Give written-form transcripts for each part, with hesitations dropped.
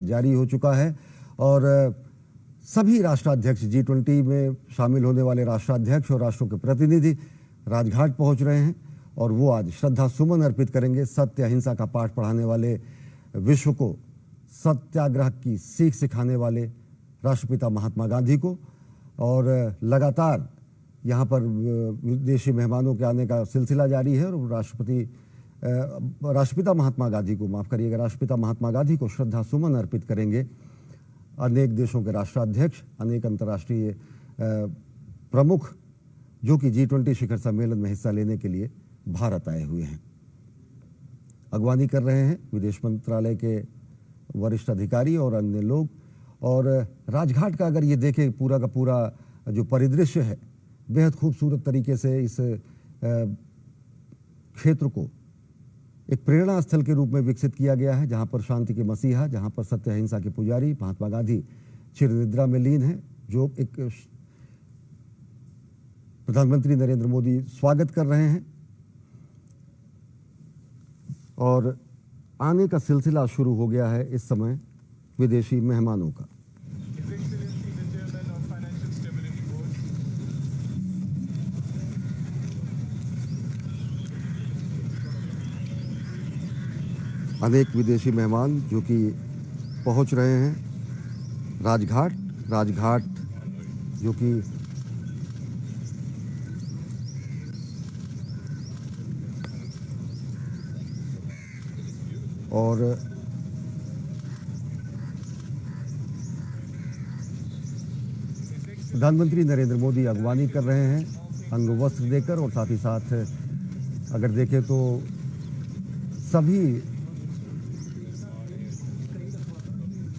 जारी हो चुका है और सभी राष्ट्राध्यक्ष G20 में शामिल होने वाले राष्ट्राध्यक्ष और राष्ट्रों के प्रतिनिधि राजघाट पहुंच रहे हैं और वो आज श्रद्धा सुमन अर्पित करेंगे सत्य अहिंसा का पाठ पढ़ाने वाले, विश्व को सत्याग्रह की सीख सिखाने वाले राष्ट्रपिता महात्मा गांधी को। और लगातार यहाँ पर विदेशी मेहमानों के आने का सिलसिला जारी है और राष्ट्रपिता महात्मा गांधी को, माफ़ करिएगा, राष्ट्रपिता महात्मा गांधी को श्रद्धा सुमन अर्पित करेंगे अनेक देशों के राष्ट्राध्यक्ष, अनेक अंतर्राष्ट्रीय प्रमुख जो कि G20 शिखर सम्मेलन में हिस्सा लेने के लिए भारत आए हुए हैं। अगवानी कर रहे हैं विदेश मंत्रालय के वरिष्ठ अधिकारी और अन्य लोग। और राजघाट का अगर ये देखें, पूरा का पूरा जो परिदृश्य है, बेहद खूबसूरत तरीके से इस क्षेत्र को एक प्रेरणा स्थल के रूप में विकसित किया गया है, जहां पर शांति के मसीहा, जहां पर सत्य अहिंसा के पुजारी महात्मा गांधी चिर निद्रा में लीन है, जो एक प्रधानमंत्री नरेंद्र मोदी स्वागत कर रहे हैं। और आने का सिलसिला शुरू हो गया है इस समय विदेशी मेहमानों का। अनेक विदेशी मेहमान जो कि पहुंच रहे हैं राजघाट जो कि और प्रधानमंत्री नरेंद्र मोदी अगवानी कर रहे हैं अंग वस्त्र देकर। और साथ ही साथ अगर देखें तो सभी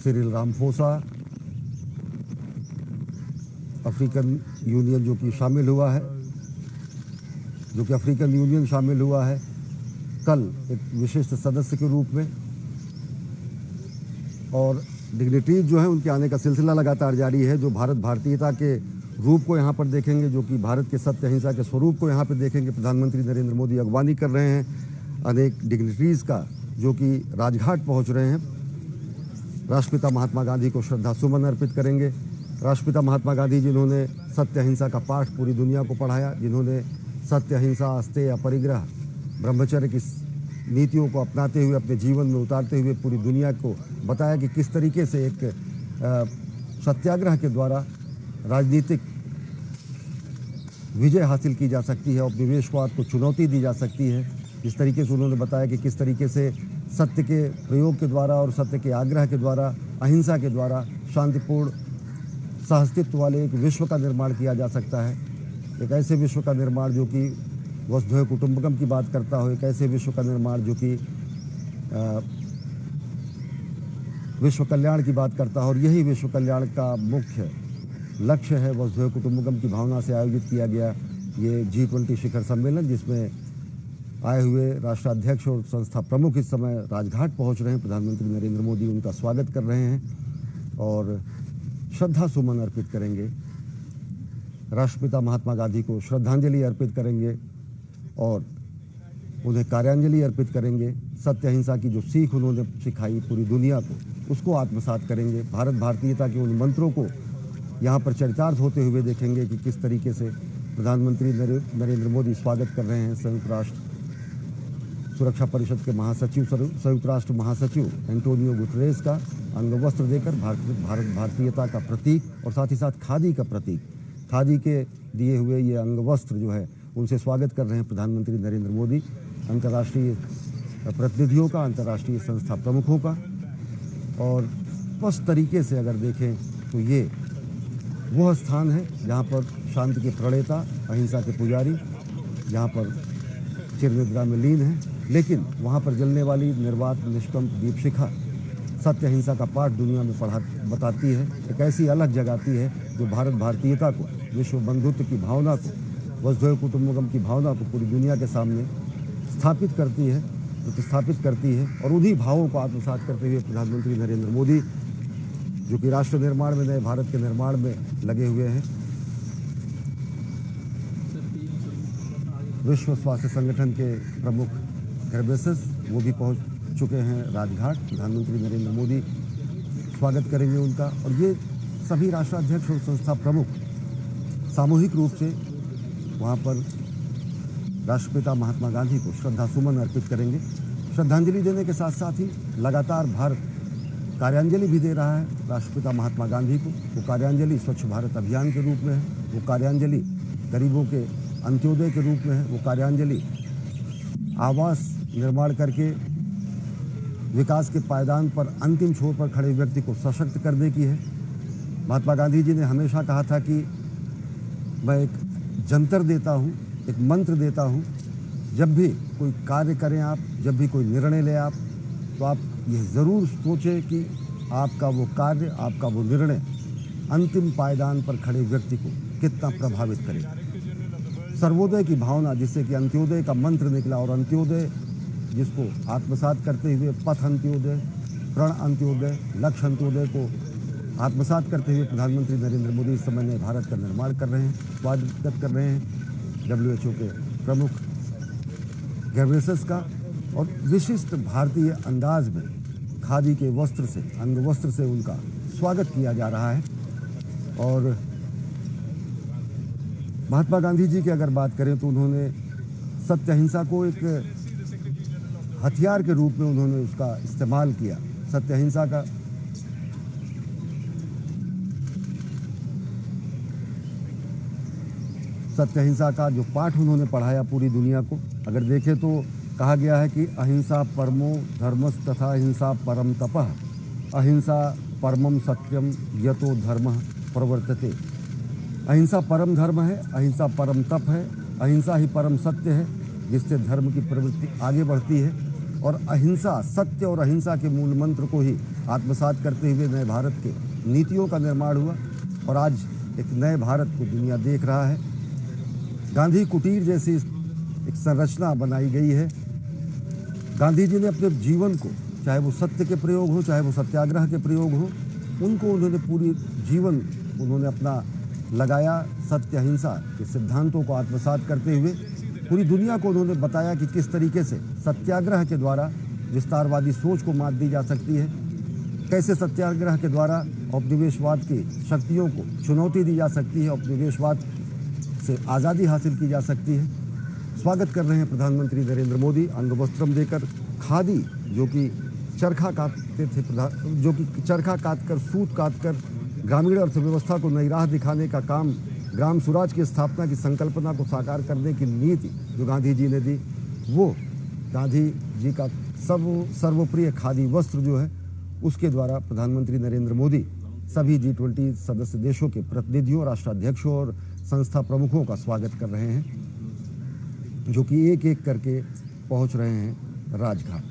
सिरिल रामफोसा, अफ्रीकन यूनियन जो कि शामिल हुआ है, अफ्रीकन यूनियन शामिल हुआ है कल एक विशिष्ट सदस्य के रूप में। और डिग्निटीज जो है उनके आने का सिलसिला लगातार जारी है, जो भारत भारतीयता के रूप को यहाँ पर देखेंगे, जो कि भारत के सत्य अहिंसा के स्वरूप को यहाँ पर देखेंगे। प्रधानमंत्री नरेंद्र मोदी अगवानी कर रहे हैं अनेक डिग्निटीज का जो कि राजघाट पहुँच रहे हैं। राष्ट्रपिता महात्मा गांधी को श्रद्धा सुमन अर्पित करेंगे। राष्ट्रपिता महात्मा गांधी जिन्होंने सत्य अहिंसा का पाठ पूरी दुनिया को पढ़ाया, जिन्होंने सत्य अहिंसा अस्तेय अपरिग्रह ब्रह्मचर्य की नीतियों को अपनाते हुए, अपने जीवन में उतारते हुए पूरी दुनिया को बताया कि किस तरीके से एक सत्याग्रह के द्वारा राजनीतिक विजय हासिल की जा सकती है, उपनिवेशवाद को चुनौती दी जा सकती है। जिस तरीके से उन्होंने बताया कि किस तरीके से सत्य के प्रयोग के द्वारा और सत्य के आग्रह के द्वारा, अहिंसा के द्वारा शांतिपूर्ण सहअस्तित्व वाले एक विश्व का निर्माण किया जा सकता है। एक ऐसे विश्व का निर्माण जो कि वसुधैव कुटुंबकम की बात करता हो, एक ऐसे विश्व का निर्माण जो कि विश्व कल्याण की बात करता हो। और यही विश्व कल्याण का मुख्य लक्ष्य है वसुधैव कुटुंबकम की भावना से आयोजित किया गया ये G20 शिखर सम्मेलन, जिसमें आए हुए राष्ट्राध्यक्ष और संस्था प्रमुख इस समय राजघाट पहुंच रहे हैं। प्रधानमंत्री नरेंद्र मोदी उनका स्वागत कर रहे हैं और श्रद्धा सुमन अर्पित करेंगे, राष्ट्रपिता महात्मा गांधी को श्रद्धांजलि अर्पित करेंगे और उन्हें कार्यांजलि अर्पित करेंगे। सत्य अहिंसा की जो सीख उन्होंने सिखाई पूरी दुनिया को, उसको आत्मसात करेंगे। भारत भारतीयता के उन मंत्रों को यहाँ पर चरितार्थ होते हुए देखेंगे कि किस तरीके से प्रधानमंत्री नरेंद्र मोदी स्वागत कर रहे हैं संयुक्त राष्ट्र सुरक्षा परिषद के महासचिव, संयुक्त राष्ट्र महासचिव एंटोनियो गुटरेस का अंग वस्त्र देकर। भारत भारतीयता का प्रतीक और साथ ही साथ खादी का प्रतीक, खादी के दिए हुए ये अंग वस्त्र जो है उनसे स्वागत कर रहे हैं प्रधानमंत्री नरेंद्र मोदी। अंतर्राष्ट्रीय प्रतिनिधियों का, अंतर्राष्ट्रीय संस्था प्रमुखों का। और स्पष्ट तरीके से अगर देखें तो ये वह स्थान है जहाँ पर शांति के प्रणेता, अहिंसा के पुजारी, जहाँ पर चिर निद्रा में लीन है, लेकिन वहाँ पर जलने वाली निर्वात निष्कंप दीपशिखा सत्य अहिंसा का पाठ दुनिया में बताती है। एक ऐसी अलग जगाती है जो भारत भारतीयता को, विश्व बंधुत्व की भावना को, वसुधैव कुटुंबकम की भावना को पूरी दुनिया के सामने स्थापित करती है, प्रतिस्थापित करती है। और उन्हीं भावों को आत्मसात करते हुए प्रधानमंत्री नरेंद्र मोदी, जो कि राष्ट्र निर्माण में, नए भारत के निर्माण में लगे हुए हैं, विश्व स्वास्थ्य संगठन के प्रमुख घेब्रेयेसस वो भी पहुंच चुके हैं राजघाट। प्रधानमंत्री नरेंद्र मोदी स्वागत करेंगे उनका। और ये सभी राष्ट्राध्यक्ष और संस्था प्रमुख सामूहिक रूप से वहाँ पर राष्ट्रपिता महात्मा गांधी को श्रद्धासुमन अर्पित करेंगे। श्रद्धांजलि देने के साथ साथ ही लगातार भारत कार्यांजलि भी दे रहा है राष्ट्रपिता महात्मा गांधी को। वो कार्यांजलि स्वच्छ भारत अभियान के रूप में है, वो कार्यांजलि गरीबों के अंत्योदय के रूप में है, वो कार्यांजलि आवास निर्माण करके विकास के पायदान पर अंतिम छोर पर खड़े व्यक्ति को सशक्त करने की है। महात्मा गांधी जी ने हमेशा कहा था कि मैं एक जंतर देता हूँ, एक मंत्र देता हूँ, जब भी कोई कार्य करें आप, जब भी कोई निर्णय लें आप, तो आप यह ज़रूर सोचें कि आपका वो कार्य, आपका वो निर्णय अंतिम पायदान पर खड़े व्यक्ति को कितना प्रभावित करेगा। सर्वोदय की भावना, जिससे कि अंत्योदय का मंत्र निकला, और अंत्योदय जिसको आत्मसात करते हुए पथ अंत्योदय, प्रण अंत्योदय, लक्ष्य अंत्योदय को आत्मसात करते हुए प्रधानमंत्री नरेंद्र मोदी इस समय नए भारत का निर्माण कर रहे हैं, स्वागत कर रहे हैं WHO के प्रमुख गेब्रेयेसस का। और विशिष्ट भारतीय अंदाज में खादी के वस्त्र से, अंग वस्त्र से उनका स्वागत किया जा रहा है। और महात्मा गांधी जी की अगर बात करें तो उन्होंने सत्य अहिंसा को एक हथियार के रूप में उन्होंने उसका इस्तेमाल किया। सत्य अहिंसा का जो पाठ उन्होंने पढ़ाया पूरी दुनिया को, अगर देखें तो कहा गया है कि अहिंसा परमो धर्मस् तथा हिंसा परम तपः, अहिंसा परमम सत्यम यतो धर्मः प्रवर्तते। अहिंसा परम धर्म है, अहिंसा परम तप है, अहिंसा ही परम सत्य है जिससे धर्म की प्रवृत्ति आगे बढ़ती है। और अहिंसा, सत्य और अहिंसा के मूल मंत्र को ही आत्मसात करते हुए नए भारत के नीतियों का निर्माण हुआ। और आज एक नए भारत को दुनिया देख रहा है। गांधी कुटीर जैसी एक संरचना बनाई गई है। गांधी जी ने अपने जीवन को, चाहे वो सत्य के प्रयोग हो, चाहे वो सत्याग्रह के प्रयोग हो, उनको उन्होंने पूरी जीवन उन्होंने अपना लगाया सत्य अहिंसा के सिद्धांतों को आत्मसात करते हुए। पूरी दुनिया को उन्होंने बताया कि किस तरीके से सत्याग्रह के द्वारा विस्तारवादी सोच को मात दी जा सकती है, कैसे सत्याग्रह के द्वारा औपनिवेशवाद की शक्तियों को चुनौती दी जा सकती है, औपनिवेशवाद से आज़ादी हासिल की जा सकती है। स्वागत कर रहे हैं प्रधानमंत्री नरेंद्र मोदी अंग वस्त्रम देकर। खादी जो कि चरखा काटते थे, जो कि चरखा काटकर, सूत काटकर ग्रामीण अर्थव्यवस्था को नई राह दिखाने का काम, ग्राम स्वराज की स्थापना की संकल्पना को साकार करने की नीति जो गांधी जी ने दी, वो गांधी जी का सर्वप्रिय खादी वस्त्र जो है, उसके द्वारा प्रधानमंत्री नरेंद्र मोदी सभी G20 सदस्य देशों के प्रतिनिधियों, राष्ट्राध्यक्षों और संस्था प्रमुखों का स्वागत कर रहे हैं, जो कि एक एक करके पहुंच रहे हैं राजघाट।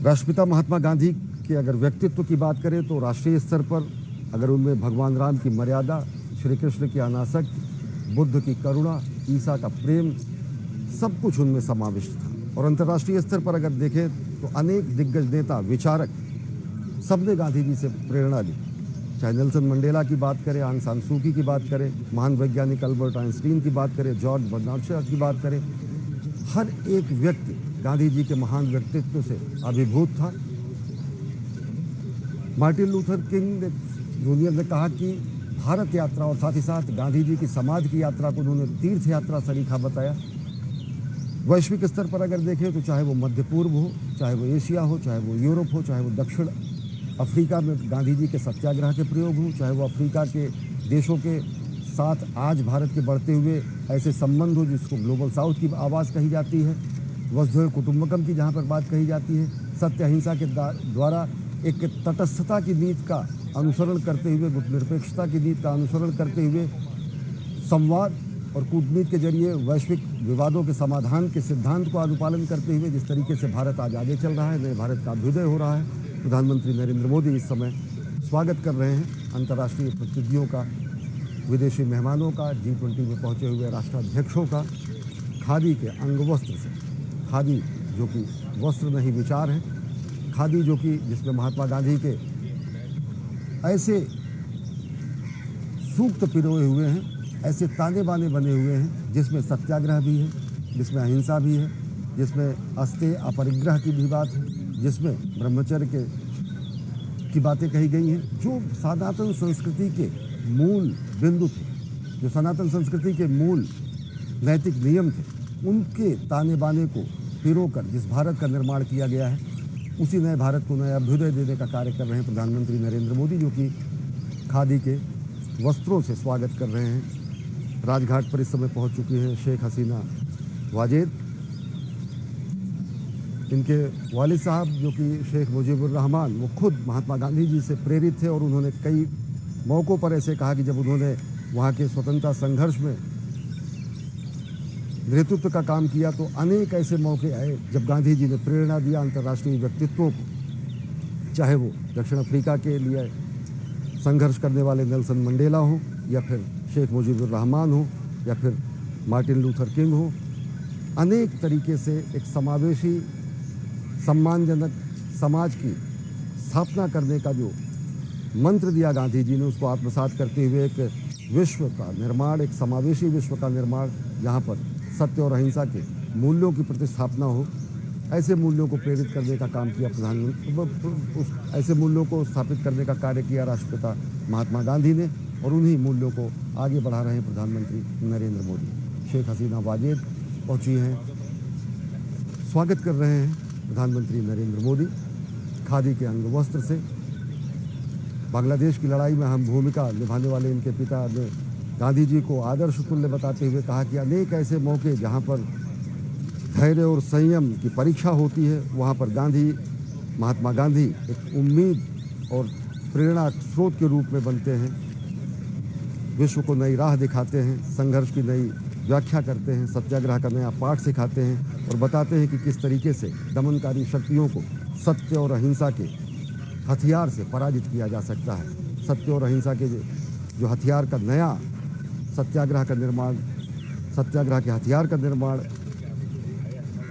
राष्ट्रपिता महात्मा गांधी के अगर व्यक्तित्व की बात करें तो राष्ट्रीय स्तर पर अगर उनमें भगवान राम की मर्यादा, श्री कृष्ण की अनासक्ति, बुद्ध की करुणा, ईसा का प्रेम, सब कुछ उनमें समाविष्ट था। और अंतर्राष्ट्रीय स्तर पर अगर देखें तो अनेक दिग्गज नेता, विचारक, सबने गांधी जी से प्रेरणा ली। चाहे नेल्सन मंडेला की बात करें, आंग सान सू की बात करें, महान वैज्ञानिक अल्बर्ट आइंस्टीन की बात करें, जॉर्ज बर्नार्ड शॉ की बात करें, हर एक व्यक्ति गांधी जी के महान व्यक्तित्व से अभिभूत था। मार्टिन लूथर किंग जूनियर ने कहा कि भारत यात्रा और साथ ही साथ गांधी जी की समाज की यात्रा को उन्होंने तीर्थ यात्रा सरीखा बताया। वैश्विक स्तर पर अगर देखें तो चाहे वो मध्य पूर्व हो, चाहे वो एशिया हो, चाहे वो यूरोप हो, चाहे वो दक्षिण अफ्रीका में गांधी जी के सत्याग्रह के प्रयोग हो, चाहे वो अफ्रीका के देशों के साथ आज भारत के बढ़ते हुए ऐसे संबंध हो जिसको ग्लोबल साउथ की आवाज़ कही जाती है, वसुधैव कुटुंबकम की जहाँ पर बात कही जाती है, सत्य अहिंसा के द्वारा एक तटस्थता की नीति का अनुसरण करते हुए, गुटनिरपेक्षता की नीति का अनुसरण करते हुए, संवाद और कूटनीति के जरिए वैश्विक विवादों के समाधान के सिद्धांत को अनुपालन करते हुए जिस तरीके से भारत आज आगे चल रहा है, नए भारत का अभ्युदय हो रहा है। प्रधानमंत्री नरेंद्र मोदी इस समय स्वागत कर रहे हैं अंतर्राष्ट्रीय प्रतिनिधियों का, विदेशी मेहमानों का, G20 में पहुंचे हुए राष्ट्राध्यक्षों का, खादी के अंग वस्त्र से। खादी जो कि वस्त्र नहीं विचार है, खादी जो कि जिसमें महात्मा गांधी के ऐसे सूक्त पिरोए हुए हैं, ऐसे ताने बाने बने हुए हैं जिसमें सत्याग्रह भी है, जिसमें अहिंसा भी है, जिसमें अस्तेय अपरिग्रह की भी बात है, जिसमें ब्रह्मचर्य की बातें कही गई हैं, जो सनातन संस्कृति के मूल बिंदु थे, जो सनातन संस्कृति के मूल नैतिक नियम थे, उनके ताने बाने को पिरोकर जिस भारत का निर्माण किया गया है, उसी नए भारत को नया अभ्युदय देने का कार्य कर रहे हैं प्रधानमंत्री नरेंद्र मोदी, जो कि खादी के वस्त्रों से स्वागत कर रहे हैं। राजघाट पर इस समय पहुंच चुकी हैं शेख हसीना वाजेद। इनके वालिद साहब जो कि शेख मुजीबुर रहमान, वो खुद महात्मा गांधी जी से प्रेरित थे और उन्होंने कई मौक़ों पर ऐसे कहा कि जब उन्होंने वहाँ के स्वतंत्रता संघर्ष में नेतृत्व का काम किया तो अनेक ऐसे मौके आए जब गांधी जी ने प्रेरणा दिया अंतर्राष्ट्रीय व्यक्तित्वों को, चाहे वो दक्षिण अफ्रीका के लिए संघर्ष करने वाले नेल्सन मंडेला हो, या फिर शेख मुजीबुर रहमान हो, या फिर मार्टिन लूथर किंग हो। अनेक तरीके से एक समावेशी सम्मानजनक समाज की स्थापना करने का जो मंत्र दिया गांधी जी ने, उसको आत्मसात करते हुए एक विश्व का निर्माण, एक समावेशी विश्व का निर्माण, जहाँ पर सत्य और अहिंसा के मूल्यों की प्रतिस्थापना हो, ऐसे मूल्यों को प्रेरित करने का काम किया प्रधानमंत्री। ऐसे मूल्यों को स्थापित करने का कार्य किया राष्ट्रपिता महात्मा गांधी ने, और उन्हीं मूल्यों को आगे बढ़ा रहे हैं प्रधानमंत्री नरेंद्र मोदी। शेख हसीना वाजेद पहुंची हैं, स्वागत कर रहे हैं प्रधानमंत्री नरेंद्र मोदी खादी के अंग वस्त्र से। बांग्लादेश की लड़ाई में अहम भूमिका निभाने वाले इनके पिता ने गांधी जी को आदर्श तुल्य बताते हुए कहा कि अनेक ऐसे मौके जहां पर धैर्य और संयम की परीक्षा होती है, वहां पर महात्मा गांधी एक उम्मीद और प्रेरणा स्रोत के रूप में बनते हैं, विश्व को नई राह दिखाते हैं, संघर्ष की नई व्याख्या करते हैं, सत्याग्रह का नया पाठ सिखाते हैं और बताते हैं कि किस तरीके से दमनकारी शक्तियों को सत्य और अहिंसा के हथियार से पराजित किया जा सकता है। सत्य और अहिंसा के जो हथियार का नया सत्याग्रह के हथियार का निर्माण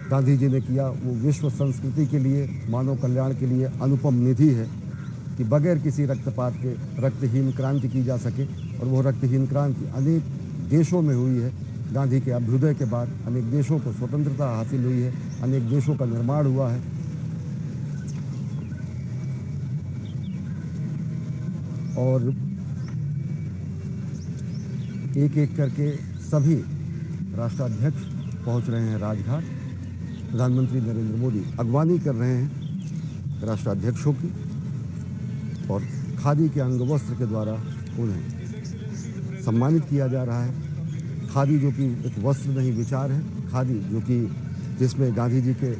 गांधी जी ने किया, वो विश्व संस्कृति के लिए, मानव कल्याण के लिए अनुपम निधि है कि बगैर किसी रक्तपात के रक्तहीन क्रांति की जा सके। और वो रक्तहीन क्रांति अनेक देशों में हुई है। गांधी के अभ्युदय के बाद अनेक देशों को स्वतंत्रता हासिल हुई है, अनेक देशों का निर्माण हुआ है। और एक एक करके सभी राष्ट्राध्यक्ष पहुंच रहे हैं राजघाट। प्रधानमंत्री नरेंद्र मोदी अगवानी कर रहे हैं राष्ट्राध्यक्षों की, और खादी के अंग वस्त्र के द्वारा उन्हें सम्मानित किया जा रहा है। खादी जो कि एक वस्त्र नहीं विचार है, खादी जो कि जिसमें गांधी जी के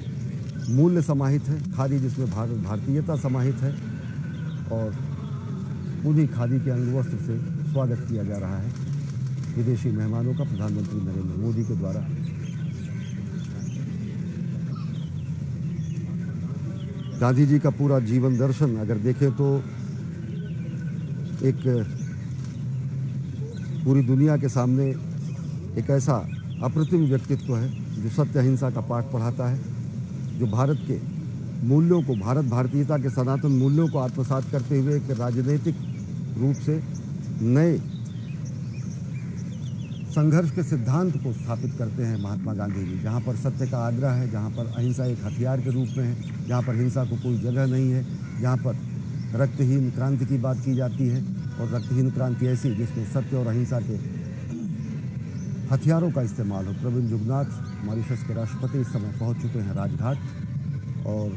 मूल्य समाहित है, खादी जिसमें भारतीयता समाहित है, और उन्हीं खादी के अंग वस्त्र से स्वागत किया जा रहा है विदेशी मेहमानों का प्रधानमंत्री नरेंद्र मोदी के द्वारा। गांधी जी का पूरा जीवन दर्शन अगर देखें तो एक पूरी दुनिया के सामने एक ऐसा अप्रतिम व्यक्तित्व है जो सत्य अहिंसा का पाठ पढ़ाता है, जो भारत के मूल्यों को, भारतीयता के सनातन मूल्यों को आत्मसात करते हुए एक राजनीतिक रूप से नए संघर्ष के सिद्धांत को स्थापित करते हैं महात्मा गांधी जी। जहाँ पर सत्य का आग्रह है, जहाँ पर अहिंसा एक हथियार के रूप में है, जहाँ पर हिंसा को कोई जगह नहीं है, जहाँ पर रक्तहीन क्रांति की बात की जाती है, और रक्तहीन क्रांति ऐसी जिसमें सत्य और अहिंसा के हथियारों का इस्तेमाल हो। प्रवीण जुगनाथ मॉरिशस के राष्ट्रपति इस समय पहुंच चुके हैं राजघाट, और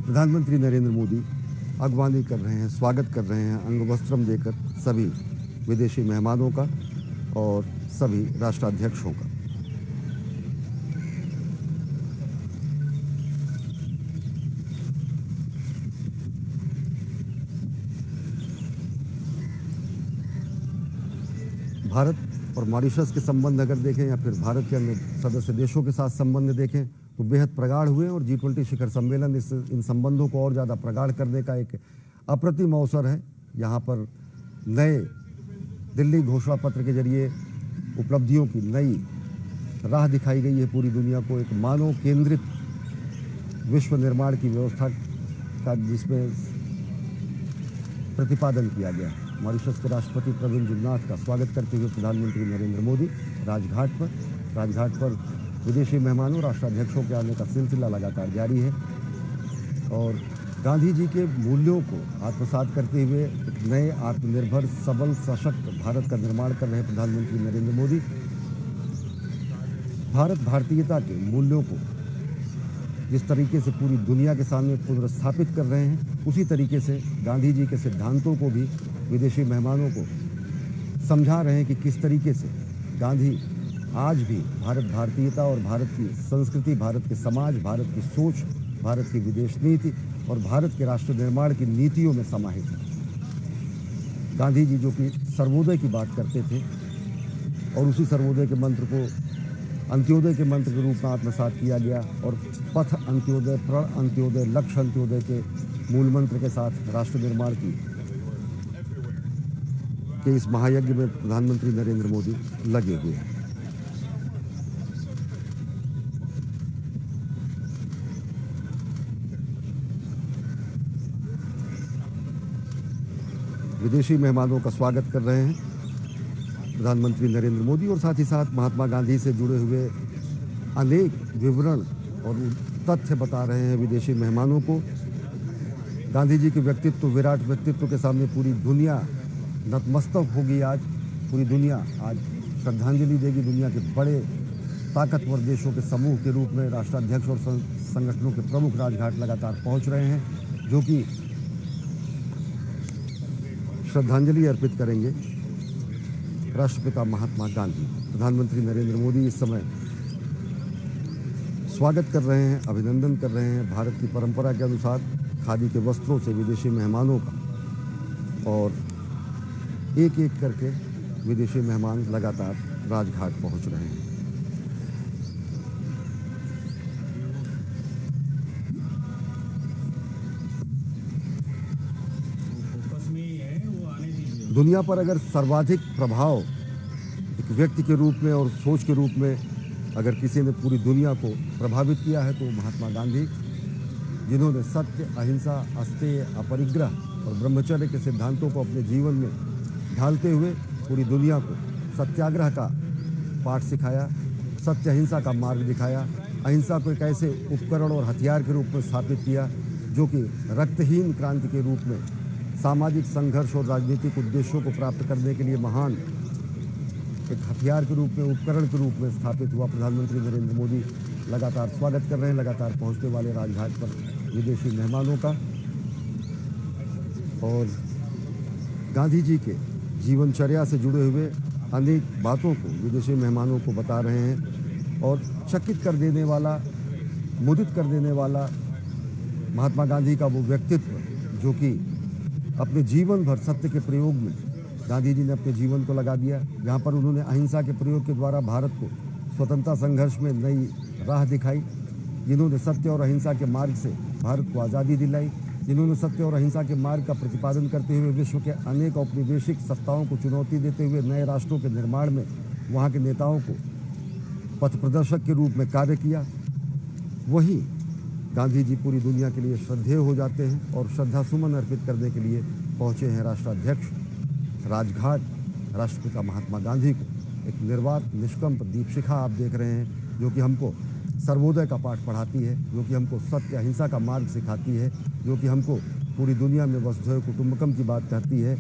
प्रधानमंत्री नरेंद्र मोदी अगवानी कर रहे हैं, स्वागत कर रहे हैं अंग वस्त्रम देकर सभी विदेशी मेहमानों का और सभी राष्ट्राध्यक्षों का। भारत और मॉरिशस के संबंध अगर देखें, या फिर भारत के अन्य सदस्य देशों के साथ संबंध देखें, तो बेहद प्रगाढ़ हुए, और G20 शिखर सम्मेलन इन संबंधों को और ज़्यादा प्रगाढ़ करने का एक अप्रतिम अवसर है। यहाँ पर नए दिल्ली घोषणा पत्र के जरिए उपलब्धियों की नई राह दिखाई गई है पूरी दुनिया को, एक मानव केंद्रित विश्व निर्माण की व्यवस्था का जिसमें प्रतिपादन किया गया है। मॉरिशस के राष्ट्रपति प्रवीण जुगनाथ का स्वागत करते हुए प्रधानमंत्री नरेंद्र मोदी राजघाट पर विदेशी मेहमानों राष्ट्राध्यक्षों के आने का सिलसिला लगातार जारी है और गांधी जी के मूल्यों को आत्मसात करते हुए एक नए आत्मनिर्भर सबल सशक्त भारत का निर्माण कर रहे प्रधानमंत्री नरेंद्र मोदी भारत भारतीयता के मूल्यों को जिस तरीके से पूरी दुनिया के सामने पुनर्स्थापित कर रहे हैं, उसी तरीके से गांधी जी के सिद्धांतों को भी विदेशी मेहमानों को समझा रहे हैं कि किस तरीके से गांधी आज भी भारत भारतीयता और भारत की संस्कृति, भारत के समाज, भारत की सोच, भारत की विदेश नीति और भारत के राष्ट्र निर्माण की नीतियों में समाहित है। गांधी जी जो कि सर्वोदय की बात करते थे और उसी सर्वोदय के मंत्र को अंत्योदय के मंत्र के रूप में आत्मसात किया गया और पथ अंत्योदय, प्रण अंत्योदय, लक्ष्य अंत्योदय के मूल मंत्र के साथ राष्ट्र निर्माण के इस महायज्ञ में प्रधानमंत्री नरेंद्र मोदी लगे हुए हैं। विदेशी मेहमानों का स्वागत कर रहे हैं प्रधानमंत्री नरेंद्र मोदी और साथ ही साथ महात्मा गांधी से जुड़े हुए अनेक विवरण और तथ्य बता रहे हैं विदेशी मेहमानों को। गांधी जी के व्यक्तित्व, विराट व्यक्तित्व के सामने पूरी दुनिया नतमस्तक होगी। आज पूरी दुनिया आज श्रद्धांजलि देगी। दुनिया के बड़े ताकतवर देशों के समूह के रूप में राष्ट्राध्यक्ष और संगठनों के प्रमुख राजघाट लगातार पहुंच रहे हैं, जो कि श्रद्धांजलि अर्पित करेंगे राष्ट्रपिता महात्मा गांधी। प्रधानमंत्री नरेंद्र मोदी इस समय स्वागत कर रहे हैं, अभिनंदन कर रहे हैं भारत की परंपरा के अनुसार खादी के वस्त्रों से विदेशी मेहमानों का और एक एक करके विदेशी मेहमान लगातार राजघाट पहुंच रहे हैं। दुनिया पर अगर सर्वाधिक प्रभाव एक व्यक्ति के रूप में और सोच के रूप में अगर किसी ने पूरी दुनिया को प्रभावित किया है तो महात्मा गांधी, जिन्होंने सत्य, अहिंसा, अस्तेय, अपरिग्रह और ब्रह्मचर्य के सिद्धांतों को अपने जीवन में ढालते हुए पूरी दुनिया को सत्याग्रह का पाठ सिखाया, सत्य अहिंसा का मार्ग दिखाया, अहिंसा को एक ऐसे उपकरण और हथियार के रूप में स्थापित किया जो कि रक्तहीन क्रांति के रूप में सामाजिक संघर्ष और राजनीतिक उद्देश्यों को प्राप्त करने के लिए महान एक हथियार के रूप में, उपकरण के रूप में स्थापित हुआ। प्रधानमंत्री नरेंद्र मोदी लगातार स्वागत कर रहे हैं लगातार पहुंचने वाले राजघाट पर विदेशी मेहमानों का और गांधी जी के जीवनचर्या से जुड़े हुए अनेक बातों को विदेशी मेहमानों को बता रहे हैं और चकित कर देने वाला, मुदित कर देने वाला महात्मा गांधी का वो व्यक्तित्व जो कि अपने जीवन भर सत्य के प्रयोग में गांधी जी ने अपने जीवन को लगा दिया, जहाँ पर उन्होंने अहिंसा के प्रयोग के द्वारा भारत को स्वतंत्रता संघर्ष में नई राह दिखाई, जिन्होंने सत्य और अहिंसा के मार्ग से भारत को आज़ादी दिलाई, जिन्होंने सत्य और अहिंसा के मार्ग का प्रतिपादन करते हुए विश्व के अनेक औपनिवेशिक सत्ताओं को चुनौती देते हुए नए राष्ट्रों के निर्माण में वहाँ के नेताओं को पथ प्रदर्शक के रूप में कार्य किया। वही गांधी जी पूरी दुनिया के लिए श्रद्धेय हो जाते हैं और श्रद्धा सुमन अर्पित करने के लिए पहुंचे हैं राष्ट्राध्यक्ष राजघाट राष्ट्रपिता महात्मा गांधी को। एक निर्वात निष्कंप दीपशिखा आप देख रहे हैं जो कि हमको सर्वोदय का पाठ पढ़ाती है, जो कि हमको सत्य अहिंसा का मार्ग सिखाती है, जो कि हमको पूरी दुनिया में वसुधैव कुटुंबकम की बात कहती है,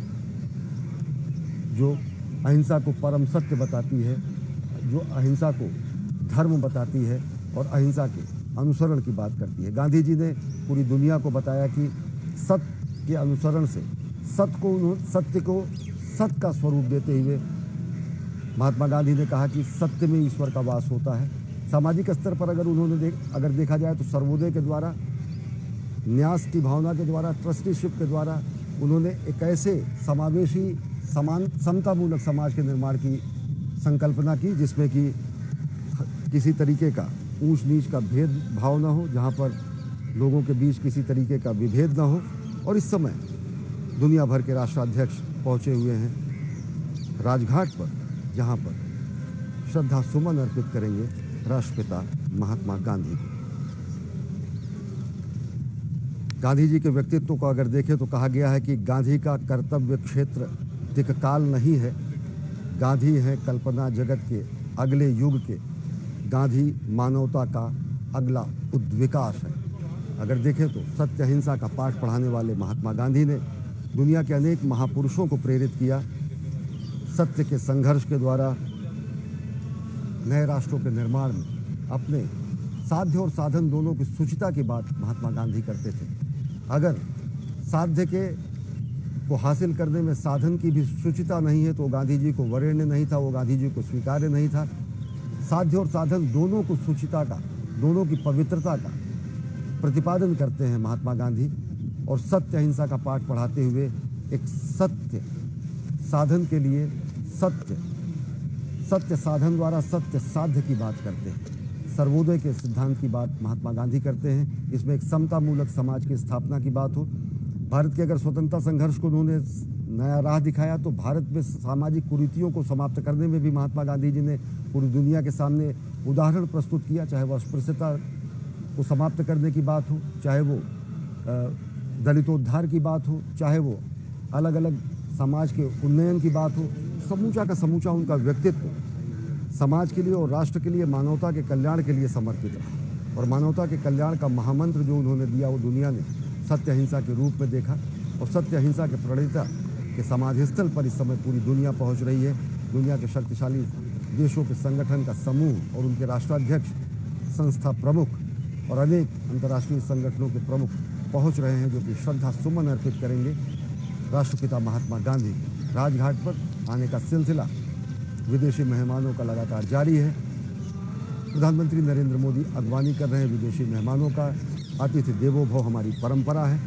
जो अहिंसा को परम सत्य बताती है, जो अहिंसा को धर्म बताती है और अहिंसा के अनुसरण की बात करती है। गांधी जी ने पूरी दुनिया को बताया कि सत्य के अनुसरण से सत्य को सत्य का स्वरूप देते हुए महात्मा गांधी ने कहा कि सत्य में ईश्वर का वास होता है। सामाजिक स्तर पर अगर देखा जाए तो सर्वोदय के द्वारा, न्यास की भावना के द्वारा, ट्रस्टीशिप के द्वारा उन्होंने एक ऐसे समावेशी समतामूलक समाज के निर्माण की संकल्पना की जिसमें कि किसी तरीके का ऊंच नीच का भेदभाव न हो, जहाँ पर लोगों के बीच किसी तरीके का विभेद न हो। और इस समय दुनिया भर के राष्ट्राध्यक्ष पहुँचे हुए हैं राजघाट पर, जहाँ पर श्रद्धा सुमन अर्पित करेंगे राष्ट्रपिता महात्मा गांधी को। गांधी जी के व्यक्तित्व को अगर देखें तो कहा गया है कि गांधी का कर्तव्य क्षेत्र दिक्काल नहीं है, गांधी हैं कल्पना जगत के अगले युग के गांधी मानवता का अगला उद्विकास है। अगर देखें तो सत्य अहिंसा का पाठ पढ़ाने वाले महात्मा गांधी ने दुनिया के अनेक महापुरुषों को प्रेरित किया। सत्य के संघर्ष के द्वारा नए राष्ट्रों के निर्माण में अपने साध्य और साधन दोनों की सूचिता की बात महात्मा गांधी करते थे। अगर साध्य के को हासिल करने में साधन की भी सूचिता नहीं है तो गांधी जी को वरेण्य नहीं था, वो गांधी जी को स्वीकार्य नहीं था। साध्य और साधन दोनों को सूचिता का, दोनों की पवित्रता का प्रतिपादन करते हैं महात्मा गांधी। और सत्य अहिंसा का पाठ पढ़ाते हुए एक सत्य साधन के लिए सत्य साधन द्वारा सत्य साध्य की बात करते हैं। सर्वोदय के सिद्धांत की बात महात्मा गांधी करते हैं। इसमें एक समतामूलक समाज की स्थापना की बात हो। भारत के अगर स्वतंत्रता संघर्ष को उन्होंने नया राह दिखाया तो भारत में सामाजिक कुरीतियों को समाप्त करने में भी महात्मा गांधी जी ने पूरी दुनिया के सामने उदाहरण प्रस्तुत किया। चाहे वो अस्पृश्यता को समाप्त करने की बात हो, चाहे वो दलितोद्धार की बात हो, चाहे वो अलग अलग समाज के उन्नयन की बात हो, समूचा का समूचा उनका व्यक्तित्व समाज के लिए और राष्ट्र के लिए, मानवता के कल्याण के लिए समर्पित रहा। और मानवता के कल्याण का महामंत्र जो उन्होंने दिया वो दुनिया ने सत्य अहिंसा के रूप में देखा। और सत्य अहिंसा के प्रणेता के समाधि स्थल पर इस समय पूरी दुनिया पहुंच रही है। दुनिया के शक्तिशाली देशों के संगठन का समूह और उनके राष्ट्राध्यक्ष, संस्था प्रमुख और अनेक अंतर्राष्ट्रीय संगठनों के प्रमुख पहुंच रहे हैं, जो कि श्रद्धा सुमन अर्पित करेंगे राष्ट्रपिता महात्मा गांधी। राजघाट पर आने का सिलसिला विदेशी मेहमानों का लगातार जारी है। प्रधानमंत्री नरेंद्र मोदी अगवानी कर रहे हैं विदेशी मेहमानों का। अतिथि देवो भव हमारी परंपरा है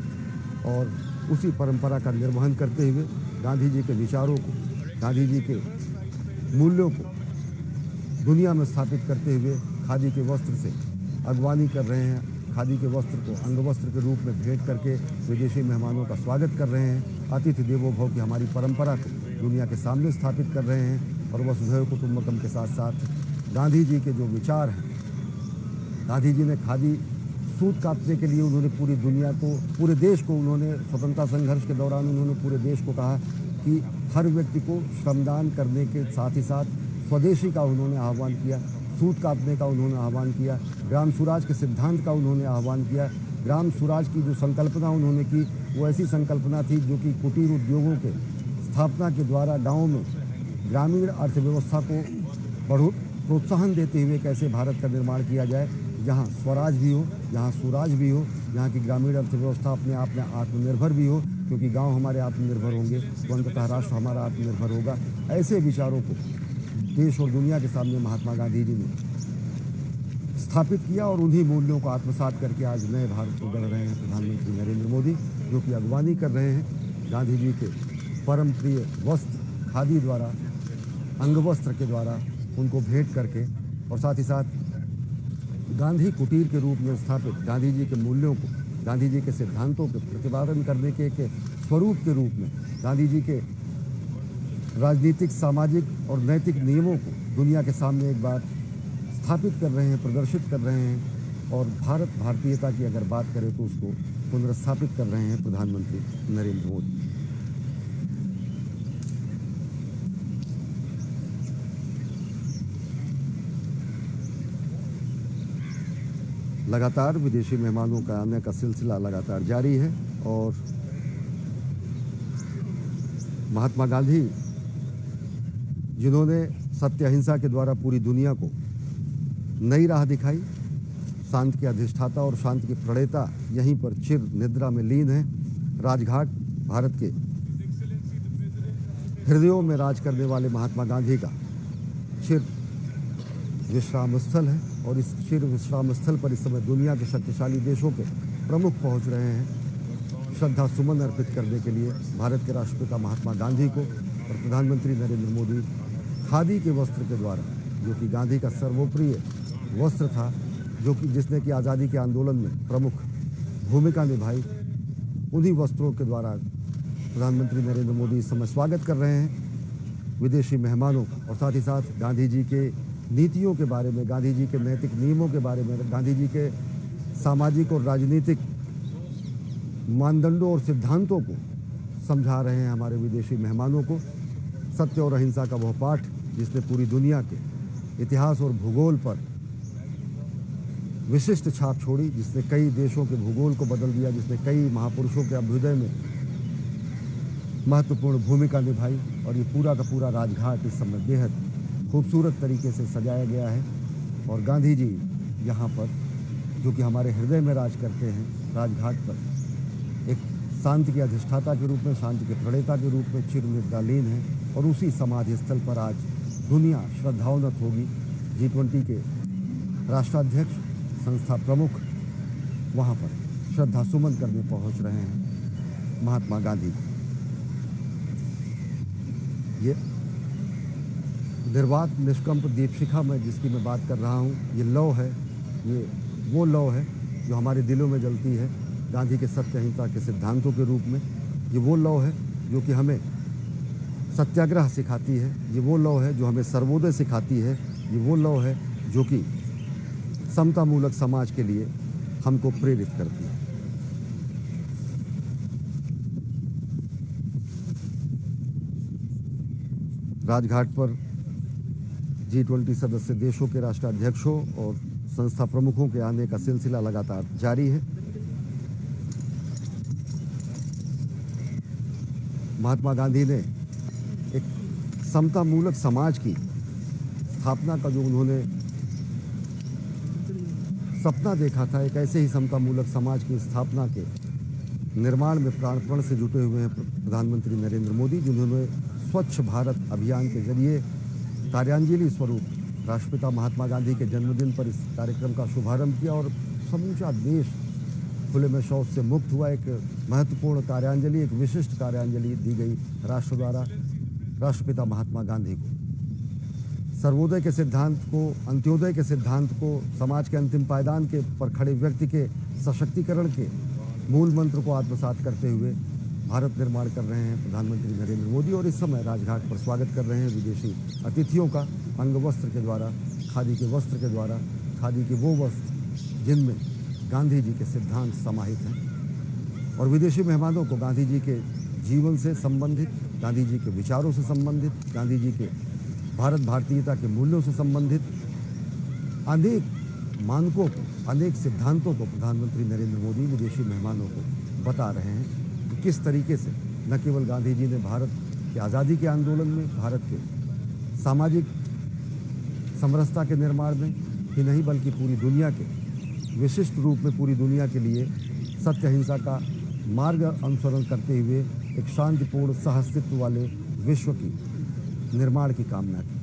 और उसी परंपरा का निर्वहन करते हुए गांधी जी के विचारों को, गांधी जी के मूल्यों को दुनिया में स्थापित करते हुए खादी के वस्त्र से अगवानी कर रहे हैं। खादी के वस्त्र को अंगवस्त्र के रूप में भेंट करके विदेशी मेहमानों का स्वागत कर रहे हैं। अतिथि देवो भव की हमारी परंपरा को दुनिया के सामने स्थापित कर रहे हैं। और वसुधैव कुटुंबकम के साथ साथ गांधी जी के जो विचार हैं, गांधी जी ने खादी सूत काटने के लिए उन्होंने पूरी दुनिया को, पूरे देश को, उन्होंने स्वतंत्रता संघर्ष के दौरान उन्होंने पूरे देश को कहा कि हर व्यक्ति को श्रमदान करने के साथ ही साथ स्वदेशी का उन्होंने आह्वान किया, सूत काटने का उन्होंने आह्वान किया, ग्राम स्वराज के सिद्धांत का उन्होंने आह्वान किया। ग्राम स्वराज की जो संकल्पना उन्होंने की वो ऐसी संकल्पना थी जो कि कुटीर उद्योगों के स्थापना के द्वारा गाँव में ग्रामीण अर्थव्यवस्था को प्रोत्साहन देते हुए कैसे भारत का निर्माण किया जाए, जहाँ स्वराज भी हो, जहाँ स्वराज भी हो, जहाँ की ग्रामीण अर्थव्यवस्था अपने आप में आत्मनिर्भर भी हो, क्योंकि गांव हमारे आत्मनिर्भर होंगे तो अंततः राष्ट्र हमारा आत्मनिर्भर होगा। ऐसे विचारों को देश और दुनिया के सामने महात्मा गांधी जी ने स्थापित किया और उन्हीं मूल्यों को आत्मसात करके आज नए भारत को गढ़ रहे हैं प्रधानमंत्री नरेंद्र मोदी, जो कि अगवानी कर रहे हैं गांधी जी के परम प्रिय वस्त्र खादी द्वारा, अंगवस्त्र के द्वारा उनको भेंट करके, और साथ ही साथ गांधी कुटीर के रूप में स्थापित गांधी जी के मूल्यों को, गांधी जी के सिद्धांतों के प्रतिपादन करने के एक स्वरूप के रूप में गांधी जी के राजनीतिक, सामाजिक और नैतिक नियमों को दुनिया के सामने एक बार स्थापित कर रहे हैं, प्रदर्शित कर रहे हैं। और भारतीयता की अगर बात करें तो उसको पुनर्स्थापित कर रहे हैं प्रधानमंत्री नरेंद्र मोदी। लगातार विदेशी मेहमानों का आने का सिलसिला लगातार जारी है और महात्मा गांधी, जिन्होंने सत्य अहिंसा के द्वारा पूरी दुनिया को नई राह दिखाई, शांति के अधिष्ठाता और शांति के प्रणेता यहीं पर चिर निद्रा में लीन है। राजघाट भारत के हृदयों में राज करने वाले महात्मा गांधी का चिर विश्राम स्थल है और इस चिर विश्राम स्थल पर इस समय दुनिया के शक्तिशाली देशों के प्रमुख पहुंच रहे हैं श्रद्धा सुमन अर्पित करने के लिए भारत के राष्ट्रपिता महात्मा गांधी को। और प्रधानमंत्री नरेंद्र मोदी खादी के वस्त्र के द्वारा, जो कि गांधी का सर्वोप्रिय वस्त्र था, जो कि जिसने कि आज़ादी के आंदोलन में प्रमुख भूमिका निभाई, उन्हीं वस्त्रों के द्वारा प्रधानमंत्री नरेंद्र मोदी इस समय स्वागत कर रहे हैं विदेशी मेहमानों का। और साथ ही साथ गांधी जी के नीतियों के बारे में, गांधी जी के नैतिक नियमों के बारे में, गांधी जी के सामाजिक और राजनीतिक मानदंडों और सिद्धांतों को समझा रहे हैं हमारे विदेशी मेहमानों को। सत्य और अहिंसा का वह पाठ जिसने पूरी दुनिया के इतिहास और भूगोल पर विशिष्ट छाप छोड़ी, जिसने कई देशों के भूगोल को बदल दिया, जिसने कई महापुरुषों के अभ्युदय में महत्वपूर्ण भूमिका निभाई। और ये पूरा का पूरा राजघाट इस समय बेहद खूबसूरत तरीके से सजाया गया है। और गांधी जी यहाँ पर, जो कि हमारे हृदय में राज करते हैं, राजघाट पर एक शांति के अधिष्ठाता के रूप में, शांति के प्रणेता के रूप में चिरनिद्रालीन है। और उसी समाधि स्थल पर आज दुनिया श्रद्धावनत होगी। G20 के राष्ट्राध्यक्ष, संस्था प्रमुख वहाँ पर श्रद्धा सुमन करने पहुँच रहे हैं महात्मा गांधी। ये निर्वात निष्कंप दीपशिखा में जिसकी मैं बात कर रहा हूँ, ये लौ है, ये वो लौ है जो हमारे दिलों में जलती है गांधी के सत्य अहिंसा के सिद्धांतों के रूप में। ये वो लौ है जो कि हमें सत्याग्रह सिखाती है। ये वो लौ है जो हमें सर्वोदय सिखाती है। ये वो लौ है जो कि समतामूलक समाज के लिए हमको प्रेरित करती है। राजघाट पर G20 सदस्य देशों के राष्ट्राध्यक्षों और संस्था प्रमुखों के आने का सिलसिला लगातार जारी है। महात्मा गांधी ने एक समतामूलक समाज की स्थापना का जो उन्होंने सपना देखा था, एक ऐसे ही समतामूलक समाज की स्थापना के निर्माण में प्राणपण से जुटे हुए हैं प्रधानमंत्री नरेंद्र मोदी, जिन्होंने स्वच्छ भारत अभियान के जरिए कार्यांजलि स्वरूप राष्ट्रपिता महात्मा गांधी के जन्मदिन पर इस कार्यक्रम का शुभारंभ किया। और समूचा देश खुले में शौच से मुक्त हुआ। एक महत्वपूर्ण कार्यांजलि, एक विशिष्ट कार्यांजलि दी गई राष्ट्र द्वारा राष्ट्रपिता महात्मा गांधी को। सर्वोदय के सिद्धांत को, अंत्योदय के सिद्धांत को, समाज के अंतिम पायदान के पर खड़े व्यक्ति के सशक्तिकरण के मूल मंत्र को आत्मसात करते हुए भारत निर्माण कर रहे हैं प्रधानमंत्री नरेंद्र मोदी। और इस समय राजघाट पर स्वागत कर रहे हैं विदेशी अतिथियों का अंग वस्त्र के द्वारा, खादी के वस्त्र के द्वारा, खादी के वो वस्त्र जिनमें गांधी जी के सिद्धांत समाहित हैं। और विदेशी मेहमानों को गांधी जी के जीवन से संबंधित, गांधी जी के विचारों से संबंधित, गांधी जी के भारत भारतीयता के मूल्यों से संबंधित अनेक मानकों को, अनेक सिद्धांतों को प्रधानमंत्री नरेंद्र मोदी विदेशी मेहमानों को बता रहे हैं कि किस तरीके से न केवल गांधी जी ने भारत के आज़ादी के आंदोलन में, भारत के सामाजिक समरसता के निर्माण में ही नहीं, बल्कि पूरी दुनिया के, विशिष्ट रूप में पूरी दुनिया के लिए सत्य अहिंसा का मार्ग अनुसरण करते हुए एक शांतिपूर्ण सहअस्तित्व वाले विश्व की निर्माण की कामना की।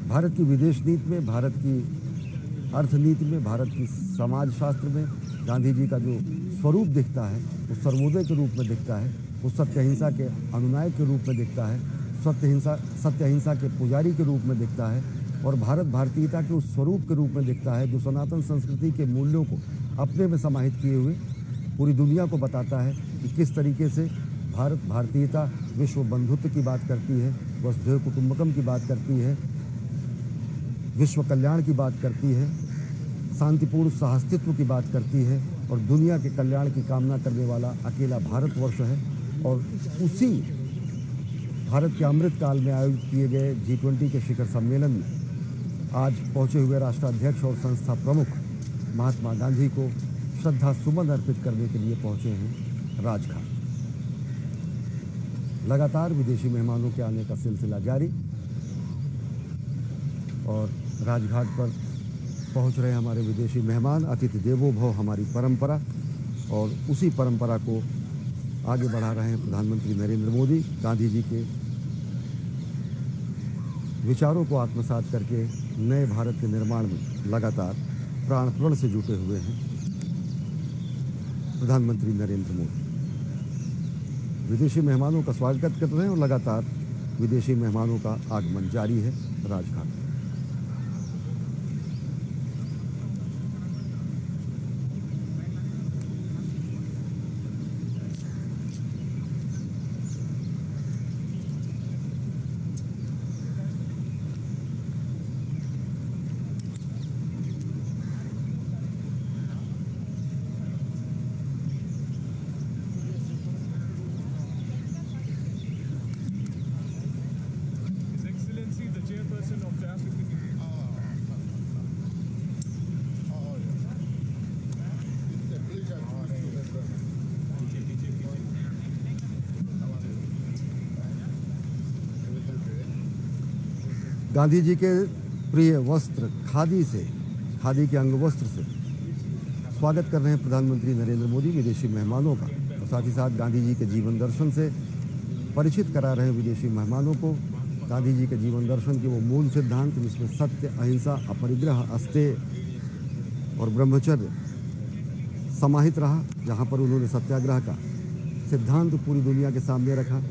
भारत की विदेश नीति में, भारत की अर्थनीति में, भारत की समाजशास्त्र में गांधी जी का जो स्वरूप दिखता है, वो सर्वोदय के रूप में दिखता है, वो सत्य अहिंसा के अनुनायक के रूप में दिखता है, सत्य अहिंसा के पुजारी के रूप में दिखता है, और भारत भारतीयता के उस स्वरूप के रूप में दिखता है जो सनातन संस्कृति के मूल्यों को अपने में समाहित किए हुए पूरी दुनिया को बताता है कि किस तरीके से भारत भारतीयता विश्व बंधुत्व की बात करती है, वसुधैव कुटुंबकम की बात करती है, विश्व कल्याण की बात करती है, शांतिपूर्ण सहअस्तित्व की बात करती है, और दुनिया के कल्याण की कामना करने वाला अकेला भारतवर्ष है। और उसी भारत के अमृत काल में आयोजित किए गए G20 के शिखर सम्मेलन में आज पहुंचे हुए राष्ट्राध्यक्ष और संस्था प्रमुख महात्मा गांधी को श्रद्धा सुमन अर्पित करने के लिए पहुंचे हैं राजघाट। लगातार विदेशी मेहमानों के आने का सिलसिला जारी, और राजघाट पर पहुंच रहे हमारे विदेशी मेहमान। अतिथि देवो भव हमारी परंपरा, और उसी परंपरा को आगे बढ़ा रहे हैं प्रधानमंत्री नरेंद्र मोदी। गांधी जी के विचारों को आत्मसात करके नए भारत के निर्माण में लगातार प्राणपण से जुटे हुए हैं प्रधानमंत्री नरेंद्र मोदी। विदेशी मेहमानों का स्वागत कर रहे हैं और लगातार विदेशी मेहमानों का आगमन जारी है Rajghat. Chairperson of the Gandhi ji के प्रिय वस्त्र खादी के अंग वस्त्र से स्वागत कर रहे हैं प्रधानमंत्री नरेंद्र मोदी विदेशी मेहमानों का, और साथ ही साथ गांधी जी के जीवन दर्शन से परिचित करा रहे हैं विदेशी मेहमानों को गांधी जी के जीवन दर्शन के वो मूल सिद्धांत जिसमें सत्य, अहिंसा, अपरिग्रह, अस्तेय और ब्रह्मचर्य समाहित रहा। जहाँ पर उन्होंने सत्याग्रह का सिद्धांत पूरी दुनिया के सामने रखा,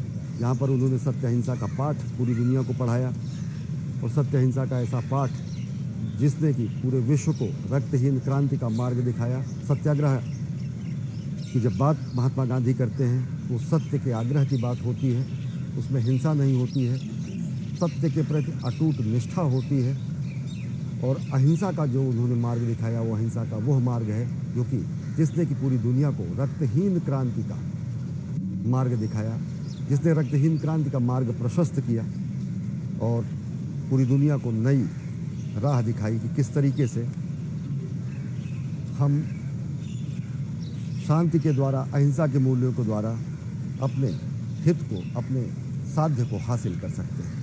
जहाँ पर उन्होंने सत्य अहिंसा का पाठ पूरी दुनिया को पढ़ाया, और सत्य अहिंसा का ऐसा पाठ जिसने कि पूरे विश्व को रक्तहीन क्रांति का मार्ग दिखाया। सत्याग्रह की जब बात महात्मा गांधी करते हैं तो सत्य के आग्रह की बात होती है, उसमें हिंसा नहीं होती है, सत्य के प्रति अटूट निष्ठा होती है, और अहिंसा का जो उन्होंने मार्ग दिखाया वो अहिंसा का वह मार्ग है जो कि जिसने कि पूरी दुनिया को रक्तहीन क्रांति का मार्ग दिखाया, जिसने रक्तहीन क्रांति का मार्ग प्रशस्त किया और पूरी दुनिया को नई राह दिखाई कि किस तरीके से हम शांति के द्वारा, अहिंसा के मूल्यों के द्वारा अपने हित को, अपने साध्य को हासिल कर सकते हैं।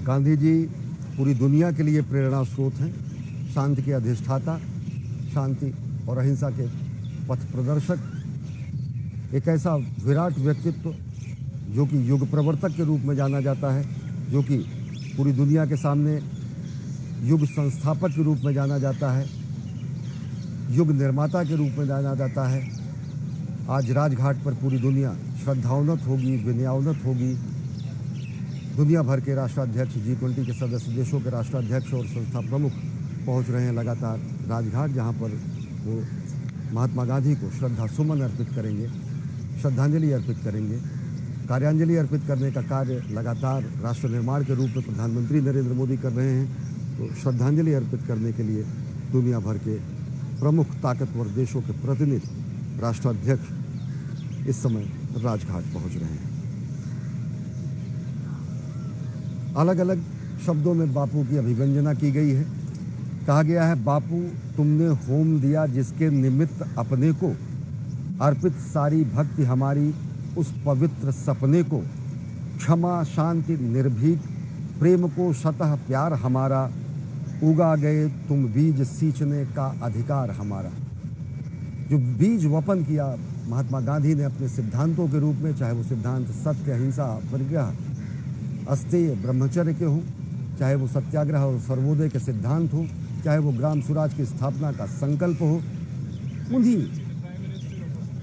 गांधी जी पूरी दुनिया के लिए प्रेरणा स्रोत हैं, शांति के अधिष्ठाता, शांति और अहिंसा के पथ प्रदर्शक, एक ऐसा विराट व्यक्तित्व जो कि युग प्रवर्तक के रूप में जाना जाता है, जो कि पूरी दुनिया के सामने युग संस्थापक के रूप में जाना जाता है, युग निर्माता के रूप में जाना जाता है। आज राजघाट पर पूरी दुनिया श्रद्धावनत होगी, विनयावनत होगी। दुनिया भर के राष्ट्राध्यक्ष, G20 के सदस्य देशों के राष्ट्राध्यक्ष और संस्था प्रमुख पहुंच रहे हैं लगातार राजघाट, जहां पर वो महात्मा गांधी को श्रद्धा सुमन अर्पित करेंगे, श्रद्धांजलि अर्पित करेंगे। कार्यांजलि अर्पित करने का कार्य लगातार राष्ट्र निर्माण के रूप में प्रधानमंत्री नरेंद्र मोदी कर रहे हैं, तो श्रद्धांजलि अर्पित करने के लिए दुनिया भर के प्रमुख ताकतवर देशों के प्रतिनिधि, राष्ट्राध्यक्ष इस समय राजघाट पहुंच रहे हैं। अलग अलग शब्दों में बापू की अभिव्यंजना की गई है। कहा गया है, बापू तुमने होम दिया जिसके निमित्त अपने को, अर्पित सारी भक्ति हमारी उस पवित्र सपने को, क्षमा शांति निर्भीक प्रेम को शतः प्यार हमारा, उगा गए तुम बीज सींचने का अधिकार हमारा। जो बीज वपन किया महात्मा गांधी ने अपने सिद्धांतों के रूप में, चाहे वो सिद्धांत सत्य, अहिंसा, परिग्रह, अस्तेय, ब्रह्मचर्य के हों, चाहे वो सत्याग्रह और सर्वोदय के सिद्धांत हों, चाहे वो ग्राम स्वराज की स्थापना का संकल्प हो, उन्हीं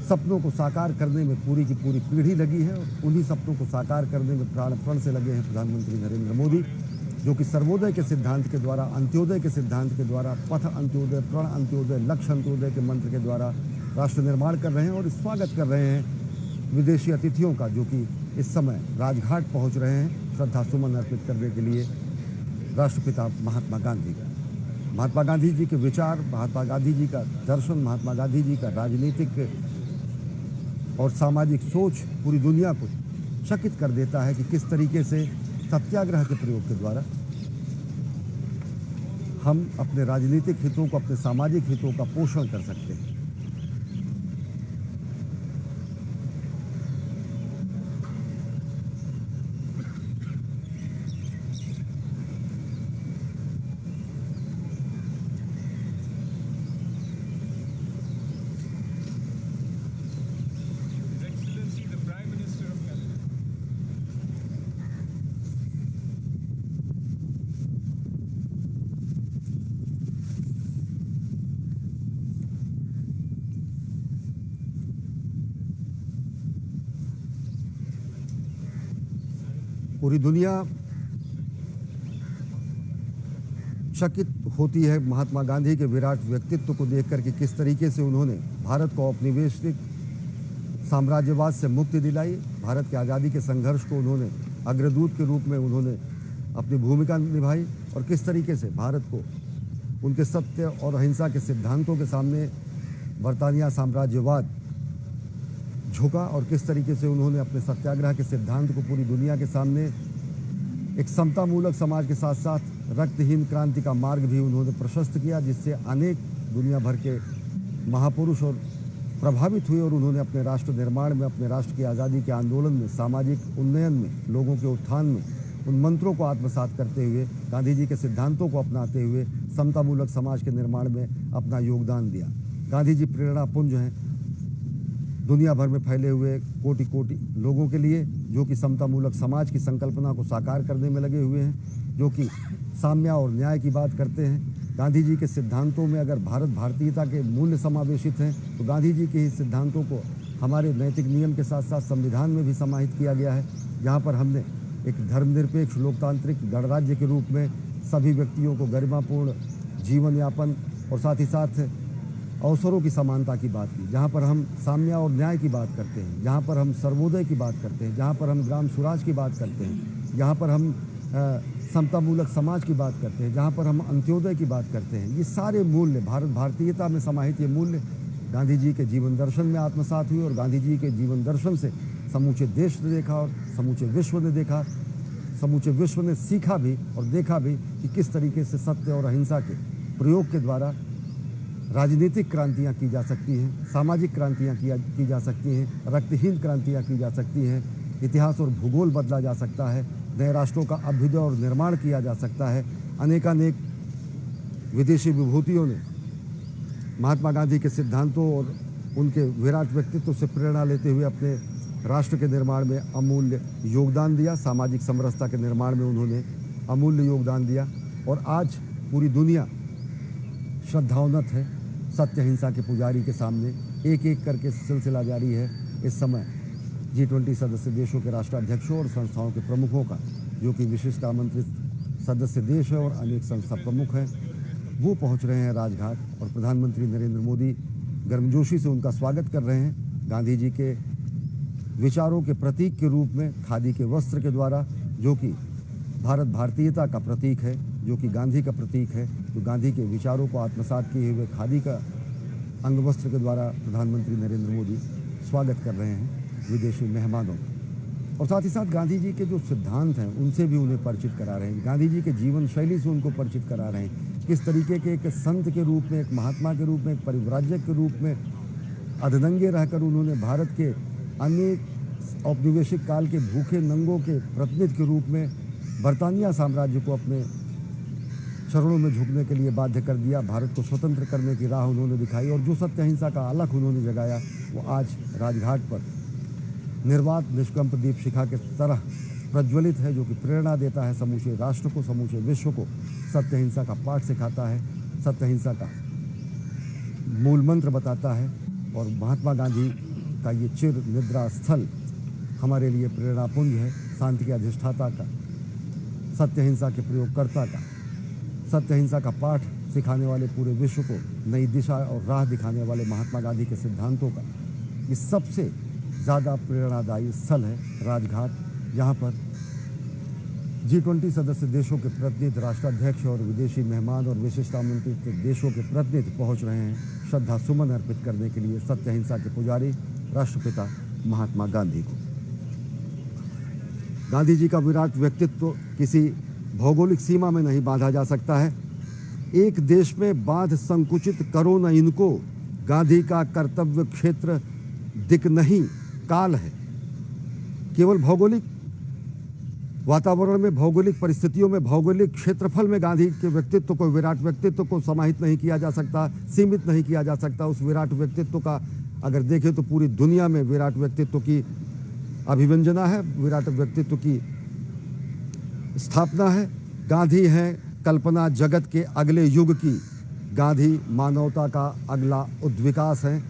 सपनों को साकार करने में पूरी की पूरी पीढ़ी लगी है। उन्हीं सपनों को साकार करने में प्राण से लगे हैं प्रधानमंत्री नरेंद्र मोदी, जो कि सर्वोदय के सिद्धांत के द्वारा, अंत्योदय के सिद्धांत के द्वारा, पथ अंत्योदय, प्रण अंत्योदय, लक्ष्य अंत्योदय के मंत्र के द्वारा राष्ट्र निर्माण कर रहे हैं और स्वागत कर रहे हैं विदेशी अतिथियों का, जो कि इस समय राजघाट पहुंच रहे हैं श्रद्धा सुमन अर्पित करने के लिए राष्ट्रपिता महात्मा गांधी का। महात्मा गांधी जी के विचार, महात्मा गांधी जी का दर्शन, महात्मा गांधी जी का राजनीतिक और सामाजिक सोच पूरी दुनिया को चकित कर देता है कि किस तरीके से सत्याग्रह के प्रयोग के द्वारा हम अपने राजनीतिक हितों को, अपने सामाजिक हितों का पोषण कर सकते हैं। पूरी दुनिया चकित होती है महात्मा गांधी के विराट व्यक्तित्व को देखकर कि किस तरीके से उन्होंने भारत को औपनिवेशिक साम्राज्यवाद से मुक्ति दिलाई। भारत की आज़ादी के संघर्ष को उन्होंने अग्रदूत के रूप में उन्होंने अपनी भूमिका निभाई और किस तरीके से भारत को उनके सत्य और अहिंसा के सिद्धांतों के सामने बरतानिया साम्राज्यवाद झुका और किस तरीके से उन्होंने अपने सत्याग्रह के सिद्धांत को पूरी दुनिया के सामने एक समतामूलक समाज के साथ साथ रक्तहीन क्रांति का मार्ग भी उन्होंने प्रशस्त किया, जिससे अनेक दुनिया भर के महापुरुष और प्रभावित हुए और उन्होंने अपने राष्ट्र निर्माण में, अपने राष्ट्र की आज़ादी के आंदोलन में, सामाजिक उन्नयन में, लोगों के उत्थान में उन मंत्रों को आत्मसात करते हुए, गांधी जी के सिद्धांतों को अपनाते हुए समतामूलक समाज के निर्माण में अपना योगदान दिया। गांधी जी प्रेरणा पुंज हैं दुनिया भर में फैले हुए कोटि कोटि लोगों के लिए, जो कि समतामूलक समाज की संकल्पना को साकार करने में लगे हुए हैं, जो कि साम्य और न्याय की बात करते हैं। गांधी जी के सिद्धांतों में अगर भारत भारतीयता के मूल्य समावेशित हैं, तो गांधी जी के ही सिद्धांतों को हमारे नैतिक नियम के साथ साथ संविधान में भी समाहित किया गया है, जहाँ पर हमने एक धर्मनिरपेक्ष लोकतांत्रिक गणराज्य के रूप में सभी व्यक्तियों को गरिमापूर्ण जीवन यापन और साथ ही साथ अवसरों की समानता की बात की, जहाँ पर हम साम्य और न्याय की बात करते हैं, जहाँ पर हम सर्वोदय की बात करते हैं, जहाँ पर हम ग्राम स्वराज की बात करते हैं, जहाँ पर हम समतामूलक समाज की बात करते हैं, जहाँ पर हम अंत्योदय की बात करते हैं। ये सारे मूल्य, भारत भारतीयता में समाहित ये मूल्य गांधी जी के जीवन दर्शन में आत्मसात हुए और गांधी जी के जीवन दर्शन से समूचे देश ने देखा और समूचे विश्व ने देखा, समूचे विश्व ने सीखा भी और देखा भी कि किस तरीके से सत्य और अहिंसा के प्रयोग के द्वारा राजनीतिक क्रांतियाँ की जा सकती हैं, सामाजिक क्रांतियाँ की जा सकती हैं, रक्तहीन क्रांतियाँ की जा सकती हैं, इतिहास और भूगोल बदला जा सकता है, नए राष्ट्रों का अभ्युदय और निर्माण किया जा सकता है। अनेकानेक विदेशी विभूतियों ने महात्मा गांधी के सिद्धांतों और उनके विराट व्यक्तित्व से प्रेरणा लेते हुए अपने राष्ट्र के निर्माण में अमूल्य योगदान दिया, सामाजिक समरसता के निर्माण में उन्होंने अमूल्य योगदान दिया। और आज पूरी दुनिया श्रद्धावनत है सत्य अहिंसा के पुजारी के सामने। एक एक करके सिलसिला जारी है इस समय G20 सदस्य देशों के राष्ट्राध्यक्षों और संस्थाओं के प्रमुखों का, जो कि विशिष्ट आमंत्रित सदस्य देश है और अनेक संस्था प्रमुख हैं, वो पहुंच रहे हैं राजघाट और प्रधानमंत्री नरेंद्र मोदी गर्मजोशी से उनका स्वागत कर रहे हैं। गांधी जी के विचारों के प्रतीक के रूप में खादी के वस्त्र के द्वारा, जो कि भारत भारतीयता का प्रतीक है, जो कि गांधी का प्रतीक है, जो गांधी के विचारों को आत्मसात किए हुए खादी का अंग वस्त्र के द्वारा प्रधानमंत्री नरेंद्र मोदी स्वागत कर रहे हैं विदेशी मेहमानों। और साथ ही साथ गांधी जी के जो सिद्धांत हैं उनसे भी उन्हें परिचित करा रहे हैं, गांधी जी के जीवन शैली से उनको परिचित करा रहे हैं, किस तरीके के एक संत के रूप में, एक महात्मा के रूप में, एक परिव्राजक के रूप में अर्धनंगे रहकर उन्होंने भारत के अनेक औपनिवेशिक काल के भूखे नंगों के प्रतिनिधि के रूप में बरतानिया साम्राज्य को अपने चरणों में झुकने के लिए बाध्य कर दिया। भारत को स्वतंत्र करने की राह उन्होंने दिखाई और जो सत्य अहिंसा का अलख उन्होंने जगाया, वो आज राजघाट पर निर्वात निष्कंप दीप शिखा के तरह प्रज्वलित है, जो कि प्रेरणा देता है समूचे राष्ट्र को, समूचे विश्व को। सत्य अहिंसा का पाठ सिखाता है, सत्य अहिंसा का मूल मंत्र बताता है। और महात्मा गांधी का ये चिर निद्रा स्थल हमारे लिए प्रेरणापुंज है, शांति के अधिष्ठाता का, सत्य अहिंसा के प्रयोगकर्ता का, सत्य अहिंसा का पाठ सिखाने वाले पूरे विश्व को नई दिशा और राह दिखाने वाले महात्मा गांधी के सिद्धांतों का ये सबसे ज़्यादा प्रेरणादायी स्थल है राजघाट, जहाँ पर G20 सदस्य देशों के प्रतिनिधि, राष्ट्राध्यक्ष और विदेशी मेहमान और विशिष्ट आमंत्रित देशों के प्रतिनिधि पहुँच रहे हैं श्रद्धा सुमन अर्पित करने के लिए सत्य अहिंसा के पुजारी राष्ट्रपिता महात्मा गांधी को। गांधी जी का विराट व्यक्तित्व किसी भौगोलिक सीमा में नहीं बांधा जा सकता है। एक देश में बांध संकुचित करो न इनको, गांधी का कर्तव्य क्षेत्र दिक नहीं काल है। केवल भौगोलिक वातावरण में, भौगोलिक परिस्थितियों में, भौगोलिक क्षेत्रफल में गांधी के व्यक्तित्व को, विराट व्यक्तित्व को समाहित नहीं किया जा सकता, सीमित नहीं किया जा सकता। उस विराट व्यक्तित्व का अगर देखें तो पूरी दुनिया में विराट व्यक्तित्व की अभिव्यंजना है, विराट व्यक्तित्व की स्थापना है। गांधी हैं कल्पना जगत के अगले युग की, गांधी मानवता का अगला उद्विकास है,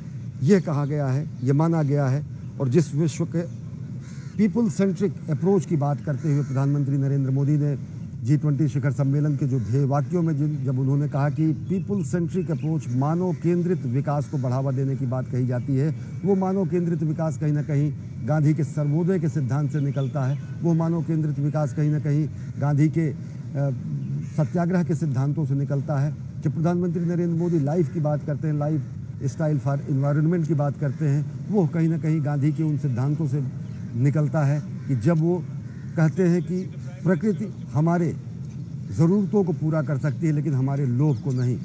यह कहा गया है, ये माना गया है। और जिस विश्व के पीपल सेंट्रिक अप्रोच की बात करते हुए प्रधानमंत्री नरेंद्र मोदी ने G20 शिखर सम्मेलन के जो ध्येय वाक्यों में जब उन्होंने कहा कि पीपल सेंट्रिक अप्रोच, मानव केंद्रित विकास को बढ़ावा देने की बात कही जाती है, वो मानव केंद्रित विकास कहीं ना कहीं गांधी के सर्वोदय के सिद्धांत से निकलता है। वो मानव केंद्रित विकास कहीं ना कहीं गांधी के सत्याग्रह के सिद्धांतों से निकलता है। जब प्रधानमंत्री नरेंद्र मोदी लाइफ की बात करते हैं, लाइफ स्टाइल फॉर इन्वायरमेंट की बात करते हैं, वो कहीं ना कहीं गांधी के उन सिद्धांतों से निकलता है कि जब वो कहते हैं कि प्रकृति हमारे ज़रूरतों को पूरा कर सकती है लेकिन हमारे लोभ को नहीं,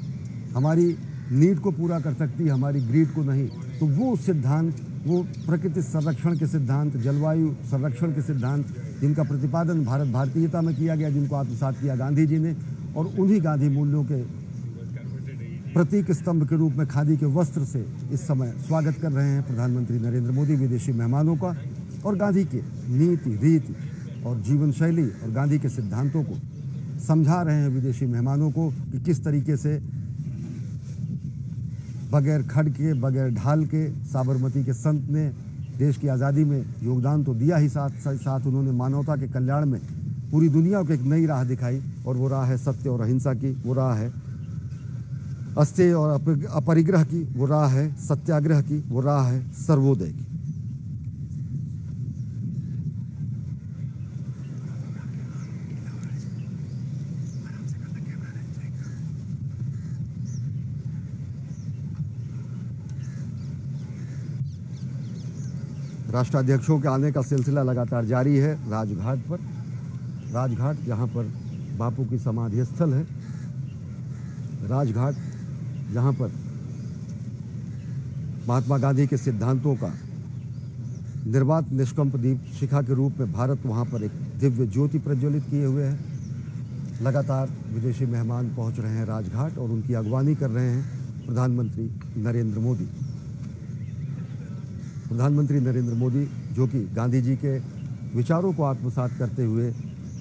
हमारी नीड को पूरा कर सकती है, हमारी ग्रीड को नहीं। तो वो सिद्धांत, वो प्रकृति संरक्षण के सिद्धांत, जलवायु संरक्षण के सिद्धांत, जिनका प्रतिपादन भारत भारतीयता में किया गया, जिनको आत्मसात किया गांधी जी ने, और उन्हीं गांधी मूल्यों के प्रतीक स्तंभ के रूप में खादी के वस्त्र से इस समय स्वागत कर रहे हैं प्रधानमंत्री नरेंद्र मोदी विदेशी मेहमानों का, और गांधी के नीति, रीति और जीवन शैली और गांधी के सिद्धांतों को समझा रहे हैं विदेशी मेहमानों को कि किस तरीके से बगैर खड़ के, बगैर ढाल के साबरमती के संत ने देश की आज़ादी में योगदान तो दिया ही, साथ साथ उन्होंने मानवता के कल्याण में पूरी दुनिया को एक नई राह दिखाई, और वो राह है सत्य और अहिंसा की, वो राह है अस्तेय और अपरिग्रह की, वो राह है सत्याग्रह की, वो राह है सर्वोदय की। राष्ट्राध्यक्षों के आने का सिलसिला लगातार जारी है राजघाट पर। राजघाट जहां पर बापू की समाधि स्थल है, राजघाट जहां पर महात्मा गांधी के सिद्धांतों का निर्वात निष्कंप दीप शिखा के रूप में भारत वहां पर एक दिव्य ज्योति प्रज्वलित किए हुए है। लगातार विदेशी मेहमान पहुंच रहे हैं राजघाट, और उनकी अगवानी कर रहे हैं प्रधानमंत्री नरेंद्र मोदी। प्रधानमंत्री नरेंद्र मोदी, जो कि गांधी जी के विचारों को आत्मसात करते हुए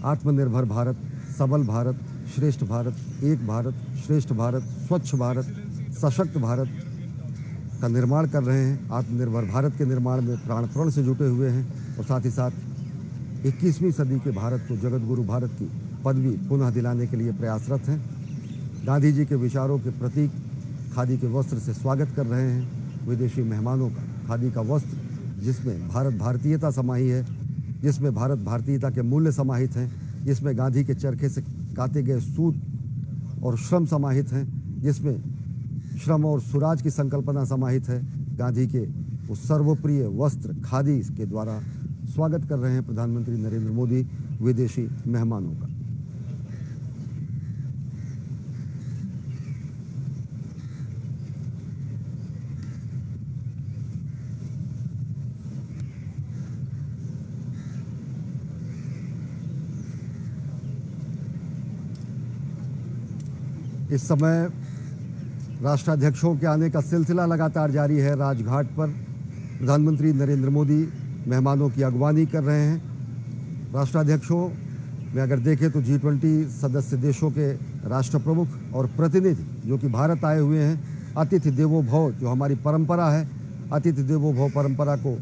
आत्मनिर्भर भारत, सबल भारत, श्रेष्ठ भारत, एक भारत, श्रेष्ठ भारत, स्वच्छ भारत, सशक्त भारत का निर्माण कर रहे हैं, आत्मनिर्भर भारत के निर्माण में प्राण प्रण से जुटे हुए हैं, और साथ ही साथ 21वीं सदी के भारत को जगत गुरु भारत की पदवी पुनः दिलाने के लिए प्रयासरत हैं। गांधी जी के विचारों के प्रतीक खादी के वस्त्र से स्वागत कर रहे हैं विदेशी मेहमानों का। खादी का वस्त्र जिसमें भारत भारतीयता समाही है, जिसमें भारत भारतीयता के मूल्य समाहित हैं, जिसमें गांधी के चरखे से काते गए सूत और श्रम समाहित हैं, जिसमें श्रम और सुराज की संकल्पना समाहित है। गांधी के उस सर्वप्रिय वस्त्र खादी के द्वारा स्वागत कर रहे हैं प्रधानमंत्री नरेंद्र मोदी विदेशी मेहमानों का। इस समय राष्ट्राध्यक्षों के आने का सिलसिला लगातार जारी है राजघाट पर। प्रधानमंत्री नरेंद्र मोदी मेहमानों की अगवानी कर रहे हैं। राष्ट्राध्यक्षों में अगर देखें तो G20 सदस्य देशों के राष्ट्र प्रमुख और प्रतिनिधि जो कि भारत आए हुए हैं, अतिथि देवो भव जो हमारी परंपरा है, अतिथि देवो भव परंपरा को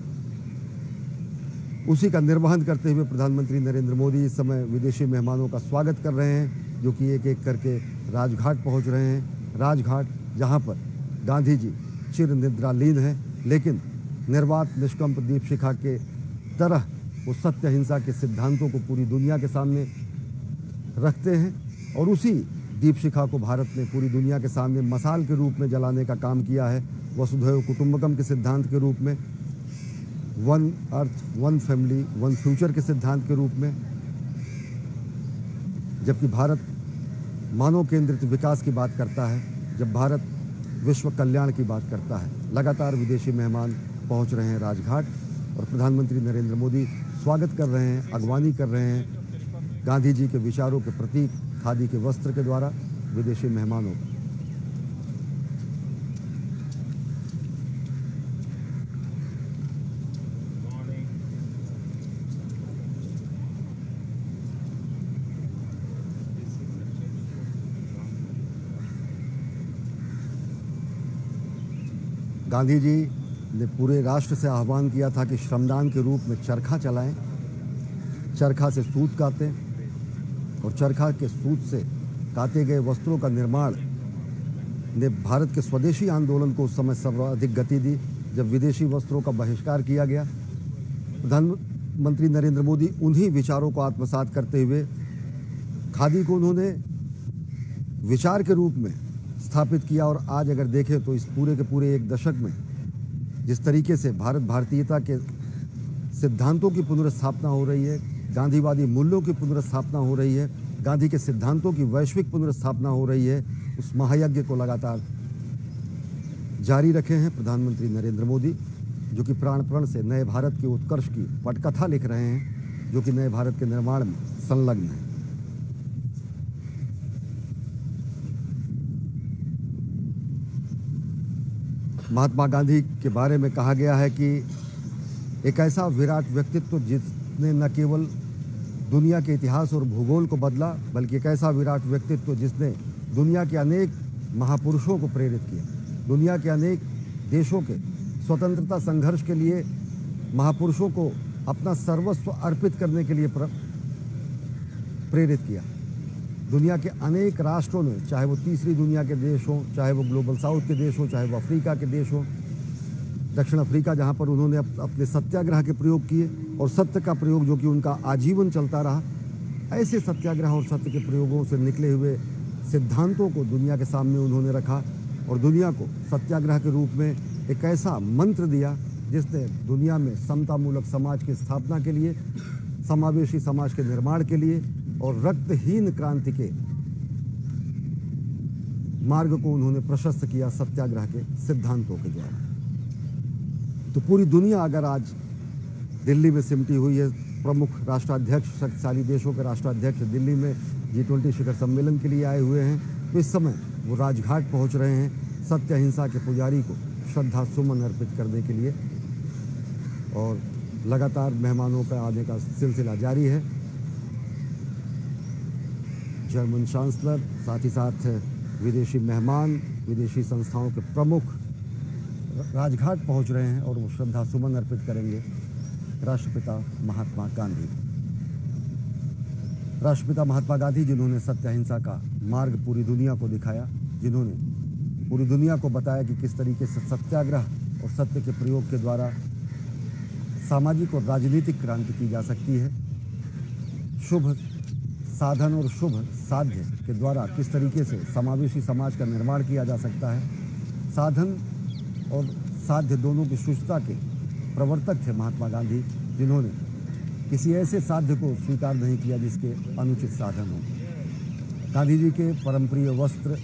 उसी का निर्वहन करते हुए प्रधानमंत्री नरेंद्र मोदी इस समय विदेशी मेहमानों का स्वागत कर रहे हैं, जो कि एक एक करके राजघाट पहुंच रहे हैं। राजघाट जहां पर गांधी जी चिर निद्रालीन हैं, लेकिन निर्वात निष्कंप दीप शिखा के तरह वो सत्य अहिंसा के सिद्धांतों को पूरी दुनिया के सामने रखते हैं, और उसी दीप शिखा को भारत ने पूरी दुनिया के सामने मसाल के रूप में जलाने का काम किया है, वसुधैव कुटुंबकम के सिद्धांत के रूप में, one earth, one family, one future के सिद्धांत के रूप में। जबकि भारत मानव केंद्रित विकास की बात करता है, जब भारत विश्व कल्याण की बात करता है। लगातार विदेशी मेहमान पहुंच रहे हैं राजघाट, और प्रधानमंत्री नरेंद्र मोदी स्वागत कर रहे हैं, अगवानी कर रहे हैं गांधी जी के विचारों के प्रतीक खादी के वस्त्र के द्वारा विदेशी मेहमानों को। गांधी जी ने पूरे राष्ट्र से आह्वान किया था कि श्रमदान के रूप में चरखा चलाएं, चरखा से सूत काटें, और चरखा के सूत से काटे गए वस्त्रों का निर्माण ने भारत के स्वदेशी आंदोलन को उस समय सर्वाधिक गति दी, जब विदेशी वस्त्रों का बहिष्कार किया गया। प्रधानमंत्री नरेंद्र मोदी उन्हीं विचारों को आत्मसात करते हुए खादी को उन्होंने विचार के रूप में स्थापित किया। और आज अगर देखें तो इस पूरे के पूरे एक दशक में जिस तरीके से भारत भारतीयता के सिद्धांतों की पुनर्स्थापना हो रही है, गांधीवादी मूल्यों की पुनर्स्थापना हो रही है, गांधी के सिद्धांतों की वैश्विक पुनर्स्थापना हो रही है, उस महायज्ञ को लगातार जारी रखे हैं प्रधानमंत्री नरेंद्र मोदी, जो कि प्राण प्रण से नए भारत के उत्कर्ष की पटकथा लिख रहे हैं, जो कि नए भारत के निर्माण में संलग्न है। महात्मा गांधी के बारे में कहा गया है कि एक ऐसा विराट व्यक्तित्व जिसने न केवल दुनिया के इतिहास और भूगोल को बदला, बल्कि एक ऐसा विराट व्यक्तित्व जिसने दुनिया के अनेक महापुरुषों को प्रेरित किया, दुनिया के अनेक देशों के स्वतंत्रता संघर्ष के लिए महापुरुषों को अपना सर्वस्व अर्पित करने के लिए प्रेरित किया। दुनिया के अनेक राष्ट्रों ने, चाहे वो तीसरी दुनिया के देश हों, चाहे वो ग्लोबल साउथ के देश हों, चाहे वो अफ्रीका के देश हों, दक्षिण अफ्रीका जहाँ पर उन्होंने अपने सत्याग्रह के प्रयोग किए और सत्य का प्रयोग जो कि उनका आजीवन चलता रहा, ऐसे सत्याग्रह और सत्य के प्रयोगों से निकले हुए सिद्धांतों को दुनिया के सामने उन्होंने रखा और दुनिया को सत्याग्रह के रूप में एक ऐसा मंत्र दिया जिसने दुनिया में समतामूलक समाज की स्थापना के लिए, समावेशी समाज के निर्माण के लिए और रक्तहीन क्रांति के मार्ग को उन्होंने प्रशस्त किया सत्याग्रह के सिद्धांतों के द्वारा। तो पूरी दुनिया अगर आज दिल्ली में सिमटी हुई है, प्रमुख राष्ट्राध्यक्ष, शक्तिशाली देशों के राष्ट्राध्यक्ष दिल्ली में G20 शिखर सम्मेलन के लिए आए हुए हैं, तो इस समय वो राजघाट पहुंच रहे हैं सत्य अहिंसा के पुजारी को श्रद्धा सुमन अर्पित करने के लिए। और लगातार मेहमानों का आने का सिलसिला जारी है। जर्मन चांसलर, साथ ही साथ विदेशी मेहमान, विदेशी संस्थाओं के प्रमुख राजघाट पहुंच रहे हैं और वो श्रद्धा सुमन अर्पित करेंगे राष्ट्रपिता महात्मा गांधी। राष्ट्रपिता महात्मा गांधी जिन्होंने सत्य अहिंसा का मार्ग पूरी दुनिया को दिखाया, जिन्होंने पूरी दुनिया को बताया कि किस तरीके से सत्याग्रह और सत्य के प्रयोग के द्वारा सामाजिक और राजनीतिक क्रांति की जा सकती है। शुभ साधन और शुभ साध्य के द्वारा किस तरीके से समावेशी समाज का निर्माण किया जा सकता है। साधन और साध्य दोनों की शुद्धता के प्रवर्तक थे महात्मा गांधी, जिन्होंने किसी ऐसे साध्य को स्वीकार नहीं किया जिसके अनुचित साधन हो। गांधी जी के परमप्रिय वस्त्र,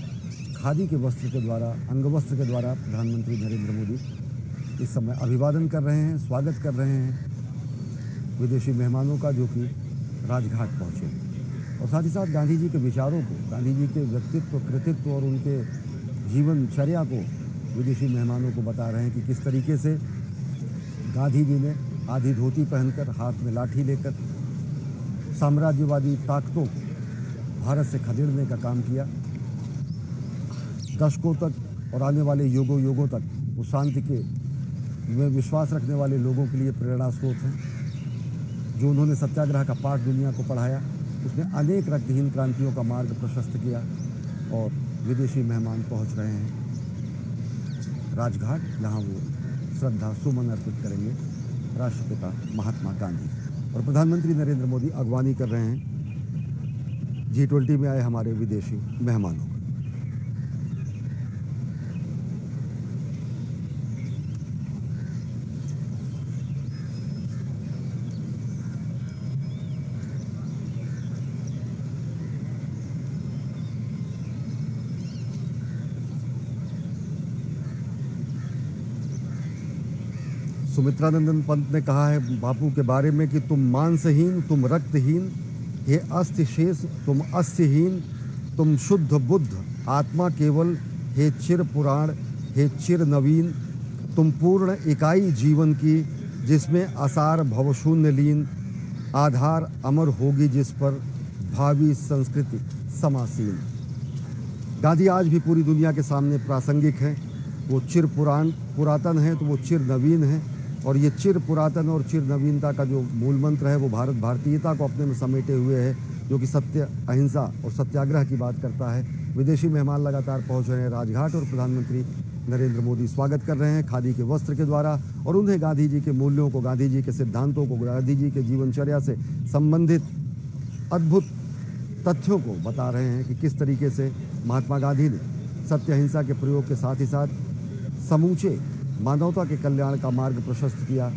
खादी के वस्त्र के द्वारा, अंगवस्त्र के द्वारा प्रधानमंत्री नरेंद्र मोदी इस समय अभिवादन कर रहे हैं, स्वागत कर रहे हैं विदेशी मेहमानों का जो कि राजघाट पहुँचे हैं। और साथ ही साथ गांधी जी के विचारों को, गांधी जी के व्यक्तित्व, कृतित्व और उनके जीवनचर्या को विदेशी मेहमानों को बता रहे हैं कि किस तरीके से गांधी जी ने आधी धोती पहनकर, हाथ में लाठी लेकर साम्राज्यवादी ताकतों को भारत से खदेड़ने का काम किया। दशकों तक और आने वाले युगों तक वो शांति के में विश्वास रखने वाले लोगों के लिए प्रेरणा स्रोत हैं। जो उन्होंने सत्याग्रह का पाठ दुनिया को पढ़ाया, उसने अनेक रक्तहीन क्रांतियों का मार्ग प्रशस्त किया। और विदेशी मेहमान पहुंच रहे हैं राजघाट, जहां वो श्रद्धा सुमन अर्पित करेंगे राष्ट्रपिता महात्मा गांधी। और प्रधानमंत्री नरेंद्र मोदी अगवानी कर रहे हैं G20 में आए हमारे विदेशी मेहमानों का। सुमित्रानंदन पंत ने कहा है बापू के बारे में कि तुम मांसहीन, तुम रक्तहीन, हे अस्थि शेष, तुम अस्थिहीन, तुम शुद्ध बुद्ध, आत्मा केवल, हे चिर पुराण, हे चिर नवीन, तुम पूर्ण इकाई जीवन की, जिसमें आसार भवशून्य लीन, आधार अमर होगी जिस पर भावी संस्कृति समासीन। गांधी आज भी पूरी दुनिया के सामने प्रासंगिक हैं। वो चिर पुरातन है तो वो चिर नवीन है। और ये चिर पुरातन और चिर नवीनता का जो मूल मंत्र है वो भारत भारतीयता को अपने में समेटे हुए है, जो कि सत्य अहिंसा और सत्याग्रह की बात करता है। विदेशी मेहमान लगातार पहुंच रहे हैं राजघाट और प्रधानमंत्री नरेंद्र मोदी स्वागत कर रहे हैं खादी के वस्त्र के द्वारा और उन्हें गांधी जी के मूल्यों को, गांधी जी के सिद्धांतों को, गांधी जी के जीवनचर्या से संबंधित अद्भुत तथ्यों को बता रहे हैं कि किस तरीके से महात्मा गांधी ने सत्य अहिंसा के प्रयोग के साथ ही साथ समूचे मानवता के कल्याण का मार्ग प्रशस्त किया।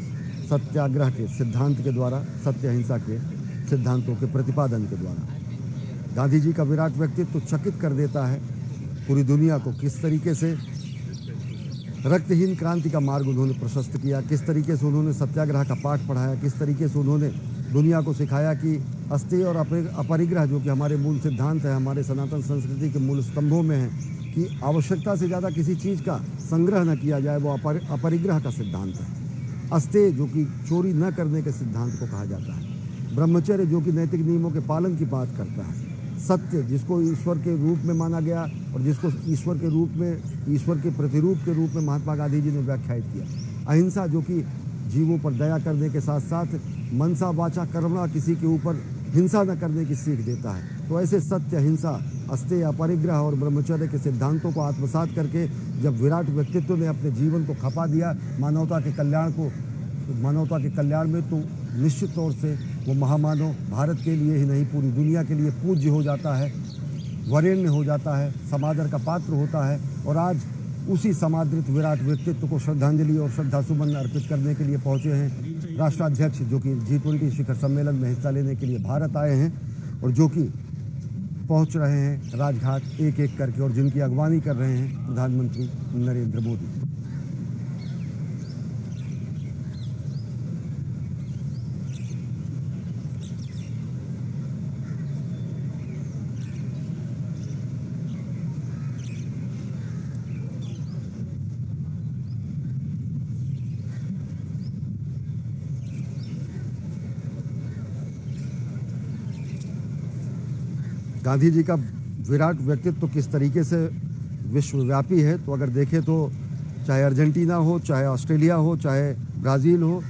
सत्याग्रह के सिद्धांत के द्वारा, सत्य अहिंसा के सिद्धांतों के प्रतिपादन के द्वारा गांधी जी का विराट व्यक्तित्व चकित कर देता है पूरी दुनिया को। किस तरीके से रक्तहीन क्रांति का मार्ग उन्होंने प्रशस्त किया, किस तरीके से उन्होंने सत्याग्रह का पाठ पढ़ाया, किस तरीके से उन्होंने दुनिया को सिखाया कि अस्तेय और अपरिग्रह जो कि हमारे मूल सिद्धांत है, हमारे सनातन संस्कृति के मूल स्तंभों में है कि आवश्यकता से ज़्यादा किसी चीज़ का संग्रह न किया जाए, वो अपरिग्रह का सिद्धांत है। अस्तेय जो कि चोरी न करने के सिद्धांत को कहा जाता है। ब्रह्मचर्य जो कि नैतिक नियमों के पालन की बात करता है। सत्य जिसको ईश्वर के रूप में माना गया और जिसको ईश्वर के रूप में, ईश्वर के प्रतिरूप के रूप में महात्मा गांधी जी ने व्याख्यायित किया। अहिंसा जो कि जीवों पर दया करने के साथ साथ मनसा वाचा कर्मणा किसी के ऊपर हिंसा न करने की सीख देता है। तो ऐसे सत्य, अहिंसा, अस्तेय, अपरिग्रह और ब्रह्मचर्य के सिद्धांतों को आत्मसात करके जब विराट व्यक्तित्व ने अपने जीवन को खपा दिया मानवता के कल्याण में, तो निश्चित तौर से वो महामानव भारत के लिए ही नहीं पूरी दुनिया के लिए पूज्य हो जाता है, वरेण्य हो जाता है, समादर का पात्र होता है। और आज उसी समादृत विराट व्यक्तित्व को श्रद्धांजलि और श्रद्धासुमन अर्पित करने के लिए पहुंचे हैं राष्ट्राध्यक्ष, जो कि G20 शिखर सम्मेलन में हिस्सा लेने के लिए भारत आए हैं और जो कि पहुंच रहे हैं राजघाट एक एक करके, और जिनकी अगवानी कर रहे हैं प्रधानमंत्री नरेंद्र मोदी। गांधी जी का विराट व्यक्तित्व किस तरीके से विश्वव्यापी है, तो अगर देखें तो चाहे अर्जेंटीना हो, चाहे ऑस्ट्रेलिया हो, चाहे ब्राज़ील हो,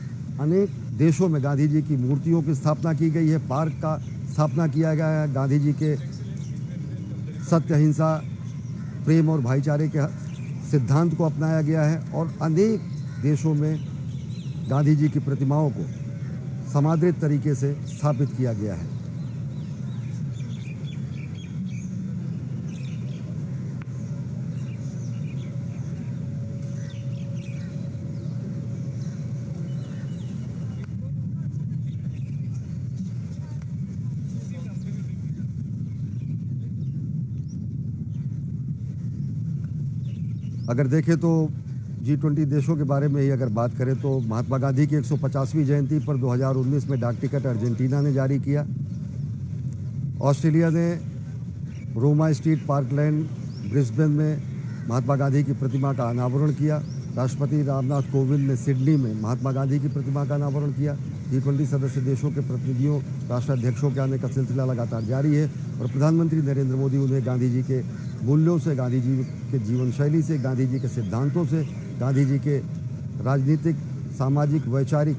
अनेक देशों में गांधी जी की मूर्तियों की स्थापना की गई है, पार्क का स्थापना किया गया है। गांधी जी के सत्य, अहिंसा, प्रेम और भाईचारे के सिद्धांत को अपनाया गया है और अनेक देशों में गांधी जी की प्रतिमाओं को समादृत तरीके से स्थापित किया गया है। अगर देखें तो G20 देशों के बारे में ही अगर बात करें तो महात्मा गांधी की 150वीं जयंती पर 2019 में डाक टिकट अर्जेंटीना ने जारी किया। ऑस्ट्रेलिया ने रोमा स्ट्रीट पार्कलैंड ब्रिस्बेन में महात्मा गांधी की प्रतिमा का अनावरण किया। राष्ट्रपति रामनाथ कोविंद ने सिडनी में महात्मा गांधी की प्रतिमा का अनावरण किया। G20 सदस्य देशों के प्रतिनिधियों, राष्ट्राध्यक्षों के आने का सिलसिला लगातार जारी है और प्रधानमंत्री नरेंद्र मोदी उन्हें गांधी जी के मूल्यों से, गांधी जी के जीवन शैली से, गांधी जी के सिद्धांतों से, गांधी जी के राजनीतिक, सामाजिक, वैचारिक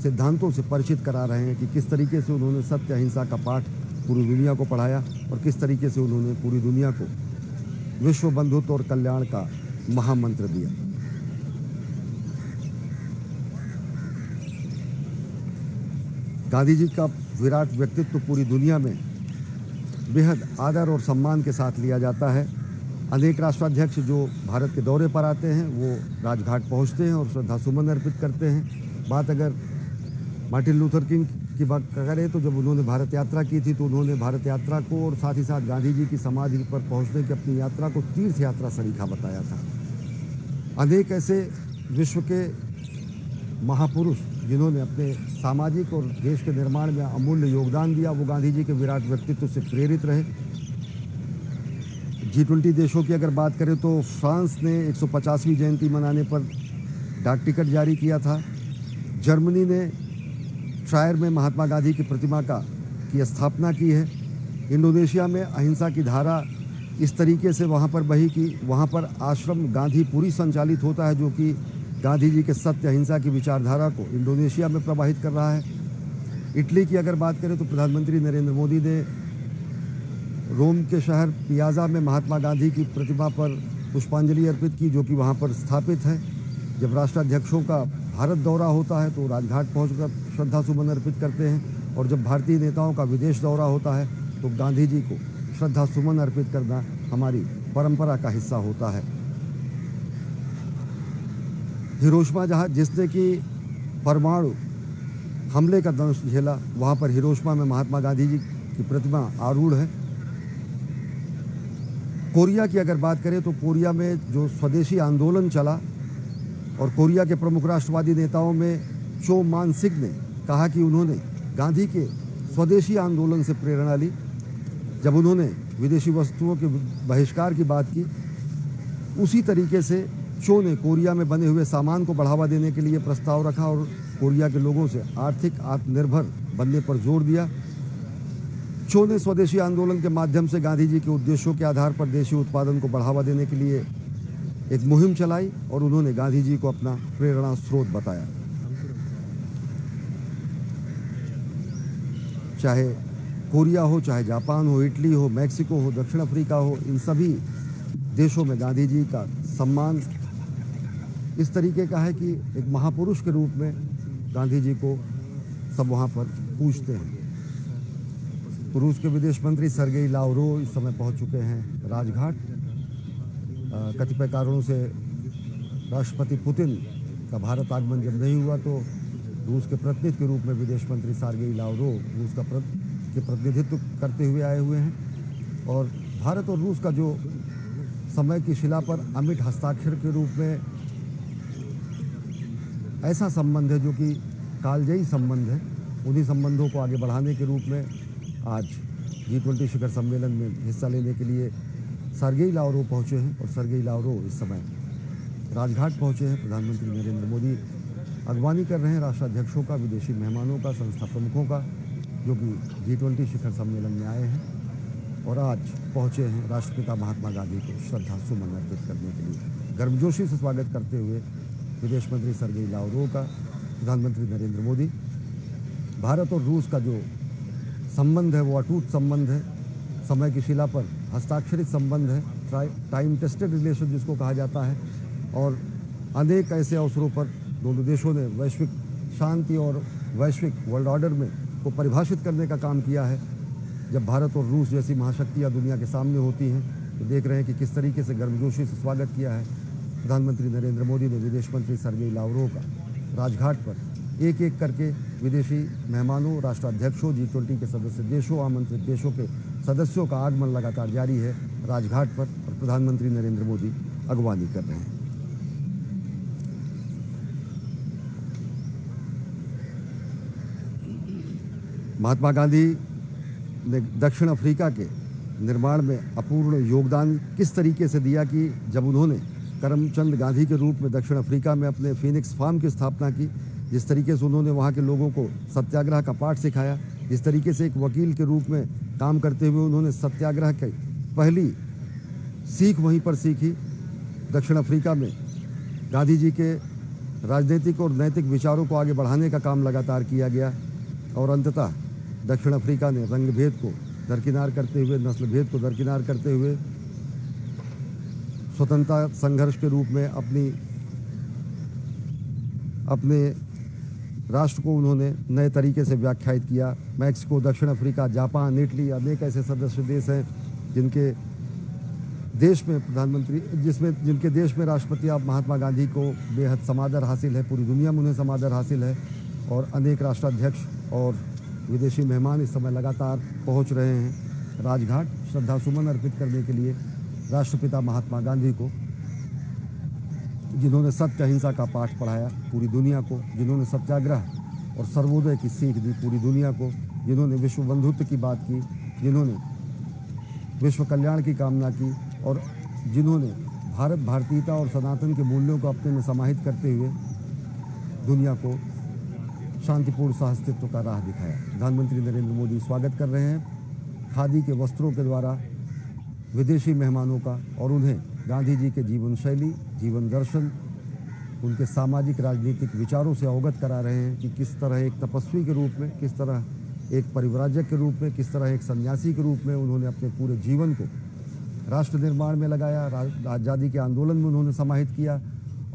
सिद्धांतों से परिचित करा रहे हैं कि किस तरीके से उन्होंने सत्य, अहिंसा का पाठ पूरी दुनिया को पढ़ाया और किस तरीके से उन्होंने पूरी दुनिया को विश्व बंधुत्व और कल्याण का महामंत्र दिया। गांधी जी का विराट व्यक्तित्व पूरी दुनिया में बेहद आदर और सम्मान के साथ लिया जाता है। अनेक राष्ट्राध्यक्ष जो भारत के दौरे पर आते हैं वो राजघाट पहुंचते हैं और श्रद्धासुमन अर्पित करते हैं। बात अगर मार्टिन लूथर किंग की बात करें तो जब उन्होंने भारत यात्रा की थी तो उन्होंने भारत यात्रा को और साथ ही साथ गांधी जी की समाधि पर पहुंचने की अपनी यात्रा को तीर्थ यात्रा सरीखा बताया था। अनेक ऐसे विश्व के महापुरुष जिन्होंने अपने सामाजिक और देश के निर्माण में अमूल्य योगदान दिया, वो गांधी जी के विराट व्यक्तित्व से प्रेरित रहे। G20 देशों की अगर बात करें तो फ्रांस ने 150वीं जयंती मनाने पर डाक टिकट जारी किया था। जर्मनी ने ट्रायर में महात्मा गांधी की प्रतिमा की स्थापना की है। इंडोनेशिया में अहिंसा की धारा इस तरीके से वहाँ पर बही कि वहाँ पर आश्रम गांधीपुरी संचालित होता है, जो कि गांधी जी के सत्य, अहिंसा की विचारधारा को इंडोनेशिया में प्रवाहित कर रहा है। इटली की अगर बात करें तो प्रधानमंत्री नरेंद्र मोदी ने रोम के शहर पियाजा में महात्मा गांधी की प्रतिमा पर पुष्पांजलि अर्पित की, जो कि वहाँ पर स्थापित है। जब राष्ट्राध्यक्षों का भारत दौरा होता है तो राजघाट पहुंचकर श्रद्धासुमन अर्पित करते हैं और जब भारतीय नेताओं का विदेश दौरा होता है तो गांधी जी को श्रद्धासुमन अर्पित करना हमारी परंपरा का हिस्सा होता है। हिरोशिमा जहाँ जिसने कि परमाणु हमले का दंश झेला, वहाँ पर हिरोशिमा में महात्मा गांधी जी की प्रतिमा आरूढ़ है। कोरिया की अगर बात करें तो कोरिया में जो स्वदेशी आंदोलन चला और कोरिया के प्रमुख राष्ट्रवादी नेताओं में चो मान सिंह ने कहा कि उन्होंने गांधी के स्वदेशी आंदोलन से प्रेरणा ली। जब उन्होंने विदेशी वस्तुओं के बहिष्कार की बात की, उसी तरीके से चो ने कोरिया में बने हुए सामान को बढ़ावा देने के लिए प्रस्ताव रखा और कोरिया के लोगों से आर्थिक आत्मनिर्भर बनने पर जोर दिया। चो ने स्वदेशी आंदोलन के माध्यम से गांधी जी के उद्देश्यों के आधार पर देशी उत्पादन को बढ़ावा देने के लिए एक मुहिम चलाई और उन्होंने गांधी जी को अपना प्रेरणा स्रोत बताया। चाहे कोरिया हो, चाहे जापान हो, इटली हो, मैक्सिको हो, दक्षिण अफ्रीका हो, इन सभी देशों में गांधी जी का सम्मान इस तरीके का है कि एक महापुरुष के रूप में गांधी जी को सब वहाँ पर पूजते हैं। तो रूस के विदेश मंत्री सर्गेई लावरोव इस समय पहुँच चुके हैं राजघाट। कतिपय कारणों से राष्ट्रपति पुतिन का भारत आगमन जब नहीं हुआ तो रूस के प्रतिनिधि के रूप में विदेश मंत्री सर्गेई लावरोव रूस का प्रतिनिधित्व करते हुए आए हुए हैं। और भारत और रूस का जो समय की शिला पर अमिट हस्ताक्षर के रूप में ऐसा संबंध है जो कि कालजयी संबंध है, उन्हीं संबंधों को आगे बढ़ाने के रूप में आज G20 शिखर सम्मेलन में हिस्सा लेने के लिए सर्गेई लावरोव पहुँचे हैं। और सर्गेई लावरोव इस समय राजघाट पहुँचे हैं। प्रधानमंत्री नरेंद्र मोदी अगवानी कर रहे हैं राष्ट्राध्यक्षों का, विदेशी मेहमानों का, संस्था प्रमुखों का, जो कि G20 शिखर सम्मेलन में आए हैं और आज पहुँचे हैं राष्ट्रपिता महात्मा गांधी को श्रद्धा सुमन अर्पित करने के लिए। गर्मजोशी से स्वागत करते हुए विदेश मंत्री सर्गेई लावरोव का प्रधानमंत्री नरेंद्र मोदी, भारत और रूस का जो संबंध है वो अटूट संबंध है, समय की शिला पर हस्ताक्षरित संबंध है, टाइम टेस्टेड रिलेशन जिसको कहा जाता है। और अनेक ऐसे अवसरों पर दोनों देशों ने वैश्विक शांति और वैश्विक वर्ल्ड ऑर्डर में को परिभाषित करने का काम किया है। जब भारत और रूस जैसी महाशक्तियाँ दुनिया के सामने होती हैं तो देख रहे हैं कि किस तरीके से गर्मजोशी से स्वागत किया है प्रधानमंत्री नरेंद्र मोदी ने विदेश मंत्री सर्गेई लावरोव का। राजघाट पर एक एक करके विदेशी मेहमानों, राष्ट्राध्यक्षों, G20 के सदस्य देशों, आमंत्रित देशों के सदस्यों का आगमन लगातार जारी है राजघाट पर और प्रधानमंत्री नरेंद्र मोदी अगवानी कर रहे हैं। महात्मा गांधी ने दक्षिण अफ्रीका के निर्माण में अपूर्ण योगदान किस तरीके से दिया कि जब उन्होंने करमचंद गांधी के रूप में दक्षिण अफ्रीका में अपने फीनिक्स फार्म की स्थापना की, जिस तरीके से उन्होंने वहाँ के लोगों को सत्याग्रह का पाठ सिखाया, जिस तरीके से एक वकील के रूप में काम करते हुए उन्होंने सत्याग्रह की पहली सीख वहीं पर सीखी। दक्षिण अफ्रीका में गांधी जी के राजनीतिक और नैतिक विचारों को आगे बढ़ाने का काम लगातार किया गया और अंततः दक्षिण अफ्रीका ने रंग भेद को दरकिनार करते हुए, नस्ल भेद को दरकिनार करते हुए स्वतंत्रता संघर्ष के रूप में अपने राष्ट्र को उन्होंने नए तरीके से व्याख्यायित किया। मैक्सिको, दक्षिण अफ्रीका, जापान, इटली, अनेक ऐसे सदस्य देश हैं जिनके देश में जिनके देश में राष्ट्रपति आप महात्मा गांधी को बेहद समादर हासिल है, पूरी दुनिया में उन्हें समादर हासिल है। और अनेक राष्ट्राध्यक्ष और विदेशी मेहमान इस समय लगातार पहुंच रहे हैं राजघाट श्रद्धा सुमन अर्पित करने के लिए राष्ट्रपिता महात्मा गांधी को, जिन्होंने सत्य अहिंसा का पाठ पढ़ाया पूरी दुनिया को, जिन्होंने सत्याग्रह और सर्वोदय की सीख दी पूरी दुनिया को, जिन्होंने विश्व बंधुत्व की बात की, जिन्होंने विश्व कल्याण की कामना की और जिन्होंने भारत भारतीयता और सनातन के मूल्यों को अपने में समाहित करते हुए दुनिया को शांतिपूर्ण सहअस्तित्व का राह दिखाया। प्रधानमंत्री नरेंद्र मोदी स्वागत कर रहे हैं खादी के वस्त्रों के द्वारा विदेशी मेहमानों का और उन्हें गांधी जी के जीवन शैली, जीवन दर्शन, उनके सामाजिक राजनीतिक विचारों से अवगत करा रहे हैं कि किस तरह एक तपस्वी के रूप में, किस तरह एक परिव्राजक के रूप में, किस तरह एक सन्यासी के रूप में उन्होंने अपने पूरे जीवन को राष्ट्र निर्माण में लगाया, आज़ादी के आंदोलन में उन्होंने समाहित किया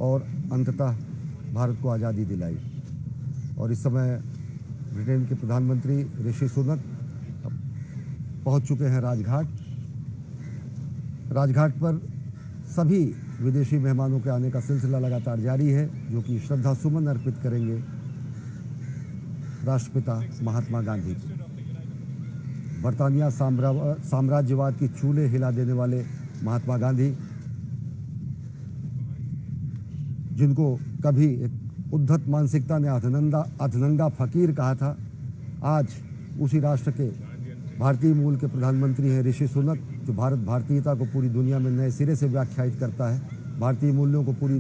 और अंततः भारत को आज़ादी दिलाई। और इस समय ब्रिटेन के प्रधानमंत्री ऋषि सुनक पहुंच चुके हैं राजघाट। राजघाट पर सभी विदेशी मेहमानों के आने का सिलसिला लगातार जारी है, जो कि श्रद्धा सुमन अर्पित करेंगे राष्ट्रपिता महात्मा गांधी को। बरतानिया साम्राज्यवाद की चूल्हे हिला देने वाले महात्मा गांधी, जिनको कभी एक उद्धत मानसिकता ने अधनंगा फकीर कहा था, आज उसी राष्ट्र के भारतीय मूल के प्रधानमंत्री हैं ऋषि सुनक, जो भारत भारतीयता को पूरी दुनिया में नए सिरे से व्याख्यायित करता है, भारतीय मूल्यों को पूरी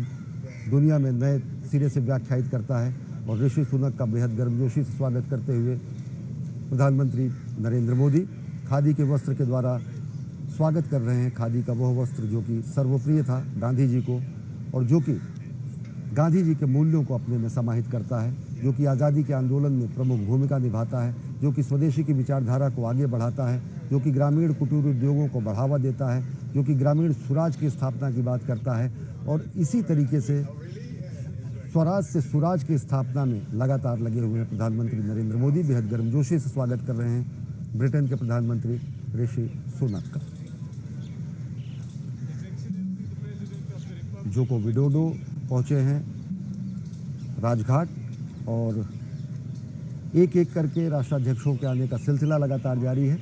दुनिया में नए सिरे से व्याख्यायित करता है। और ऋषि सुनक का बेहद गर्मजोशी से स्वागत करते हुए प्रधानमंत्री नरेंद्र मोदी खादी के वस्त्र के द्वारा स्वागत कर रहे हैं। खादी का वह वस्त्र जो कि सर्वप्रिय था गांधी जी को, और जो कि गांधी जी के मूल्यों को अपने में समाहित करता है, जो कि आज़ादी के आंदोलन में प्रमुख भूमिका निभाता है, जो कि स्वदेशी की विचारधारा को आगे बढ़ाता है, जो कि ग्रामीण कुटीर उद्योगों को बढ़ावा देता है, जो कि ग्रामीण स्वराज की स्थापना की बात करता है। और इसी तरीके से स्वराज से सुराज की स्थापना में लगातार लगे हुए हैं प्रधानमंत्री नरेंद्र मोदी। बेहद गर्मजोशी से स्वागत कर रहे हैं ब्रिटेन के प्रधानमंत्री ऋषि सुनक का। जोको विडोडो पहुंचे हैं राजघाट, और एक एक करके राष्ट्राध्यक्षों के आने का सिलसिला लगातार जारी है।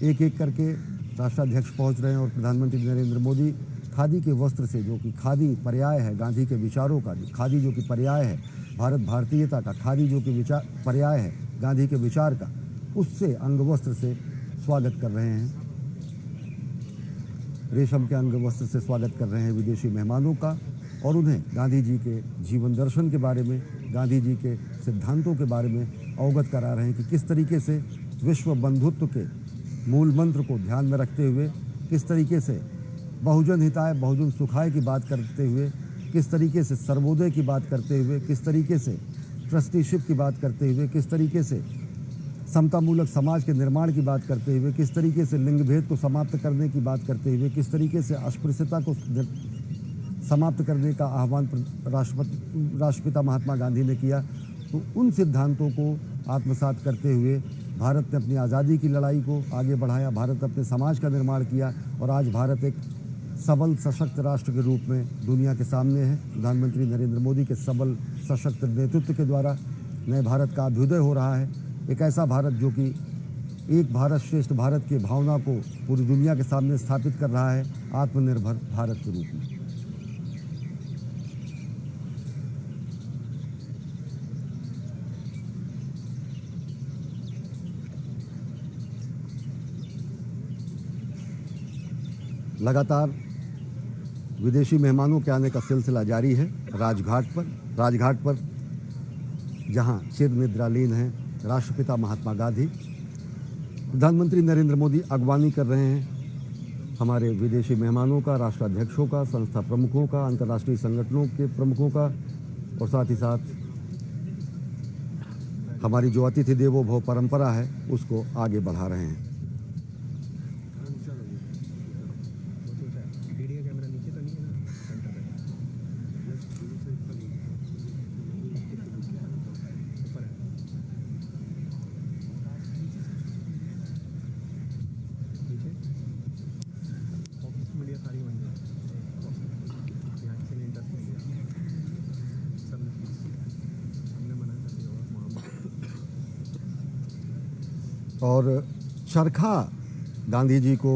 एक एक करके राष्ट्राध्यक्ष पहुंच रहे हैं और प्रधानमंत्री नरेंद्र मोदी खादी के वस्त्र से, जो कि खादी पर्याय है गांधी के विचारों का, खादी जो कि पर्याय है भारत भारतीयता का, खादी जो कि विचार पर्याय है गांधी के विचार का, उससे अंग वस्त्र से स्वागत कर रहे हैं। रेशम के अंग वस्त्र से स्वागत कर रहे हैं विदेशी मेहमानों का, और उन्हें गांधी जी के जीवन दर्शन के बारे में, गांधी जी के सिद्धांतों के बारे में अवगत करा रहे हैं कि किस तरीके से विश्व बंधुत्व के मूल मंत्र को ध्यान में रखते हुए, किस तरीके से बहुजन हिताय बहुजन सुखाय की बात करते हुए, किस तरीके से सर्वोदय की बात करते हुए, किस तरीके से ट्रस्टीशिप की बात करते हुए, किस तरीके से समतामूलक समाज के निर्माण की बात करते हुए, किस तरीके से लिंग भेद को समाप्त करने की बात करते हुए, किस तरीके से अस्पृश्यता को समाप्त करने का आह्वान राष्ट्रपिता महात्मा गांधी ने किया। तो उन सिद्धांतों को आत्मसात करते हुए भारत ने अपनी आज़ादी की लड़ाई को आगे बढ़ाया, भारत अपने समाज का निर्माण किया, और आज भारत एक सबल सशक्त राष्ट्र के रूप में दुनिया के सामने है। प्रधानमंत्री नरेंद्र मोदी के सबल सशक्त नेतृत्व के द्वारा नए भारत का अभ्युदय हो रहा है। एक ऐसा भारत जो कि एक भारत श्रेष्ठ भारत की भावना को पूरी दुनिया के सामने स्थापित कर रहा है, आत्मनिर्भर भारत के रूप में। लगातार विदेशी मेहमानों के आने का सिलसिला जारी है राजघाट पर जहां चिर निद्रालीन हैं राष्ट्रपिता महात्मा गांधी। प्रधानमंत्री नरेंद्र मोदी अगवानी कर रहे हैं हमारे विदेशी मेहमानों का, राष्ट्राध्यक्षों का, संस्था प्रमुखों का, अंतर्राष्ट्रीय संगठनों के प्रमुखों का, और साथ ही साथ हमारी जो अतिथि देवो भव परंपरा है उसको आगे बढ़ा रहे हैं। और चरखा गांधी जी को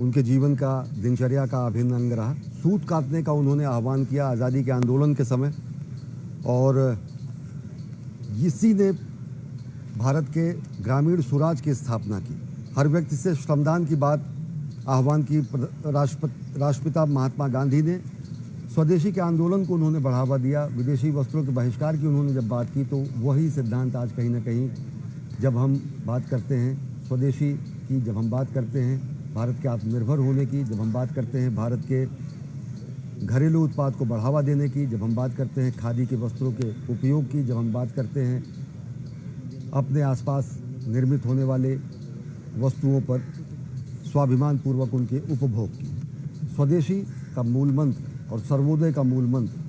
उनके जीवन का, दिनचर्या का अभिन्न अंग रहा। सूत काटने का उन्होंने आह्वान किया आज़ादी के आंदोलन के समय, और इसी ने भारत के ग्रामीण स्वराज की स्थापना की। हर व्यक्ति से श्रमदान की बात आह्वान की राष्ट्रपिता महात्मा गांधी ने। स्वदेशी के आंदोलन को उन्होंने बढ़ावा दिया। विदेशी वस्त्रों के बहिष्कार की उन्होंने जब बात की, तो वही सिद्धांत आज कहीं ना कहीं जब हम बात करते हैं स्वदेशी की, जब हम बात करते हैं भारत के आत्मनिर्भर होने की, जब हम बात करते हैं भारत के घरेलू उत्पाद को बढ़ावा देने की, जब हम बात करते हैं खादी के वस्त्रों के उपयोग की, जब हम बात करते हैं अपने आसपास निर्मित होने वाले वस्तुओं पर स्वाभिमान पूर्वक उनके उपभोग की, स्वदेशी का मूल मंत्र और सर्वोदय का मूल मंत्र,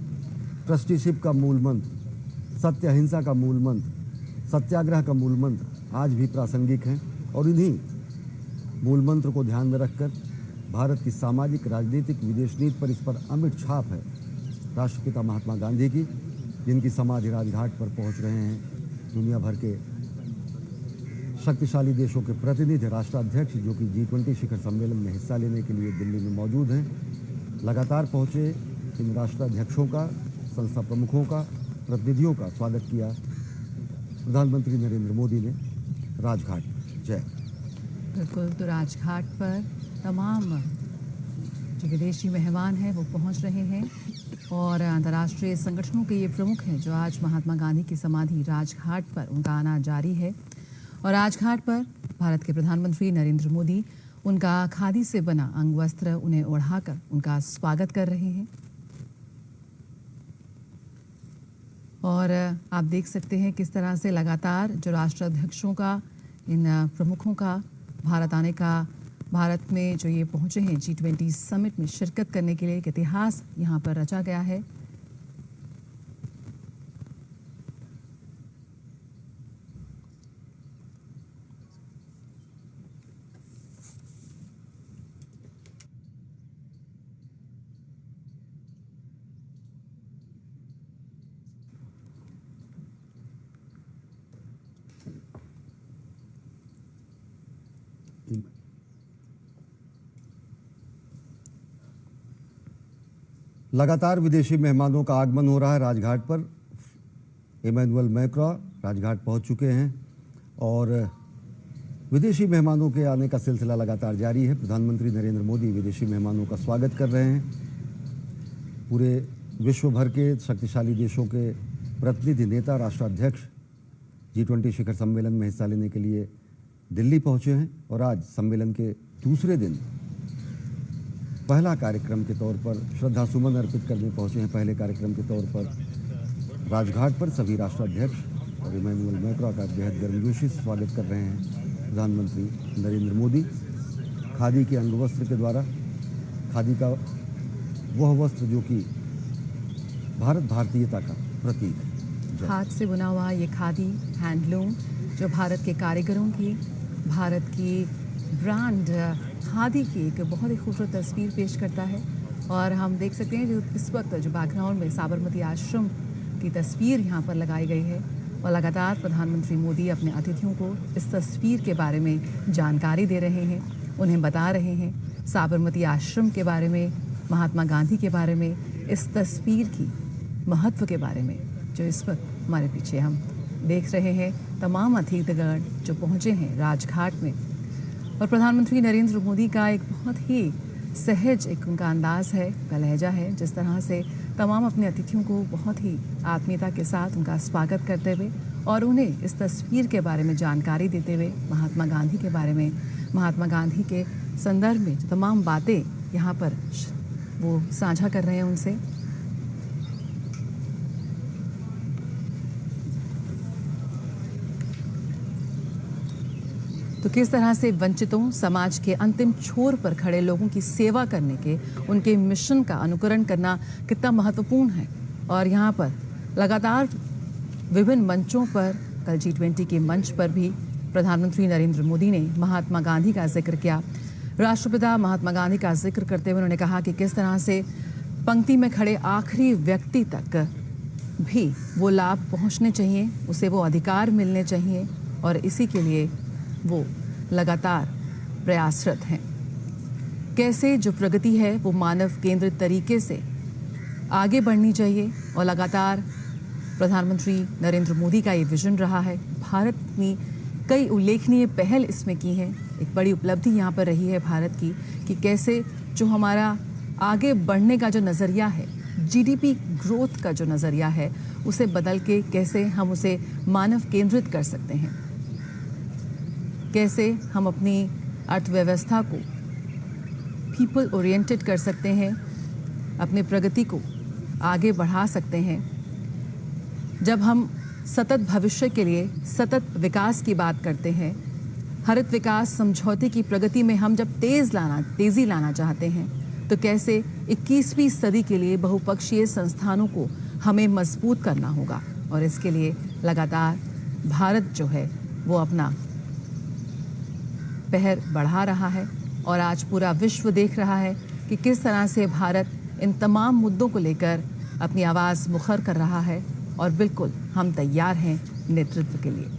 ट्रस्टीशिप का मूल मंत्र, सत्य अहिंसा का मूल मंत्र, सत्याग्रह का मूल मंत्र आज भी प्रासंगिक हैं। और इन्हीं मूल मंत्र को ध्यान में रखकर भारत की सामाजिक, राजनीतिक, विदेश नीति पर इस पर अमिट छाप है राष्ट्रपिता महात्मा गांधी की, जिनकी समाधि राजघाट पर पहुंच रहे हैं दुनिया भर के शक्तिशाली देशों के प्रतिनिधि, राष्ट्राध्यक्ष जो कि G20 शिखर सम्मेलन में हिस्सा लेने के लिए दिल्ली में मौजूद हैं। लगातार पहुंचे इन राष्ट्राध्यक्षों का, संस्था प्रमुखों का, प्रतिनिधियों का स्वागत किया प्रधानमंत्री नरेंद्र मोदी ने राजघाट। जय। बिल्कुल, तो राजघाट पर तमाम जो विदेशी मेहमान हैं वो पहुंच रहे हैं और अंतर्राष्ट्रीय संगठनों के ये प्रमुख हैं जो आज महात्मा गांधी की समाधि राजघाट पर उनका आना जारी है। और राजघाट पर भारत के प्रधानमंत्री नरेंद्र मोदी उनका खादी से बना अंग वस्त्र उन्हें ओढ़ाकर उनका स्वागत कर रहे हैं। और आप देख सकते हैं किस तरह से लगातार जो राष्ट्राध्यक्षों का, इन प्रमुखों का भारत आने का, भारत में जो ये पहुंचे हैं G20 समिट में शिरकत करने के लिए एक इतिहास यहाँ पर रचा गया है। लगातार विदेशी मेहमानों का आगमन हो रहा है राजघाट पर। इमैनुअल मैक्रों राजघाट पहुंच चुके हैं और विदेशी मेहमानों के आने का सिलसिला लगातार जारी है। प्रधानमंत्री नरेंद्र मोदी विदेशी मेहमानों का स्वागत कर रहे हैं। पूरे विश्व भर के शक्तिशाली देशों के प्रतिनिधि, नेता, राष्ट्राध्यक्ष G20 शिखर सम्मेलन में हिस्सा लेने के लिए दिल्ली पहुंचे हैं और आज सम्मेलन के दूसरे दिन पहला कार्यक्रम के तौर पर श्रद्धा सुमन अर्पित करने पहुंचे हैं। पहले कार्यक्रम के तौर पर राजघाट पर सभी राष्ट्राध्यक्ष और इमैनुअल मैक्रों का बेहद गर्मजोशी से स्वागत कर रहे हैं प्रधानमंत्री नरेंद्र मोदी। खादी के अंग वस्त्र के द्वारा, खादी का वह वस्त्र जो कि भारत भारतीयता का प्रतीक है। हाथ से बुना हुआ ये खादी हैंडलूम जो भारत के कारीगरों की, भारत की ब्रांड खादी की एक बहुत ही खूबसूरत तस्वीर पेश करता है। और हम देख सकते हैं जो इस वक्त जो बैकग्राउंड में साबरमती आश्रम की तस्वीर यहाँ पर लगाई गई है और लगातार प्रधानमंत्री मोदी अपने अतिथियों को इस तस्वीर के बारे में जानकारी दे रहे हैं, उन्हें बता रहे हैं साबरमती आश्रम के बारे में, महात्मा गांधी के बारे में, इस तस्वीर की महत्व के बारे में जो इस वक्त हमारे पीछे हम देख रहे हैं। तमाम अतिथिगण जो पहुँचे हैं राजघाट में और प्रधानमंत्री नरेंद्र मोदी का एक बहुत ही सहज एक उनका अंदाज है, उनका लहजा है, जिस तरह से तमाम अपने अतिथियों को बहुत ही आत्मीयता के साथ उनका स्वागत करते हुए और उन्हें इस तस्वीर के बारे में जानकारी देते हुए, महात्मा गांधी के बारे में, महात्मा गांधी के संदर्भ में जो तमाम बातें यहाँ पर वो साझा कर रहे हैं उनसे। तो किस तरह से वंचितों, समाज के अंतिम छोर पर खड़े लोगों की सेवा करने के उनके मिशन का अनुकरण करना कितना महत्वपूर्ण है। और यहाँ पर लगातार विभिन्न मंचों पर, कल G20 के मंच पर भी प्रधानमंत्री नरेंद्र मोदी ने महात्मा गांधी का जिक्र किया। राष्ट्रपिता महात्मा गांधी का जिक्र करते हुए उन्होंने कहा कि किस तरह से पंक्ति में खड़े आखिरी व्यक्ति तक भी वो लाभ पहुँचने चाहिए, उसे वो अधिकार मिलने चाहिए और इसी के लिए वो लगातार प्रयासरत हैं। कैसे जो प्रगति है वो मानव केंद्रित तरीके से आगे बढ़नी चाहिए और लगातार प्रधानमंत्री नरेंद्र मोदी का ये विजन रहा है। भारत ने कई उल्लेखनीय पहल इसमें की हैं। एक बड़ी उपलब्धि यहाँ पर रही है भारत की कि कैसे जो हमारा आगे बढ़ने का जो नज़रिया है, GDP ग्रोथ का जो नज़रिया है, उसे बदल के कैसे हम उसे मानव केंद्रित कर सकते हैं, कैसे हम अपनी अर्थव्यवस्था को पीपल ओरिएंटेड कर सकते हैं, अपने प्रगति को आगे बढ़ा सकते हैं। जब हम सतत भविष्य के लिए सतत विकास की बात करते हैं, हरित विकास समझौते की प्रगति में हम जब तेज़ी लाना चाहते हैं, तो कैसे 21वीं सदी के लिए बहुपक्षीय संस्थानों को हमें मजबूत करना होगा। और इसके लिए लगातार भारत जो है वो अपना पहर बढ़ा रहा है और आज पूरा विश्व देख रहा है कि किस तरह से भारत इन तमाम मुद्दों को लेकर अपनी आवाज़ मुखर कर रहा है और बिल्कुल हम तैयार हैं नेतृत्व के लिए।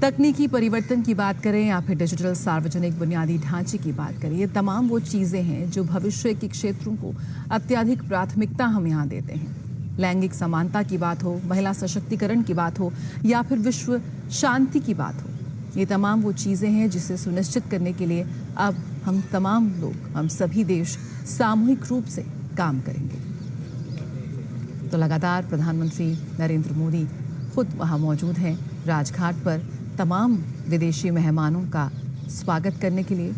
तकनीकी परिवर्तन की बात करें या फिर डिजिटल सार्वजनिक बुनियादी ढांचे की बात करें, ये तमाम वो चीज़ें हैं जो भविष्य के क्षेत्रों को अत्यधिक प्राथमिकता हम यहाँ देते हैं। लैंगिक समानता की बात हो, महिला सशक्तिकरण की बात हो या फिर विश्व शांति की बात हो, ये तमाम वो चीज़ें हैं जिसे सुनिश्चित करने के लिए अब हम तमाम लोग, हम सभी देश सामूहिक रूप से काम करेंगे। तो लगातार प्रधानमंत्री नरेंद्र मोदी खुद वहाँ मौजूद हैं राजघाट पर तमाम विदेशी मेहमानों का स्वागत करने के लिए।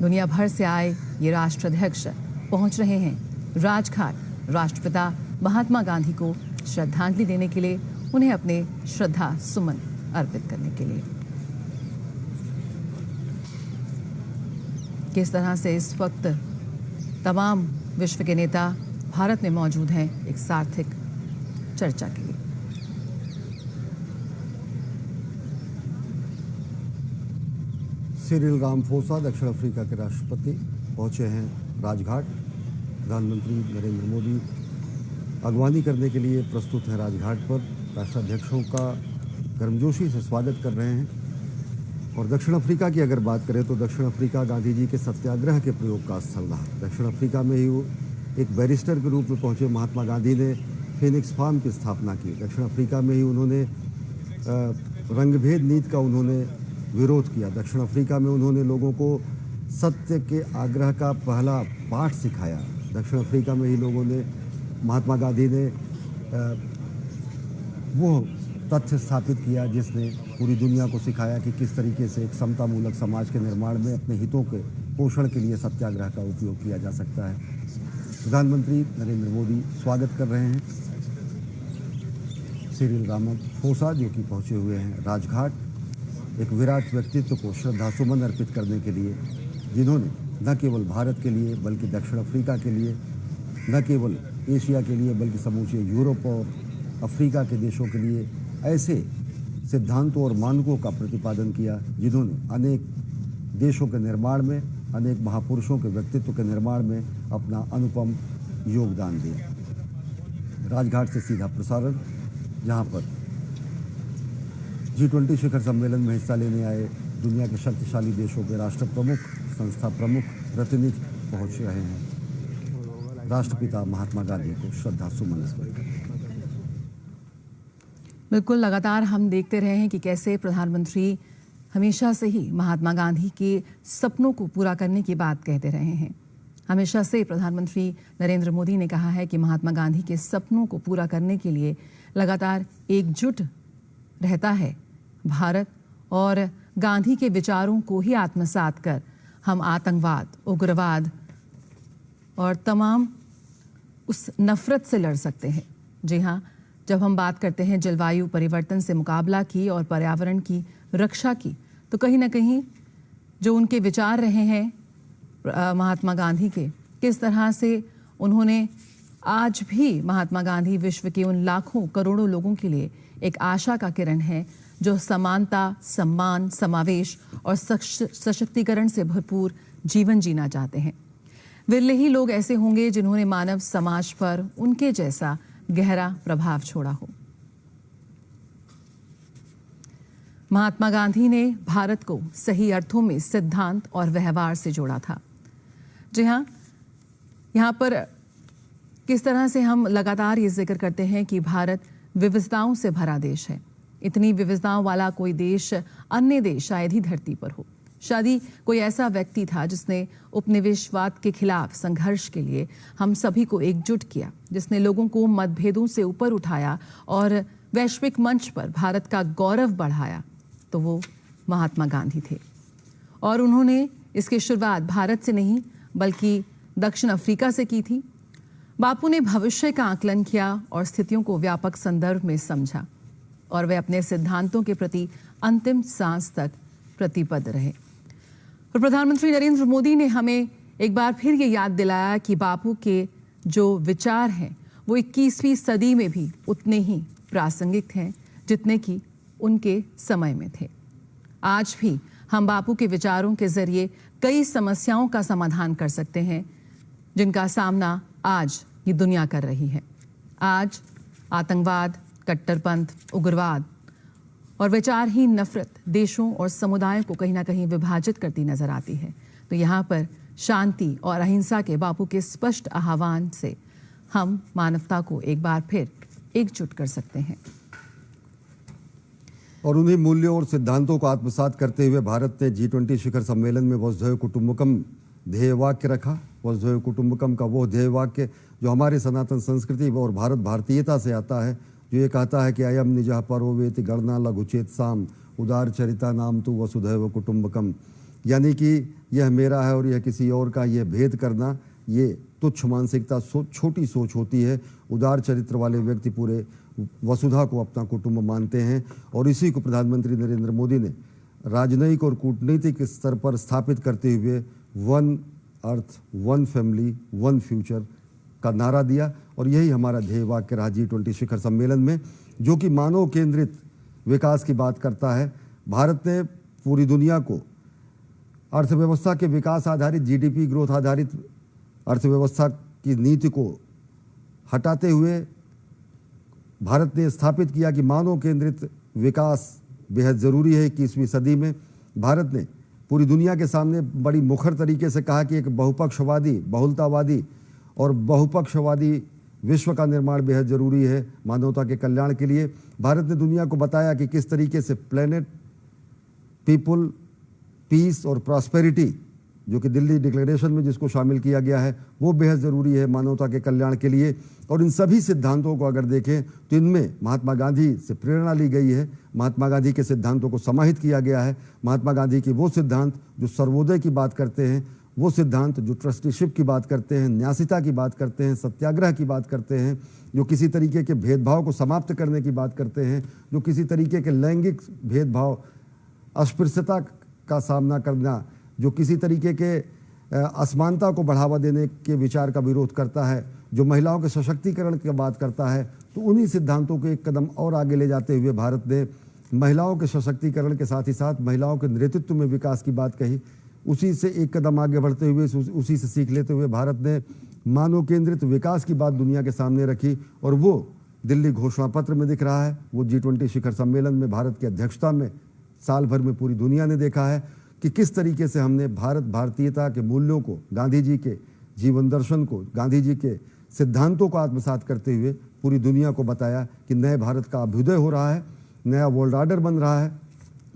दुनिया भर से आए ये राष्ट्राध्यक्ष पहुंच रहे हैं राजघाट राष्ट्रपिता महात्मा गांधी को श्रद्धांजलि देने के लिए, उन्हें अपने श्रद्धा सुमन अर्पित करने के लिए। किस तरह से इस वक्त तमाम विश्व के नेता भारत में मौजूद हैं एक सार्थक चर्चा के लिए। सिरिल रामाफोसा दक्षिण अफ्रीका के राष्ट्रपति पहुंचे हैं राजघाट। प्रधानमंत्री नरेंद्र मोदी अगवानी करने के लिए प्रस्तुत हैं राजघाट पर। राष्ट्राध्यक्षों का गर्मजोशी से स्वागत कर रहे हैं। और दक्षिण अफ्रीका की अगर बात करें तो दक्षिण अफ्रीका गांधी जी के सत्याग्रह के प्रयोग का स्थल रहा। दक्षिण अफ्रीका में ही एक बैरिस्टर के रूप में पहुंचे महात्मा गांधी ने फिनिक्स फार्म की स्थापना की। दक्षिण अफ्रीका में ही उन्होंने रंगभेद नीति का उन्होंने विरोध किया। दक्षिण अफ्रीका में उन्होंने लोगों को सत्य के आग्रह का पहला पाठ सिखाया। दक्षिण अफ्रीका में ही लोगों ने, महात्मा गांधी ने वो तथ्य स्थापित किया जिसने पूरी दुनिया को सिखाया कि किस तरीके से एक समतामूलक समाज के निर्माण में अपने हितों के पोषण के लिए सत्याग्रह का उपयोग किया जा सकता है। प्रधानमंत्री नरेंद्र मोदी स्वागत कर रहे हैं सिरिल रामाफोसा जो कि पहुंचे हुए हैं राजघाट, एक विराट व्यक्तित्व को श्रद्धासुमन अर्पित करने के लिए, जिन्होंने न केवल भारत के लिए बल्कि दक्षिण अफ्रीका के लिए, न केवल एशिया के लिए बल्कि समूचे यूरोप और अफ्रीका के देशों के लिए ऐसे सिद्धांतों और मानकों का प्रतिपादन किया जिन्होंने अनेक देशों के निर्माण में, अनेक महापुरुषों के व्यक्तित्व के निर्माण में अपना अनुपम योगदान दिया। राजघाट से सीधा प्रसारण, जहां पर G20 शिखर सम्मेलन में हिस्सा लेने आए दुनिया के शक्तिशाली देशों के राष्ट्र प्रमुख, संस्था प्रमुख, प्रतिनिधि पहुंच रहे हैं राष्ट्रपिता महात्मा गांधी को श्रद्धा सुमन अर्पित करने। बिल्कुल, लगातार हम देखते रहे हैं कि कैसे प्रधानमंत्री हमेशा से ही महात्मा गांधी के सपनों को पूरा करने की बात कहते रहे हैं। हमेशा से प्रधानमंत्री नरेंद्र मोदी ने कहा है कि महात्मा गांधी के सपनों को पूरा करने के लिए लगातार एकजुट रहता है भारत, और गांधी के विचारों को ही आत्मसात कर हम आतंकवाद, उग्रवाद और तमाम उस नफरत से लड़ सकते हैं। जी हाँ, जब हम बात करते हैं जलवायु परिवर्तन से मुकाबला की और पर्यावरण की रक्षा की, तो कहीं ना कहीं जो उनके विचार रहे हैं महात्मा गांधी के, किस तरह से उन्होंने आज भी महात्मा गांधी विश्व के उन लाखों करोड़ों लोगों के लिए एक आशा का किरण है जो समानता, सम्मान, समावेश और सशक्तिकरण से भरपूर जीवन जीना चाहते हैं। विरले ही लोग ऐसे होंगे जिन्होंने मानव समाज पर उनके जैसा गहरा प्रभाव छोड़ा हो। महात्मा गांधी ने भारत को सही अर्थों में सिद्धांत और व्यवहार से जोड़ा था। जी हाँ, यहाँ पर किस तरह से हम लगातार ये जिक्र करते हैं कि भारत विविधताओं से भरा देश है। इतनी विविधताओं वाला कोई देश, अन्य देश शायद ही धरती पर हो। शायद ही कोई ऐसा व्यक्ति था जिसने उपनिवेशवाद के खिलाफ संघर्ष के लिए हम सभी को एकजुट किया, जिसने लोगों को मतभेदों से ऊपर उठाया और वैश्विक मंच पर भारत का गौरव बढ़ाया, तो वो महात्मा गांधी थे। और उन्होंने इसकी शुरुआत भारत से नहीं बल्कि दक्षिण अफ्रीका से की थी। बापू ने भविष्य का आकलन किया और स्थितियों को व्यापक संदर्भ में समझा, और वे अपने सिद्धांतों के प्रति अंतिम सांस तक प्रतिबद्ध रहे। और प्रधानमंत्री नरेंद्र मोदी ने हमें एक बार फिर ये याद दिलाया कि बापू के जो विचार हैं वो 21वीं सदी में भी उतने ही प्रासंगिक हैं जितने कि उनके समय में थे। आज भी हम बापू के विचारों के जरिए कई समस्याओं का समाधान कर सकते हैं जिनका सामना आज ये दुनिया कर रही है। आज आतंकवाद, कट्टरपंथ, उग्रवाद और विचारहीन नफरत देशों और समुदायों को कहीं ना कहीं विभाजित करती नजर आती है। तो यहाँ पर शांति और अहिंसा के बापू के स्पष्ट आह्वान से हम मानवता को एक बार फिर एकजुट कर सकते हैं। और उन्हीं मूल्यों और सिद्धांतों को आत्मसात करते हुए भारत ने G20 शिखर सम्मेलन में वसुधैव कुटुंबकम ध्येय वाक्य रखा। वसुधैव कुटुंबकम का वो ध्येय वाक्य जो हमारे सनातन संस्कृति और भारत भारतीयता से आता है, जो ये कहता है कि अयम निजः परो वेति गणना लघुचेत साम उदार चरिता नाम तु वसुधैव कुटुंबकम। यानी कि यह मेरा है और यह किसी और का, यह भेद करना, ये तुच्छ मानसिकता, छोटी सोच होती है। उदार चरित्र वाले व्यक्ति पूरे वसुधा को अपना कुटुंब मानते हैं और इसी को प्रधानमंत्री नरेंद्र मोदी ने राजनयिक और कूटनीतिक स्तर पर स्थापित करते हुए one earth, one family, one future का नारा दिया। और यही हमारा ध्येय वाक्य रहा G20 शिखर सम्मेलन में, जो कि मानव केंद्रित विकास की बात करता है। भारत ने पूरी दुनिया को अर्थव्यवस्था के विकास आधारित, GDP ग्रोथ आधारित अर्थव्यवस्था की नीति को हटाते हुए भारत ने स्थापित किया कि मानव केंद्रित विकास बेहद ज़रूरी है। 21वीं सदी में भारत ने पूरी दुनिया के सामने बड़ी मुखर तरीके से कहा कि एक बहुपक्षवादी, बहुलतावादी और बहुपक्षवादी विश्व का निर्माण बेहद ज़रूरी है मानवता के कल्याण के लिए। भारत ने दुनिया को बताया कि किस तरीके से प्लेनेट, पीपुल, पीस और प्रॉस्पेरिटी, जो कि दिल्ली डिक्लेरेशन में जिसको शामिल किया गया है, वो बेहद ज़रूरी है मानवता के कल्याण के लिए। और इन सभी सिद्धांतों को अगर देखें तो इनमें महात्मा गांधी से प्रेरणा ली गई है। महात्मा गांधी के सिद्धांतों को समाहित किया गया है। महात्मा गांधी की वो सिद्धांत जो सर्वोदय की बात करते हैं, वो सिद्धांत जो ट्रस्टीशिप की बात करते हैं, न्यासिता की बात करते हैं, सत्याग्रह की बात करते हैं, जो किसी तरीके के भेदभाव को समाप्त करने की बात करते हैं, जो किसी तरीके के लैंगिक भेदभाव, अस्पृश्यता का सामना करना, जो किसी तरीके के असमानता को बढ़ावा देने के विचार का विरोध करता है, जो महिलाओं के सशक्तिकरण की बात करता है। तो उन्हीं सिद्धांतों को एक कदम और आगे ले जाते हुए भारत ने महिलाओं के सशक्तिकरण के साथ ही साथ महिलाओं के नेतृत्व में विकास की बात कही। उसी से एक कदम आगे बढ़ते हुए, उसी से सीख लेते हुए भारत ने मानव केंद्रित विकास की बात दुनिया के सामने रखी। और वो दिल्ली घोषणा पत्र में दिख रहा है, वो G20 शिखर सम्मेलन में भारत की अध्यक्षता में साल भर में पूरी दुनिया ने देखा है कि किस तरीके से हमने भारत भारतीयता के मूल्यों को, गांधी जी के जीवन दर्शन को, गांधी जी के सिद्धांतों को आत्मसात करते हुए पूरी दुनिया को बताया कि नए भारत का अभ्युदय हो रहा है, नया वर्ल्ड ऑर्डर बन रहा है।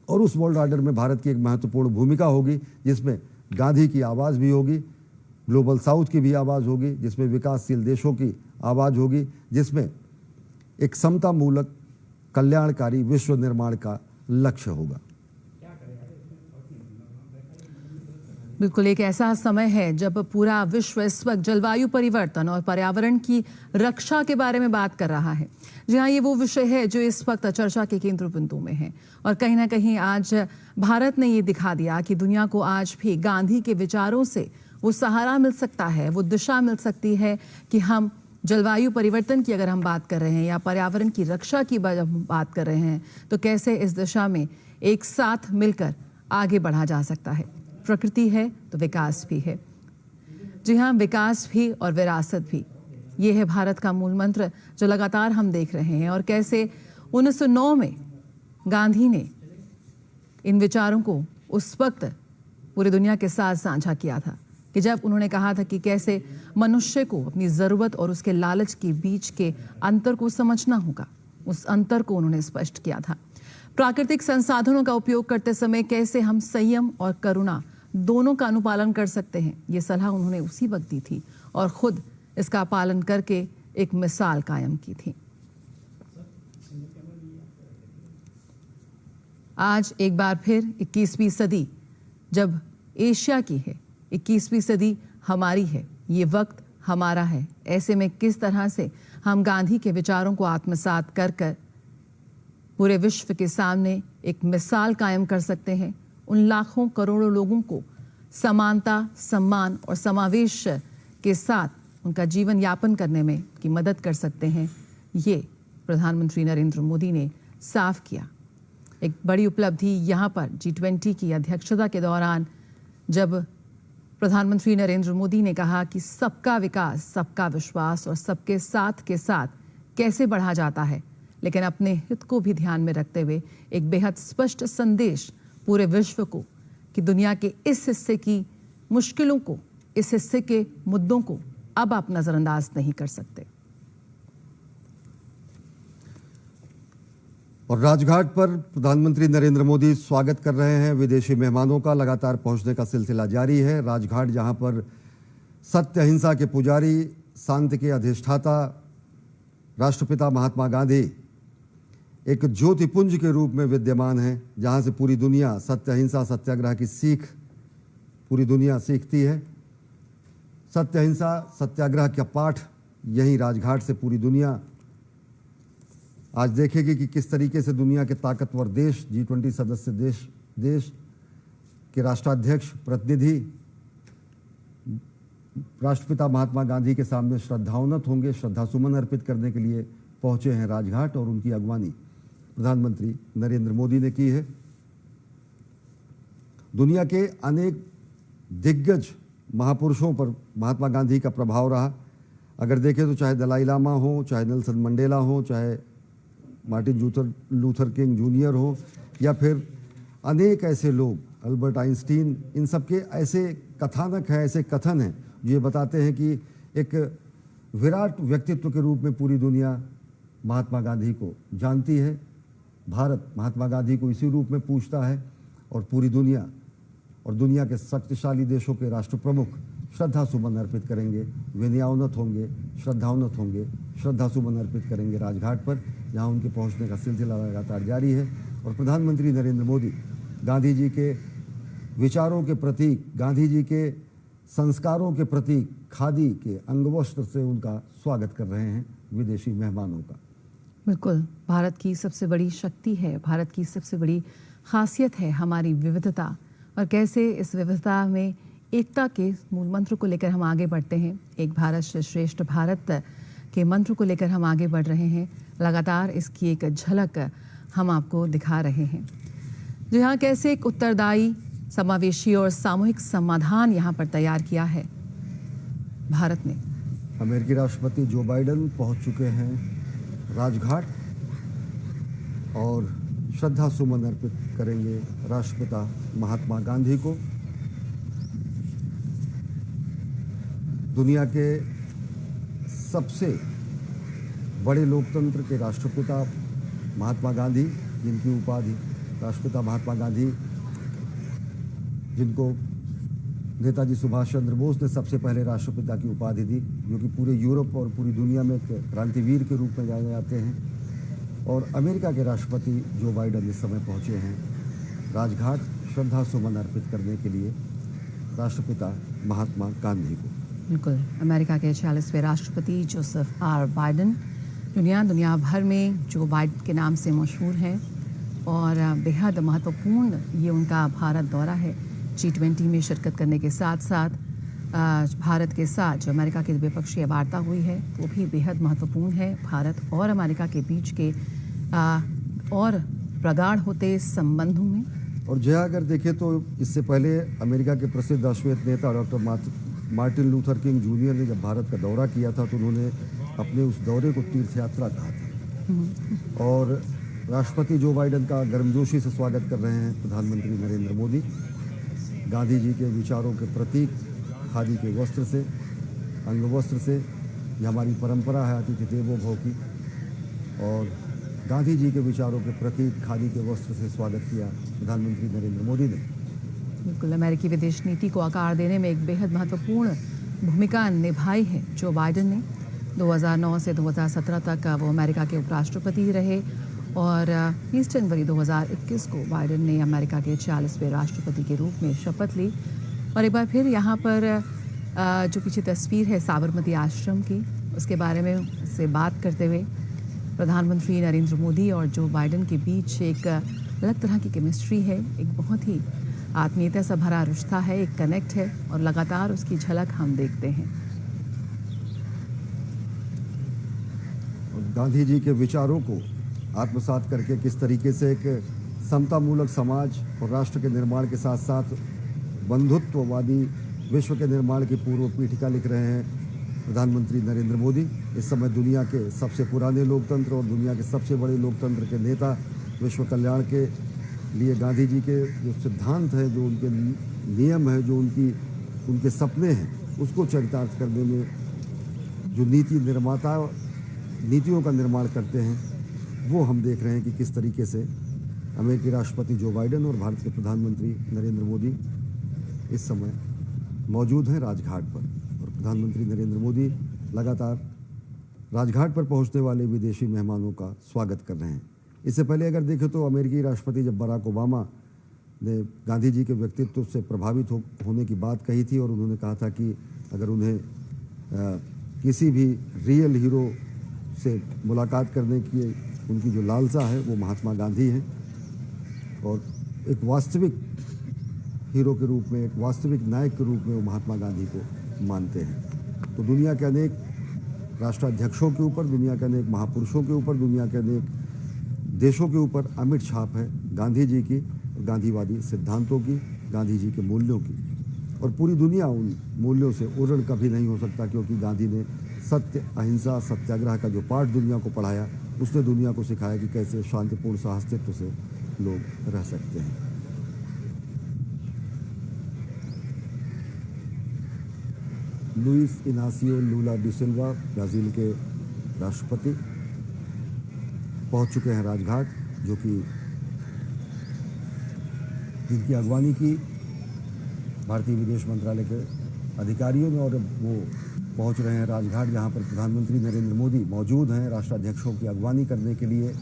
और उस वर्ल्ड ऑर्डर में भारत की एक महत्वपूर्ण भूमिका होगी, जिसमें गांधी की आवाज़ भी होगी, ग्लोबल साउथ की भी आवाज़ होगी, जिसमें विकासशील देशों की आवाज़ होगी, जिसमें एक समतामूलक कल्याणकारी विश्व निर्माण का लक्ष्य होगा। बिल्कुल एक ऐसा समय है जब पूरा विश्व इस वक्त जलवायु परिवर्तन और पर्यावरण की रक्षा के बारे में बात कर रहा है। जी हाँ, ये वो विषय है जो इस वक्त चर्चा के केंद्र बिंदु में है। और कहीं ना कहीं आज भारत ने ये दिखा दिया कि दुनिया को आज भी गांधी के विचारों से वो सहारा मिल सकता है, वो दिशा मिल सकती है कि हम जलवायु परिवर्तन की अगर हम बात कर रहे हैं या पर्यावरण की रक्षा की बात कर रहे हैं, तो कैसे इस दिशा में एक साथ मिलकर आगे बढ़ा जा सकता है। प्रकृति है तो विकास भी है। जी हाँ, विकास भी और विरासत भी, ये है भारत का मूल मंत्र जो लगातार हम देख रहे हैं। और कैसे 1909 में गांधी ने इन विचारों को उस वक्त पूरी दुनिया के साथ साझा किया था कि जब उन्होंने कहा था कि कैसे मनुष्य को अपनी ज़रूरत और उसके लालच के बीच के अंतर को समझना होगा। उस अंतर को उन्होंने स्पष्ट किया था। प्राकृतिक संसाधनों का उपयोग करते समय कैसे हम संयम और करुणा दोनों का अनुपालन कर सकते हैं, ये सलाह उन्होंने उसी वक्त दी थी और खुद इसका पालन करके एक मिसाल कायम की थी। आज एक बार फिर 21वीं सदी जब एशिया की है, 21वीं सदी हमारी है, ये वक्त हमारा है। ऐसे में किस तरह से हम गांधी के विचारों को आत्मसात कर कर पूरे विश्व के सामने एक मिसाल कायम कर सकते हैं, उन लाखों करोड़ों लोगों को समानता, सम्मान और समावेश के साथ उनका जीवन यापन करने में की मदद कर सकते हैं। ये प्रधानमंत्री नरेंद्र मोदी ने साफ किया। एक बड़ी उपलब्धि यहाँ पर G20 की अध्यक्षता के दौरान जब प्रधानमंत्री नरेंद्र मोदी ने कहा कि सबका विकास, सबका विश्वास और सबके साथ के साथ कैसे बढ़ा जाता है, लेकिन अपने हित को भी ध्यान में रखते हुए एक बेहद स्पष्ट संदेश पूरे विश्व को कि दुनिया के इस हिस्से की मुश्किलों को, इस हिस्से के मुद्दों को अब आप नजरअंदाज नहीं कर सकते। और राजघाट पर प्रधानमंत्री नरेंद्र मोदी स्वागत कर रहे हैं विदेशी मेहमानों का। लगातार पहुंचने का सिलसिला जारी है। राजघाट जहां पर सत्य अहिंसा के पुजारी, शांति के अधिष्ठाता राष्ट्रपिता महात्मा गांधी एक ज्योतिपुंज के रूप में विद्यमान हैं, जहां से पूरी दुनिया सत्य अहिंसा सत्याग्रह की सीख पूरी दुनिया सीखती है। सत्य अहिंसा सत्याग्रह का पाठ यही राजघाट से पूरी दुनिया आज देखेगी कि किस तरीके से दुनिया के ताकतवर देश, G20 सदस्य देश के राष्ट्राध्यक्ष, प्रतिनिधि राष्ट्रपिता महात्मा गांधी के सामने श्रद्धावनत होंगे, श्रद्धासुमन अर्पित करने के लिए पहुंचे हैं राजघाट। और उनकी अगवानी प्रधानमंत्री नरेंद्र मोदी ने की है। दुनिया के अनेक दिग्गज महापुरुषों पर महात्मा गांधी का प्रभाव रहा। अगर देखें तो चाहे दलाई लामा हो, चाहे नेल्सन मंडेला हो, चाहे मार्टिन लूथर किंग जूनियर हो, या फिर अनेक ऐसे लोग, अल्बर्ट आइंस्टीन, इन सब के ऐसे कथानक हैं, ऐसे कथन हैं जो ये बताते हैं कि एक विराट व्यक्तित्व के रूप में पूरी दुनिया महात्मा गांधी को जानती है। भारत महात्मा गांधी को इसी रूप में पूछता है और पूरी दुनिया और दुनिया के शक्तिशाली देशों के राष्ट्र प्रमुख श्रद्धासुमन अर्पित करेंगे, विनयावनत होंगे, श्रद्धावनत होंगे, श्रद्धासुमन अर्पित करेंगे राजघाट पर, जहां उनके पहुंचने का सिलसिला लगातार जारी है। और प्रधानमंत्री नरेंद्र मोदी गांधी जी के विचारों के प्रतीक, गांधी जी के संस्कारों के प्रतीक खादी के अंगवस्त्र से उनका स्वागत कर रहे हैं विदेशी मेहमानों का। बिल्कुल, भारत की सबसे बड़ी शक्ति है, भारत की सबसे बड़ी खासियत है हमारी विविधता, और कैसे इस विविधता में एकता के मूल मंत्र को लेकर हम आगे बढ़ते हैं। एक भारत श्रेष्ठ भारत के मंत्र को लेकर हम आगे बढ़ रहे हैं। लगातार इसकी एक झलक हम आपको दिखा रहे हैं। जी हाँ, कैसे एक उत्तरदायी, समावेशी और सामूहिक समाधान यहाँ पर तैयार किया है भारत ने। अमेरिकी राष्ट्रपति जो बाइडेन पहुंच चुके हैं राजघाट और श्रद्धा सुमन अर्पित करेंगे राष्ट्रपिता महात्मा गांधी को। दुनिया के सबसे बड़े लोकतंत्र के राष्ट्रपिता महात्मा गांधी, जिनकी उपाधि राष्ट्रपिता महात्मा गांधी, जिनको नेताजी सुभाष चंद्र बोस ने सबसे पहले राष्ट्रपिता की उपाधि दी, जो कि पूरे यूरोप और पूरी दुनिया में एक क्रांतिवीर के रूप में जाने जाते हैं। और अमेरिका के राष्ट्रपति जो बाइडेन इस समय पहुंचे हैं राजघाट श्रद्धा सुमन अर्पित करने के लिए राष्ट्रपिता महात्मा गांधी को। बिल्कुल, अमेरिका के 46वें राष्ट्रपति जोसेफ आर बाइडेन दुनिया भर में जो बाइडेन के नाम से मशहूर हैं, और बेहद महत्वपूर्ण ये उनका भारत दौरा है। G20 में शिरकत करने के साथ साथ भारत के साथ जो अमेरिका की द्विपक्षीय वार्ता हुई है वो भी बेहद महत्वपूर्ण है। भारत और अमेरिका के बीच के और प्रगाढ़ होते संबंधों में। और जया, अगर देखें तो इससे पहले अमेरिका के प्रसिद्ध अश्वेत नेता doctor Martin Luther king junior ने जब भारत का दौरा किया था तो उन्होंने अपने उस दौरे को तीर्थ यात्रा कहा था। और राष्ट्रपति जो बाइडेन का गर्मजोशी से स्वागत कर रहे हैं प्रधानमंत्री नरेंद्र मोदी। गांधी जी के विचारों के प्रतीक खादी के वस्त्र से, अंगवस्त्र से, ये हमारी परंपरा है अतिथि देवो भव की, और गांधी जी के विचारों के प्रतीक खादी के वस्त्र से स्वागत किया प्रधानमंत्री नरेंद्र मोदी ने। बिल्कुल, अमेरिकी विदेश नीति को आकार देने में एक बेहद महत्वपूर्ण भूमिका निभाई है जो बाइडेन ने। 2009 से 2017 तक वो अमेरिका के उपराष्ट्रपति रहे, और 20 जनवरी 2021 को बाइडेन ने अमेरिका के 46वें राष्ट्रपति के रूप में शपथ ली। और एक बार फिर यहाँ पर जो पीछे तस्वीर है साबरमती आश्रम की, उसके बारे में से बात करते हुए प्रधानमंत्री नरेंद्र मोदी और जो बाइडेन के बीच एक अलग तरह की केमिस्ट्री है, एक बहुत ही आत्मीयता से भरा रिश्ता है, एक कनेक्ट है, और लगातार उसकी झलक हम देखते हैं। गांधी जी के विचारों को आत्मसात करके किस तरीके से एक समतामूलक समाज और राष्ट्र के निर्माण के साथ साथ बंधुत्ववादी विश्व के निर्माण की पूर्व पीठिका लिख रहे हैं प्रधानमंत्री नरेंद्र मोदी। इस समय दुनिया के सबसे पुराने लोकतंत्र और दुनिया के सबसे बड़े लोकतंत्र के नेता विश्व कल्याण के लिए गांधी जी के जो सिद्धांत हैं, जो उनके नियम हैं, जो उनके सपने हैं, उसको चरितार्थ करने में जो नीतियों का निर्माण करते हैं, वो हम देख रहे हैं कि किस तरीके से अमेरिकी राष्ट्रपति जो बाइडेन और भारत के प्रधानमंत्री नरेंद्र मोदी इस समय मौजूद हैं राजघाट पर। और प्रधानमंत्री नरेंद्र मोदी लगातार राजघाट पर पहुंचने वाले विदेशी मेहमानों का स्वागत कर रहे हैं। इससे पहले अगर देखें तो अमेरिकी राष्ट्रपति जब बराक ओबामा ने गांधी जी के व्यक्तित्व से प्रभावित होने की बात कही थी और उन्होंने कहा था कि अगर उन्हें किसी भी रियल हीरो से मुलाकात करने की उनकी जो लालसा है वो महात्मा गांधी हैं और एक वास्तविक हीरो के रूप में, एक वास्तविक नायक के रूप में वो महात्मा गांधी को मानते हैं। तो दुनिया के अनेक राष्ट्राध्यक्षों के ऊपर, दुनिया के अनेक महापुरुषों के ऊपर, दुनिया के अनेक देशों के ऊपर अमिट छाप है गांधी जी की, गांधीवादी सिद्धांतों की, गांधी जी के मूल्यों की। और पूरी दुनिया उन मूल्यों से ओझल कभी नहीं हो सकता, क्योंकि गांधी ने सत्य, अहिंसा, सत्याग्रह का जो पाठ दुनिया को पढ़ाया, उसने दुनिया को सिखाया कि कैसे शांतिपूर्ण सहअस्तित्व से लोग रह सकते हैं। लुइस इनासियो लूला डी सिल्वा ब्राज़ील के राष्ट्रपति पहुंच चुके हैं राजघाट, जो कि जिनकी अगवानी की भारतीय विदेश मंत्रालय के अधिकारियों ने, और वो पहुंच रहे हैं राजघाट, जहां पर प्रधानमंत्री नरेंद्र मोदी मौजूद हैं राष्ट्राध्यक्षों की अगवानी करने के लिए।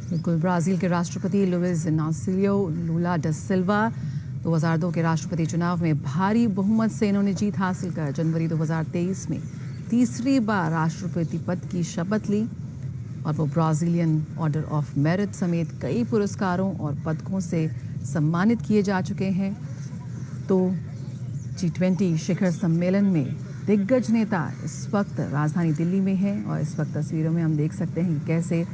बिल्कुल, ब्राज़ील के राष्ट्रपति लुइस इनासियो लूला डी सिल्वा 2002 के राष्ट्रपति चुनाव में भारी बहुमत से इन्होंने जीत हासिल कर जनवरी 2023 में तीसरी बार राष्ट्रपति पद की शपथ ली और वो ब्राज़ीलियन ऑर्डर ऑफ मेरिट समेत कई पुरस्कारों और पदकों से सम्मानित किए जा चुके हैं। तो G20 शिखर सम्मेलन में दिग्गज नेता इस वक्त राजधानी दिल्ली में हैं और इस वक्त तस्वीरों में हम देख सकते हैं कि कैसे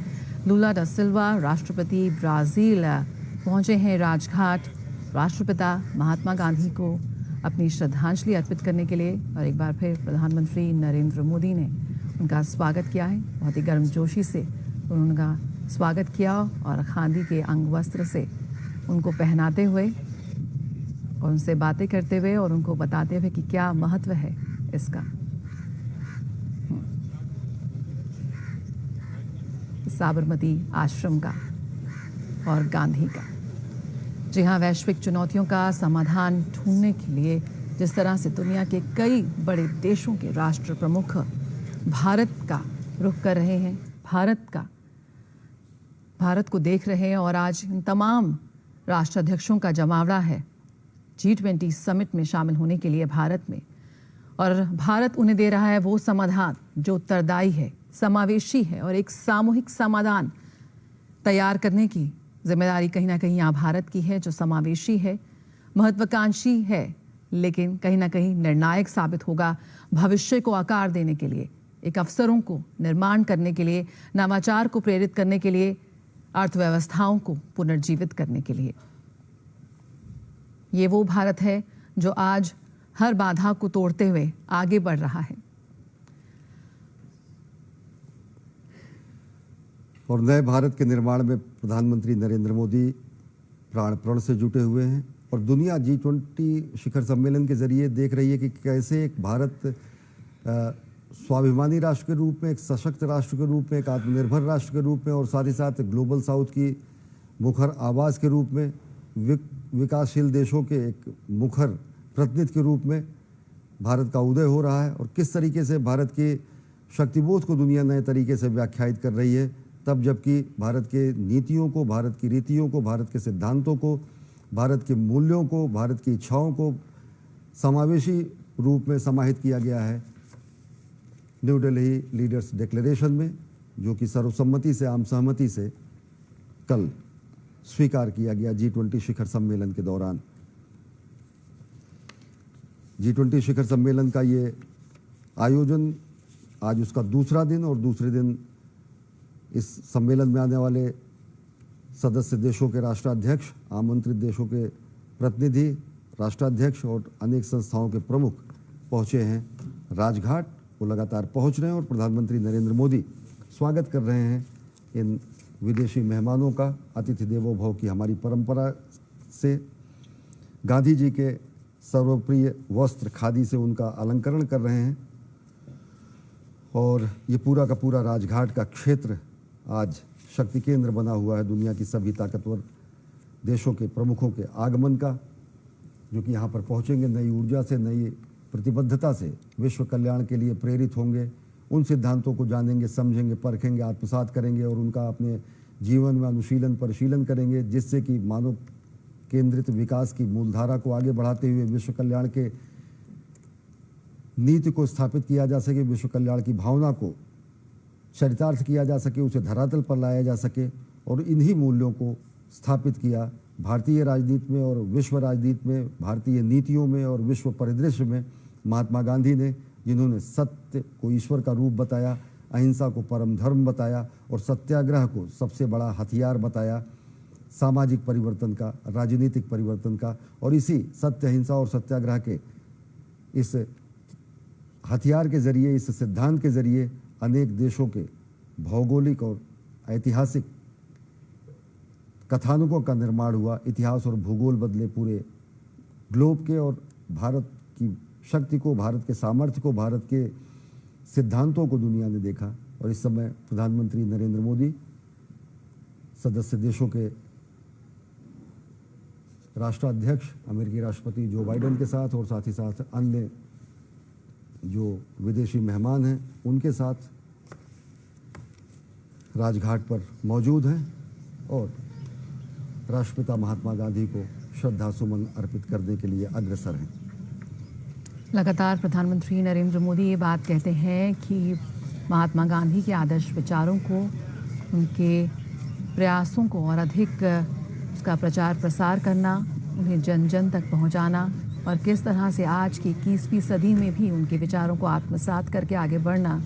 लूला डी सिल्वा राष्ट्रपति ब्राज़ील पहुंचे हैं राजघाट राष्ट्रपिता महात्मा गांधी को अपनी श्रद्धांजलि अर्पित करने के लिए। और एक बार फिर प्रधानमंत्री नरेंद्र मोदी ने उनका स्वागत किया है, बहुत ही गर्मजोशी से उन्होंने उनका स्वागत किया और खादी के अंग वस्त्र से उनको पहनाते हुए और उनसे बातें करते हुए और उनको बताते हुए कि क्या महत्व है इसका, साबरमती आश्रम का और गांधी का। जी हाँ, वैश्विक चुनौतियों का समाधान ढूंढने के लिए जिस तरह से दुनिया के कई बड़े देशों के राष्ट्र प्रमुख भारत का रुख कर रहे हैं, भारत को देख रहे हैं, और आज इन तमाम राष्ट्राध्यक्षों का जमावड़ा है G20 समिट में शामिल होने के लिए भारत में। और भारत उन्हें दे रहा है वो समाधान जो उत्तरदायी है, समावेशी है, और एक सामूहिक समाधान तैयार करने की जिम्मेदारी कहीं ना कहीं यहाँ भारत की है, जो समावेशी है, महत्वाकांक्षी है, लेकिन कहीं ना कहीं निर्णायक साबित होगा भविष्य को आकार देने के लिए, एक अवसरों को निर्माण करने के लिए, नवाचार को प्रेरित करने के लिए, अर्थव्यवस्थाओं को पुनर्जीवित करने के लिए। ये वो भारत है जो आज हर बाधा को तोड़ते हुए आगे बढ़ रहा है। और नए भारत के निर्माण में प्रधानमंत्री नरेंद्र मोदी प्राण प्रण से जुटे हुए हैं और दुनिया G20 शिखर सम्मेलन के जरिए देख रही है कि कैसे एक भारत स्वाभिमानी राष्ट्र के रूप में, एक सशक्त राष्ट्र के रूप में, एक आत्मनिर्भर राष्ट्र के रूप में और साथ ही साथ ग्लोबल साउथ की मुखर आवाज़ के रूप में, विकासशील देशों के एक मुखर प्रतिनिधि के रूप में भारत का उदय हो रहा है। और किस तरीके से भारत के शक्तिबोध को दुनिया नए तरीके से व्याख्यायित कर रही है, तब जबकि भारत के नीतियों को, भारत की रीतियों को, भारत के सिद्धांतों को, भारत के मूल्यों को, भारत की इच्छाओं को समावेशी रूप में समाहित किया गया है न्यू दिल्ली लीडर्स डिक्लेरेशन में, जो कि सर्वसम्मति से, आम सहमति से कल स्वीकार किया गया G20 शिखर सम्मेलन के दौरान। G20 शिखर सम्मेलन का ये आयोजन आज उसका दूसरा दिन, और दूसरे दिन इस सम्मेलन में आने वाले सदस्य देशों के राष्ट्राध्यक्ष, आमंत्रित देशों के प्रतिनिधि, राष्ट्राध्यक्ष और अनेक संस्थाओं के प्रमुख पहुंचे हैं राजघाट। वो लगातार पहुंच रहे हैं और प्रधानमंत्री नरेंद्र मोदी स्वागत कर रहे हैं इन विदेशी मेहमानों का। अतिथि देवो भव की हमारी परंपरा से गांधी जी के सर्वप्रिय वस्त्र खादी से उनका अलंकरण कर रहे हैं और ये पूरा का पूरा राजघाट का क्षेत्र आज शक्ति केंद्र बना हुआ है दुनिया की सभी ताकतवर देशों के प्रमुखों के आगमन का, जो कि यहाँ पर पहुँचेंगे नई ऊर्जा से, नई प्रतिबद्धता से, विश्व कल्याण के लिए प्रेरित होंगे, उन सिद्धांतों को जानेंगे, समझेंगे, परखेंगे, आत्मसात करेंगे और उनका अपने जीवन में अनुशीलन परिशीलन करेंगे, जिससे कि मानव केंद्रित विकास की मूलधारा को आगे बढ़ाते हुए विश्व कल्याण के नीति को स्थापित किया जा सके, विश्व कल्याण की भावना को चरितार्थ किया जा सके, उसे धरातल पर लाया जा सके। और इन्हीं मूल्यों को स्थापित किया भारतीय राजनीति में और विश्व राजनीति में, भारतीय नीतियों में और विश्व परिदृश्य में महात्मा गांधी ने, जिन्होंने सत्य को ईश्वर का रूप बताया, अहिंसा को परम धर्म बताया और सत्याग्रह को सबसे बड़ा हथियार बताया सामाजिक परिवर्तन का, राजनीतिक परिवर्तन का। और इसी सत्य, अहिंसा और सत्याग्रह के इस हथियार के जरिए, इस सिद्धांत के जरिए अनेक देशों के भौगोलिक और ऐतिहासिक कथानकों का निर्माण हुआ। इतिहास और भूगोल बदले पूरे ग्लोब के और भारत की शक्ति को, भारत के सामर्थ्य को, भारत के सिद्धांतों को दुनिया ने देखा। और इस समय प्रधानमंत्री नरेंद्र मोदी सदस्य देशों के राष्ट्राध्यक्ष अमेरिकी राष्ट्रपति जो बाइडेन के साथ और साथ ही साथ अन्य जो विदेशी मेहमान हैं उनके साथ राजघाट पर मौजूद हैं और राष्ट्रपिता महात्मा गांधी को श्रद्धा सुमन अर्पित करने के लिए अग्रसर हैं। लगातार प्रधानमंत्री नरेंद्र मोदी ये बात कहते हैं कि महात्मा गांधी के आदर्श विचारों को, उनके प्रयासों को और अधिक उसका प्रचार प्रसार करना, उन्हें जन जन तक पहुंचाना और किस तरह से आज की 21वीं सदी में भी उनके विचारों को आत्मसात करके आगे बढ़ना,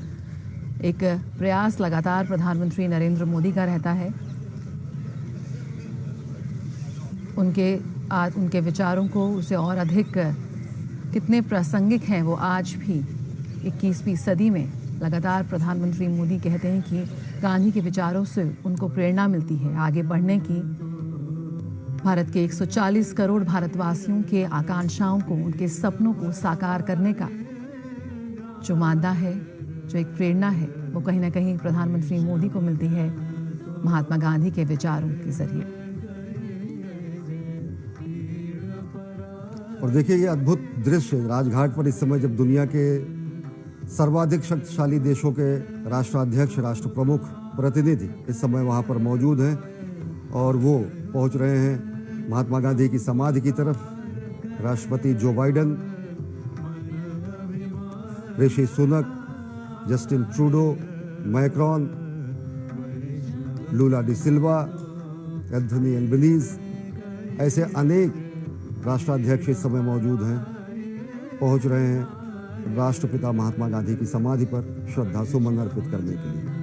एक प्रयास लगातार प्रधानमंत्री नरेंद्र मोदी का रहता है। उनके विचारों को उसे और अधिक कितने प्रासंगिक हैं वो आज भी 21वीं सदी में। लगातार प्रधानमंत्री मोदी कहते हैं कि गांधी के विचारों से उनको प्रेरणा मिलती है आगे बढ़ने की। भारत के 140 करोड़ भारतवासियों के आकांक्षाओं को, उनके सपनों को साकार करने का जो मादा है, जो एक प्रेरणा है, वो कहीं ना कहीं प्रधानमंत्री मोदी को मिलती है महात्मा गांधी के विचारों के जरिए। और देखिए ये अद्भुत दृश्य राजघाट पर इस समय, जब दुनिया के सर्वाधिक शक्तिशाली देशों के राष्ट्राध्यक्ष, राष्ट्र प्रमुख, प्रतिनिधि इस समय वहाँ पर मौजूद हैं और वो पहुँच रहे हैं महात्मा गांधी की समाधि की तरफ। राष्ट्रपति Joe Biden, Rishi Sunak, Justin Trudeau, Macron, Lula da Silva, Anthony Albanese, ऐसे अनेक राष्ट्राध्यक्ष इस समय मौजूद हैं, पहुंच रहे हैं राष्ट्रपिता महात्मा गांधी की समाधि पर श्रद्धा सुमन अर्पित करने के लिए।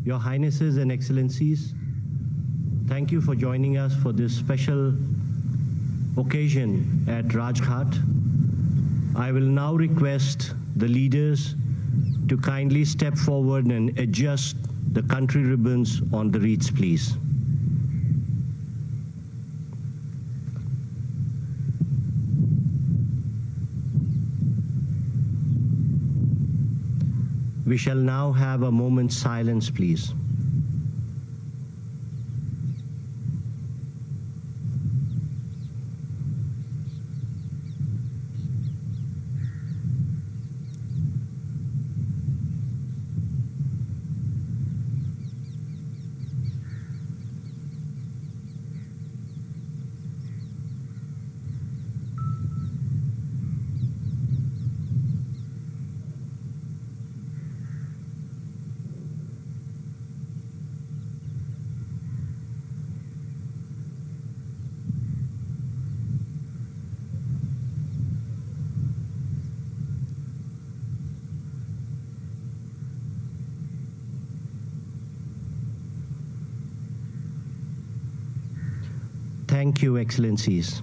Your Highnesses and Excellencies, thank you for joining us for this special occasion at Rajghat. I will now request the leaders to kindly step forward and adjust the country ribbons on the wreaths, please. We shall now have a moment's silence, please. Thank you, Excellencies.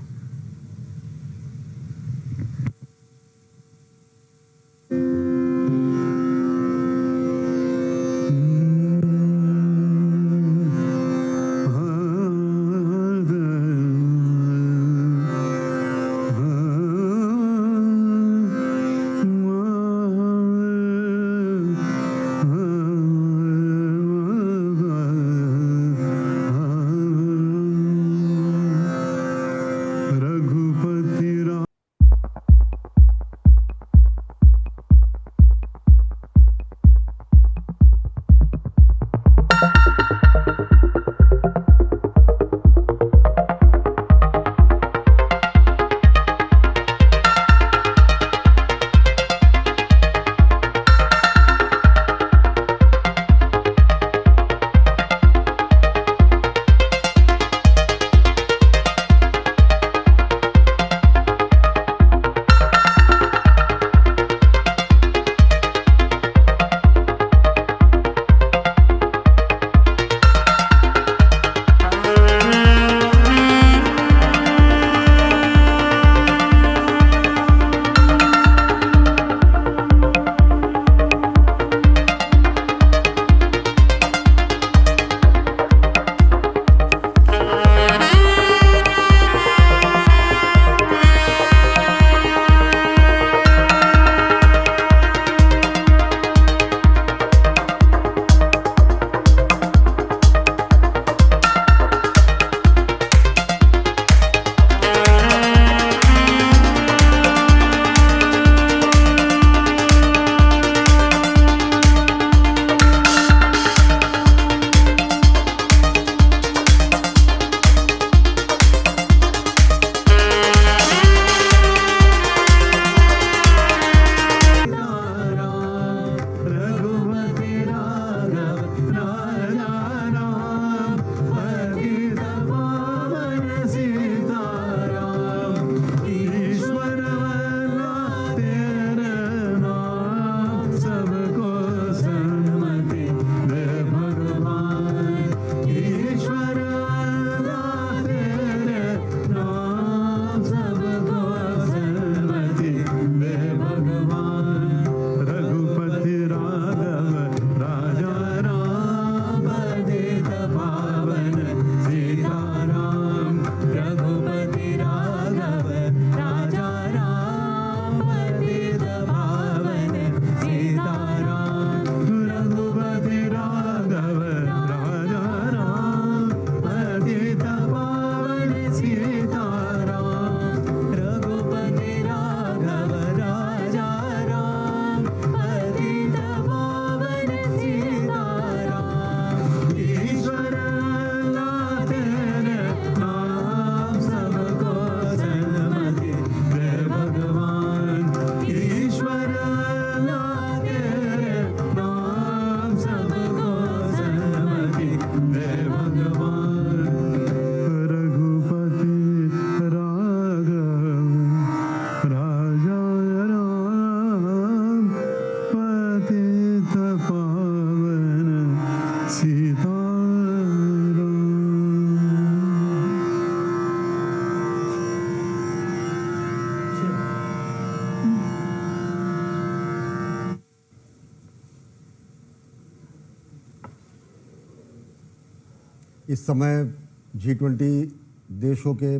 इस समय G20 देशों के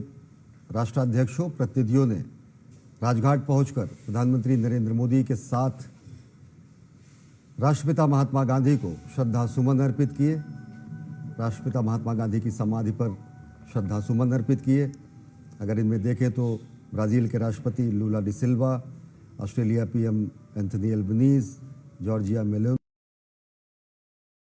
राष्ट्राध्यक्षों प्रतिनिधियों ने राजघाट पहुंचकर प्रधानमंत्री नरेंद्र मोदी के साथ राष्ट्रपिता महात्मा गांधी को श्रद्धा सुमन अर्पित किए। राष्ट्रपिता महात्मा गांधी की समाधि पर श्रद्धा सुमन अर्पित किए। अगर इनमें देखें तो ब्राज़ील के राष्ट्रपति Lula da Silva, Australia PM Anthony Albanese, Giorgia Meloni,